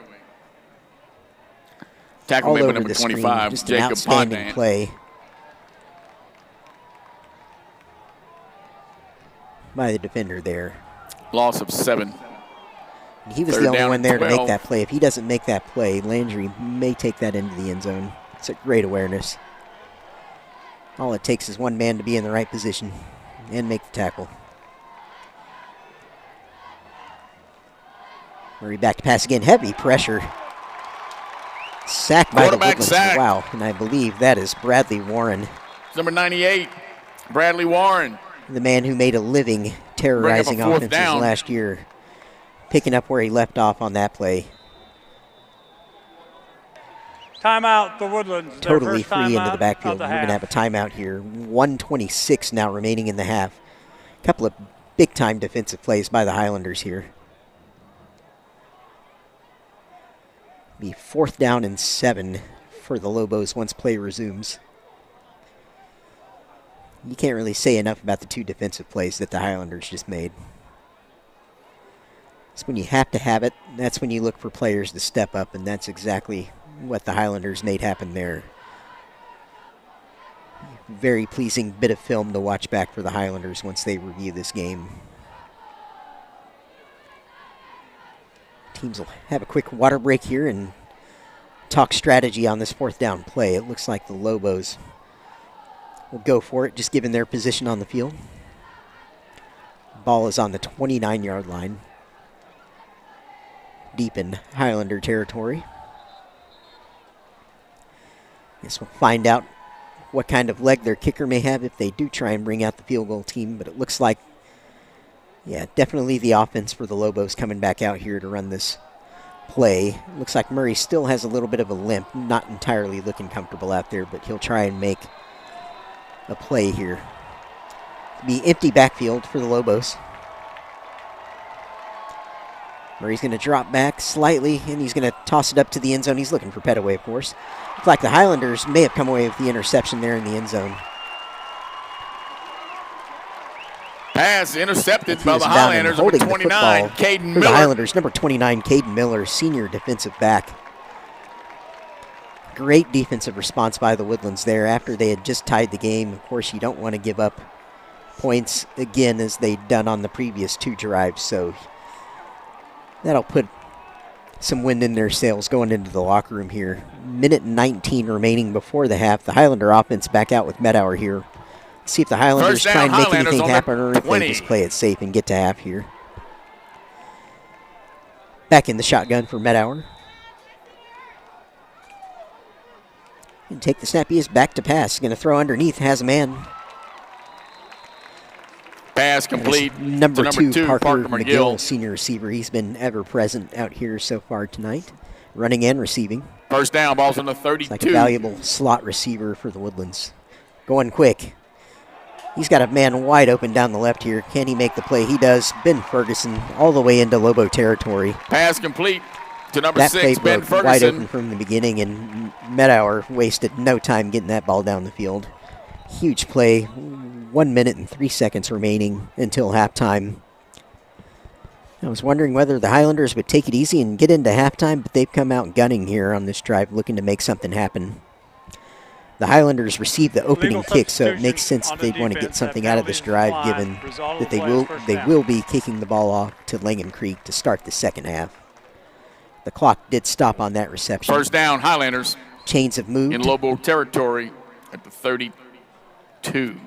Tackle All made by over number the 25, screen. Just an Jacob outstanding Pondan. play by the defender there. Loss of 7. He was Third the only down one there to make 12. that play. If he doesn't make that play, Landry may take that into the end zone. It's a great awareness. All it takes is one man to be in the right position and make the tackle. Murray back to pass again. Heavy pressure. Sacked by the Quarterback Woodlands. sack. Wow, and I believe that is Bradley Warren, Number 98, Bradley Warren. the man who made a living terrorizing fourth offenses down. last year. Picking up where he left off on that play. Timeout, the Woodlands. Their Totally first free into timeout the backfield. of the We're going to have half. a timeout here. 1:26 now remaining in the half. A couple of big-time defensive plays by the Highlanders here. Be 4th down and 7 for the Lobos once play resumes. You can't really say enough about the 2 defensive plays that the Highlanders just made. It's when you have to have it, that's when you look for players to step up, and that's exactly what the Highlanders made happen there. Very pleasing bit of film to watch back for the Highlanders once they review this game. Teams will have a quick water break here and talk strategy on this 4th down play. It looks like the Lobos will go for it, just given their position on the field. Ball is on the 29-yard line. Deep in Highlander territory. Guess we'll find out what kind of leg their kicker may have if they do try and bring out the field goal team, but it looks like, yeah, definitely the offense for the Lobos coming back out here to run this play. Looks like Murray still has a little bit of a limp, not entirely looking comfortable out there, but he'll try and make a play here. Be empty backfield for the Lobos. Murray's going to drop back slightly, and he's going to toss it up to the end zone. He's looking for Petaway, of course. Looks like the Highlanders may have come away with the interception there in the end zone. Pass intercepted by He was the down and Highlanders, number holding the 29, football Caden for Miller. the Highlanders, number 29, Caden Miller, senior defensive back. Great defensive response by the Woodlands there after they had just tied the game. Of course, you don't want to give up points again as they'd done on the previous 2 drives, so that'll put some wind in their sails going into the locker room here. Minute 19 remaining before the half. The Highlander offense back out with Medower here. See if the Highlanders First down, try and make Highlanders anything on their happen or if 20. they just play it safe and get to half here. Back in the shotgun for Medower. And take the snap. He is back to pass. Going to throw underneath. Has a man. Pass complete That is number to two, Parker McGill. McGill, senior receiver. He's been ever present out here so far tonight, running and receiving. First down, ball's on the 32. It's like a valuable slot receiver for the Woodlands. Going quick. He's got a man wide open down the left here. Can he make the play? He does. Ben Ferguson all the way into Lobo territory. Pass complete to number That 6, play Ben broke wide Ferguson. open from the beginning, and Medower wasted no time getting that ball down the field. Huge play. 1 minute and 3 seconds remaining until halftime. I was wondering whether the Highlanders would take it easy and get into halftime, but they've come out gunning here on this drive, looking to make something happen. The Highlanders received the opening kick, so it makes sense that they'd want to get something out of this drive, given that they will be kicking the ball off to Langham Creek to start the second half. The clock did stop on that reception. First down, Highlanders. Chains have moved. In Lobo territory at the 32.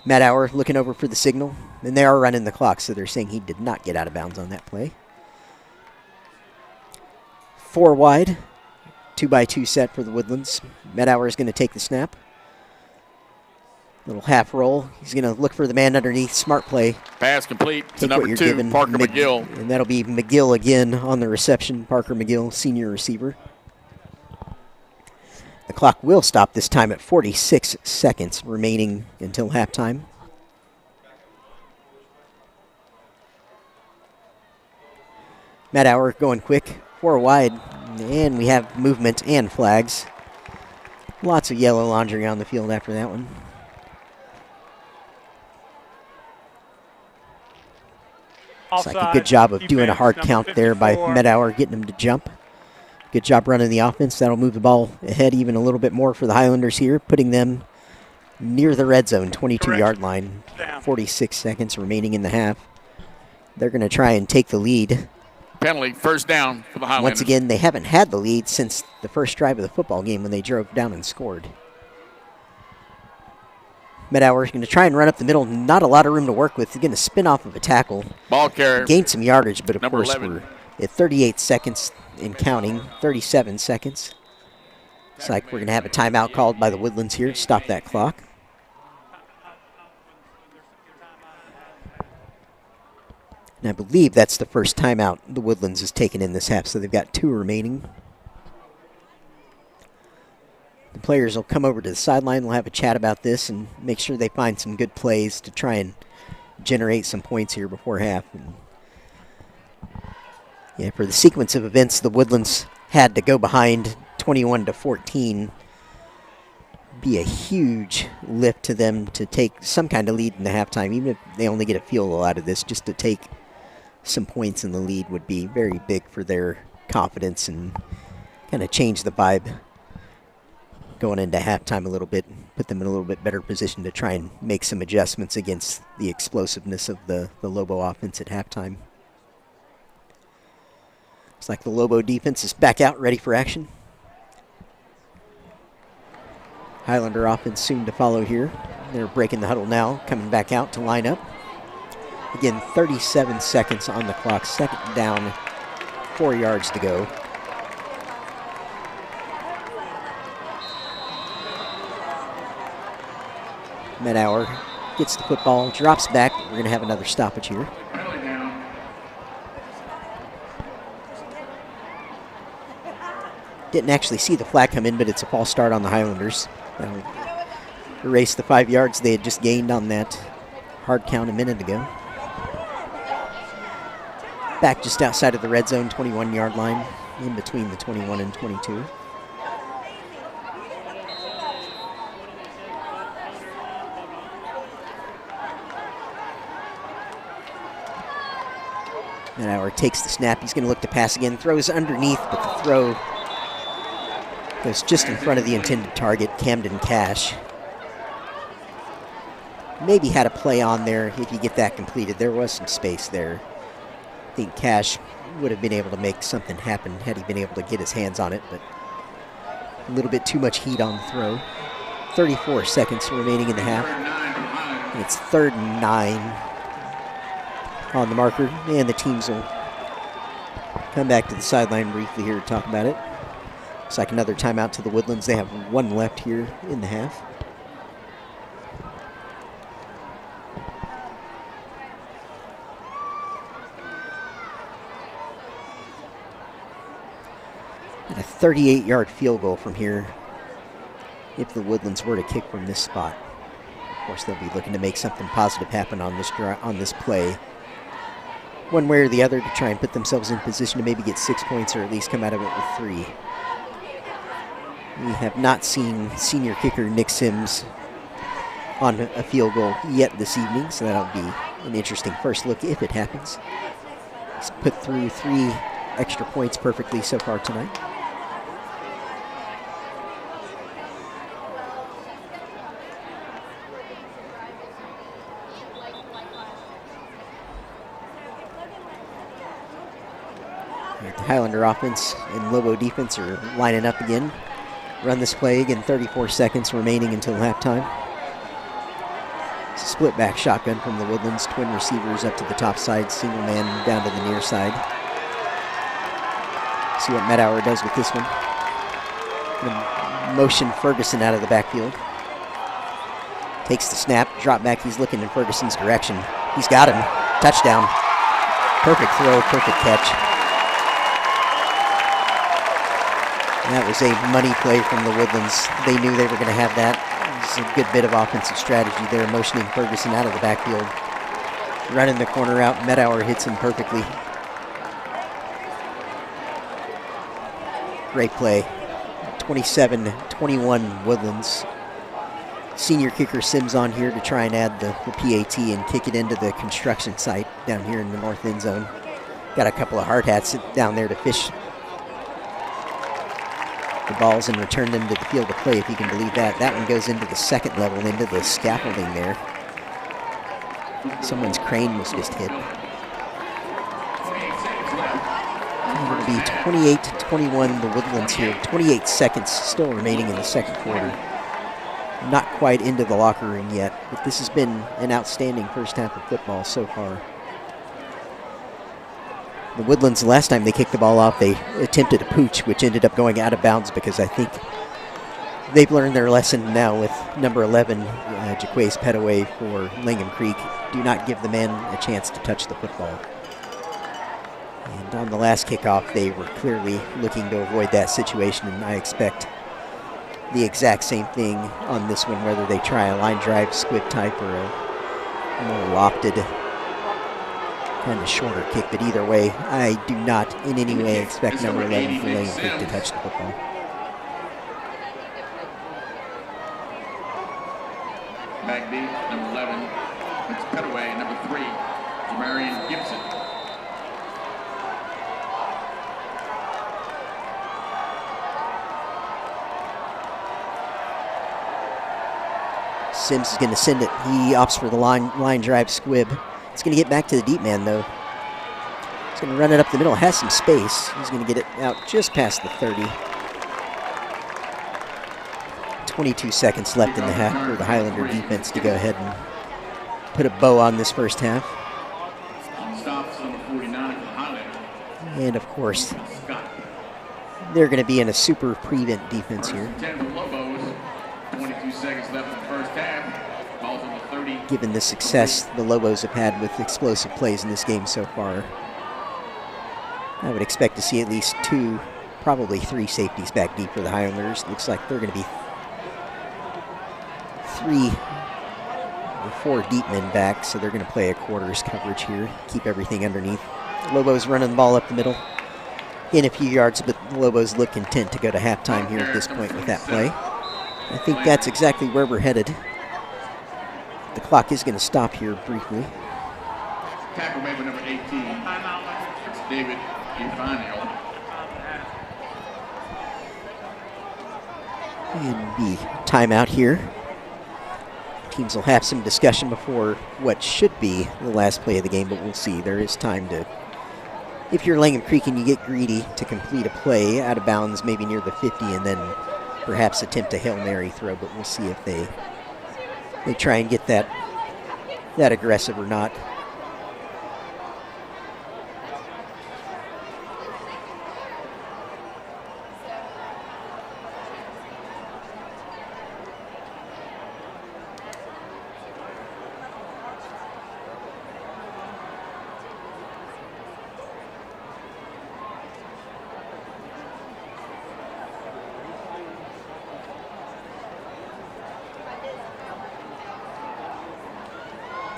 Medower looking over for the signal, and they are running the clock, so they're saying he did not get out of bounds on that play. 4 wide, 2x2 set for the Woodlands. Medower is going to take the snap. Little half roll. He's going to look for the man underneath. Smart play. Pass complete to Take what number you're 2, given. Parker McGill. And that'll be McGill again on the reception. Parker McGill, senior receiver. The clock will stop this time at 46 seconds remaining until halftime. Medower going quick, 4 wide, and we have movement and flags. Lots of yellow laundry on the field after that one. Looks like a good job of doing a hard count there by Medower, getting him to jump. Good job running the offense. That'll move the ball ahead even a little bit more for the Highlanders here, putting them near the red zone, 22-yard line. 46 seconds remaining in the half. They're going to try and take the lead. Penalty, first down for the Highlanders. Once again, they haven't had the lead since the first drive of the football game when they drove down and scored. Medower is going to try and run up the middle. Not a lot of room to work with. He's going to spin off of a tackle. Ball carrier. Gained some yardage, but of Number course 11. we're at 38 seconds and counting. 37 seconds. Looks like we're going to have a timeout called by the Woodlands here to stop that clock. And I believe that's the first timeout the Woodlands has taken in this half, so they've got 2 remaining. The players will come over to the sideline. We'll have a chat about this and make sure they find some good plays to try and generate some points here before half. And yeah, for the sequence of events, the Woodlands had to go behind 21-14. Be a huge lift to them to take some kind of lead in the halftime, even if they only get a field goal out of this. Just to take some points in the lead would be very big for their confidence and kind of change the vibe going into halftime a little bit, put them in a little bit better position to try and make some adjustments against the explosiveness of the Lobo offense at halftime. Looks like the Lobo defense is back out, ready for action. Highlander offense soon to follow here. They're breaking the huddle now, coming back out to line up. Again, 37 seconds on the clock, second down, 4 yards to go. Medower gets the football, drops back. We're going to have another stoppage here. Didn't actually see the flag come in, but it's a false start on the Highlanders. That'll erase the 5 yards they had just gained on that hard count a minute ago. Back just outside of the red zone, 21-yard line, in between the 21 and 22. Medower takes the snap. He's going to look to pass again. Throws underneath, but the throw goes just in front of the intended target, Camden Cash. Maybe had a play on there if you get that completed. There was some space there. I think Cash would have been able to make something happen had he been able to get his hands on it, but a little bit too much heat on the throw. 34 seconds remaining in the half. And it's 3rd and 9 on the marker, and the teams will come back to the sideline briefly here to talk about it. Looks like another timeout to the Woodlands. They have 1 left here in the half. And a 38-yard field goal from here if the Woodlands were to kick from this spot. Of course, they'll be looking to make something positive happen on this play, one way or the other, to try and put themselves in position to maybe get 6 points or at least come out of it with 3. We have not seen senior kicker Nick Sims on a field goal yet this evening, so that'll be an interesting first look if it happens. He's put through 3 extra points perfectly so far tonight. The Highlander offense and Lobo defense are lining up again. Run this play again, 34 seconds remaining until halftime. It's a split back shotgun from the Woodlands. Twin receivers up to the top side, single man down to the near side. See what Medower does with this one. Motion Ferguson out of the backfield. Takes the snap, drop back. He's looking in Ferguson's direction. He's got him. Touchdown. Perfect throw, perfect catch. That was a money play from the Woodlands. They knew they were going to have that. It's a good bit of offensive strategy there, motioning Ferguson out of the backfield. Running the corner out, Medower hits him perfectly. Great play. 27-21 Woodlands. Senior kicker Sims on here to try and add the PAT and kick it into the construction site down here in the north end zone. Got a couple of hard hats down there to fish the balls and return them to the field of play, if you can believe that. That one goes into the second level, into the scaffolding there. Someone's crane was just hit. It'll be 28-21 the Woodlands here. 28 seconds still remaining in the second quarter. Not quite into the locker room yet, but this has been an outstanding first half of football so far. The Woodlands, last time they kicked the ball off, they attempted a pooch, which ended up going out of bounds because I think they've learned their lesson now with number 11, Jaquace Petaway for Langham Creek. Do not give the man a chance to touch the football. And on the last kickoff, they were clearly looking to avoid that situation, and I expect the exact same thing on this one, whether they try a line drive squib type or a more lofted, kind of shorter kick. But either way, I do not in any way expect number 11 for Langham Creek to touch the football. Back deep, number 11. It's Petaway, number 3, Jamarian Gibson. Sims is going to send it. He opts for the line drive squib. It's going to get back to the deep man, though. He's going to run it up the middle. Has some space. He's going to get it out just past the 30. 22 seconds left in the half for the Highlander defense to go ahead and put a bow on this first half. And, of course, they're going to be in a super prevent defense here. 22 seconds left in the first half. Ball's on the 30. Given the success the Lobos have had with explosive plays in this game so far, I would expect to see at least 2, probably 3 safeties back deep for the Highlanders. Looks like they're going to be 3 or 4 deep men back, so they're going to play a quarters coverage here, keep everything underneath. Lobos running the ball up the middle in a few yards, but the Lobos look content to go to halftime here at this point with that play. I think that's exactly where we're headed. The clock is going to stop here briefly. Tackle made by number 18. It's David Ivanio. And the timeout here. Teams will have some discussion before what should be the last play of the game, but we'll see. There is time to, if you're Langham Creek and you get greedy, to complete a play out of bounds, maybe near the 50, and then perhaps attempt a Hail Mary throw, but we'll see if they try and get that aggressive or not.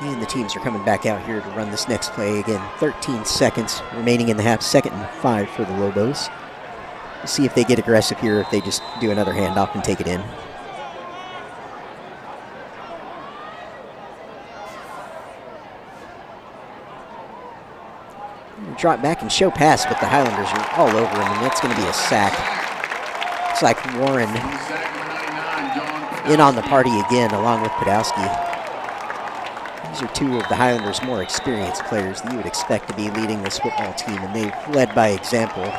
And the teams are coming back out here to run this next play. Again, 13 seconds remaining in the half. 2nd and 5 for the Lobos. We'll see if they get aggressive here, if they just do another handoff and take it in. Drop back and show pass, but the Highlanders are all over him, and that's going to be a sack. Looks like Warren in on the party again, along with Podolsky. These are 2 of the Highlanders' more experienced players that you would expect to be leading this football team, and they've led by example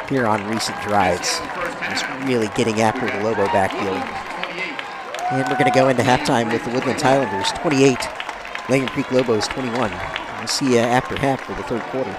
here on recent drives, just really getting after the Lobo backfield. And we're going to go into halftime with the Woodlands Highlanders 28, Langham Creek Lobos 21. We'll see you after half for the third quarter.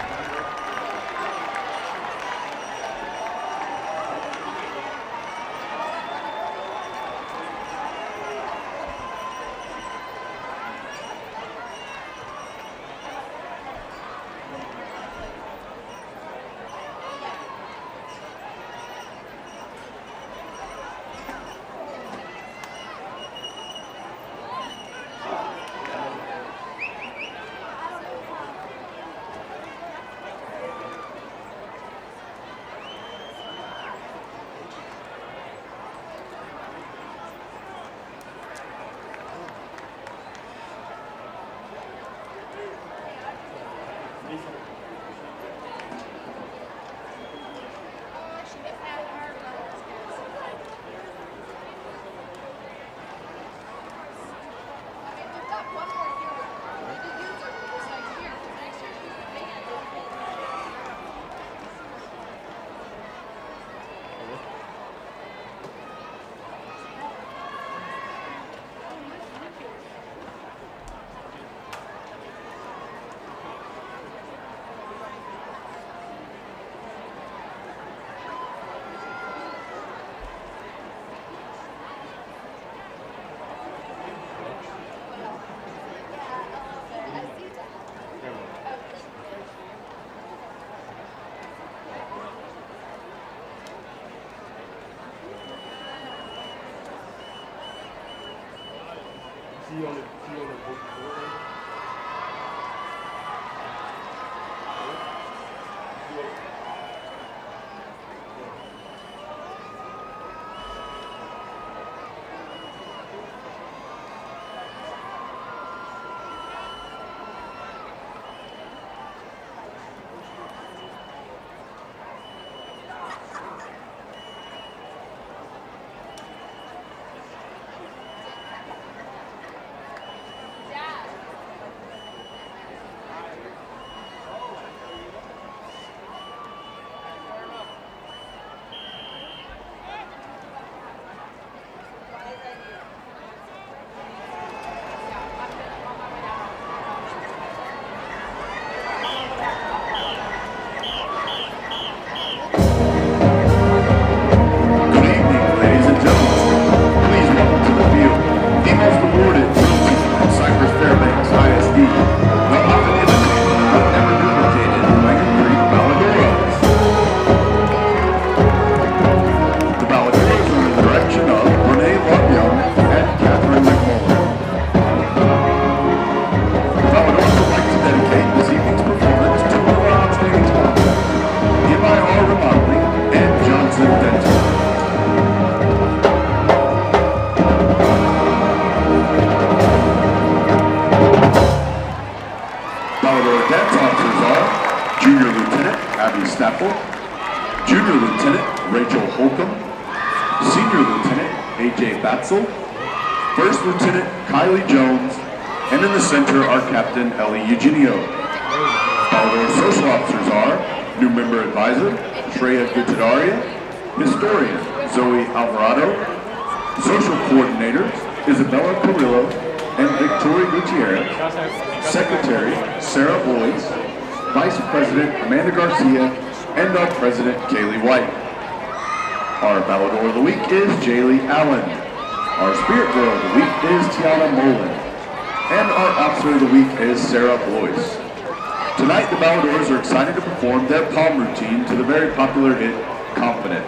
First Lieutenant Kylie Jones, and in the center our Captain Ellie Eugenio. Our social officers are new member advisor Shreya Guttadaria, historian Zoe Alvarado, social coordinators Isabella Carrillo and Victoria Gutierrez, secretary Sarah Boyce, vice president Amanda Garcia, and our president Kaylee White. Our Ballador of the week is Jaylee Allen. Our Spirit Girl of the week is Tiana Molan. And our Officer of the week is Sarah Blois. Tonight, the Balladors are excited to perform their palm routine to the very popular hit, Confident.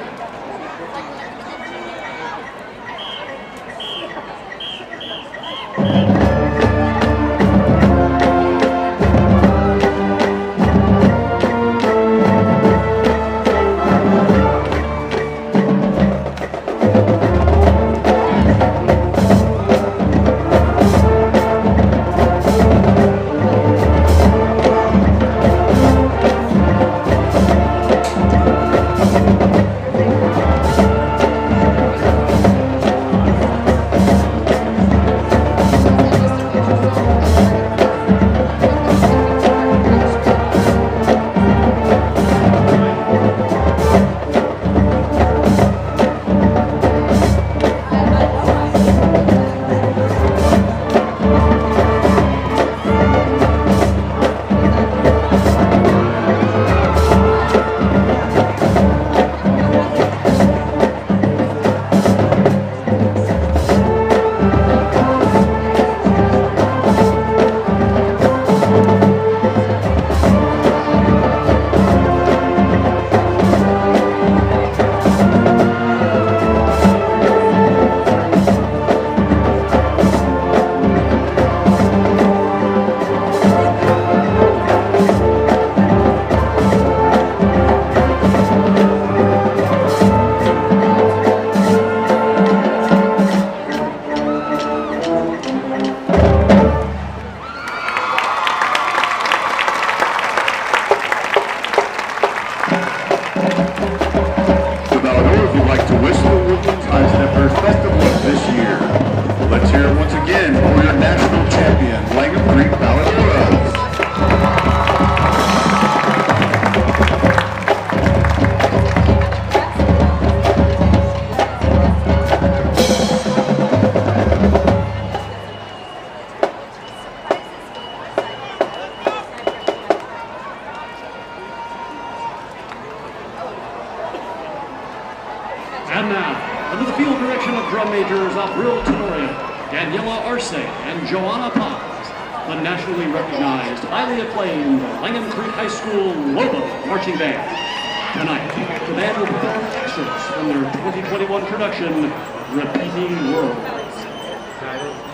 And now, under the field direction of drum majors Abril Tenorio, Daniela Arce, and Joanna Paz, the nationally recognized, highly acclaimed Langham Creek High School Lobo Marching Band. Tonight, the band will perform extras from their 2021 production, Repeating Worlds.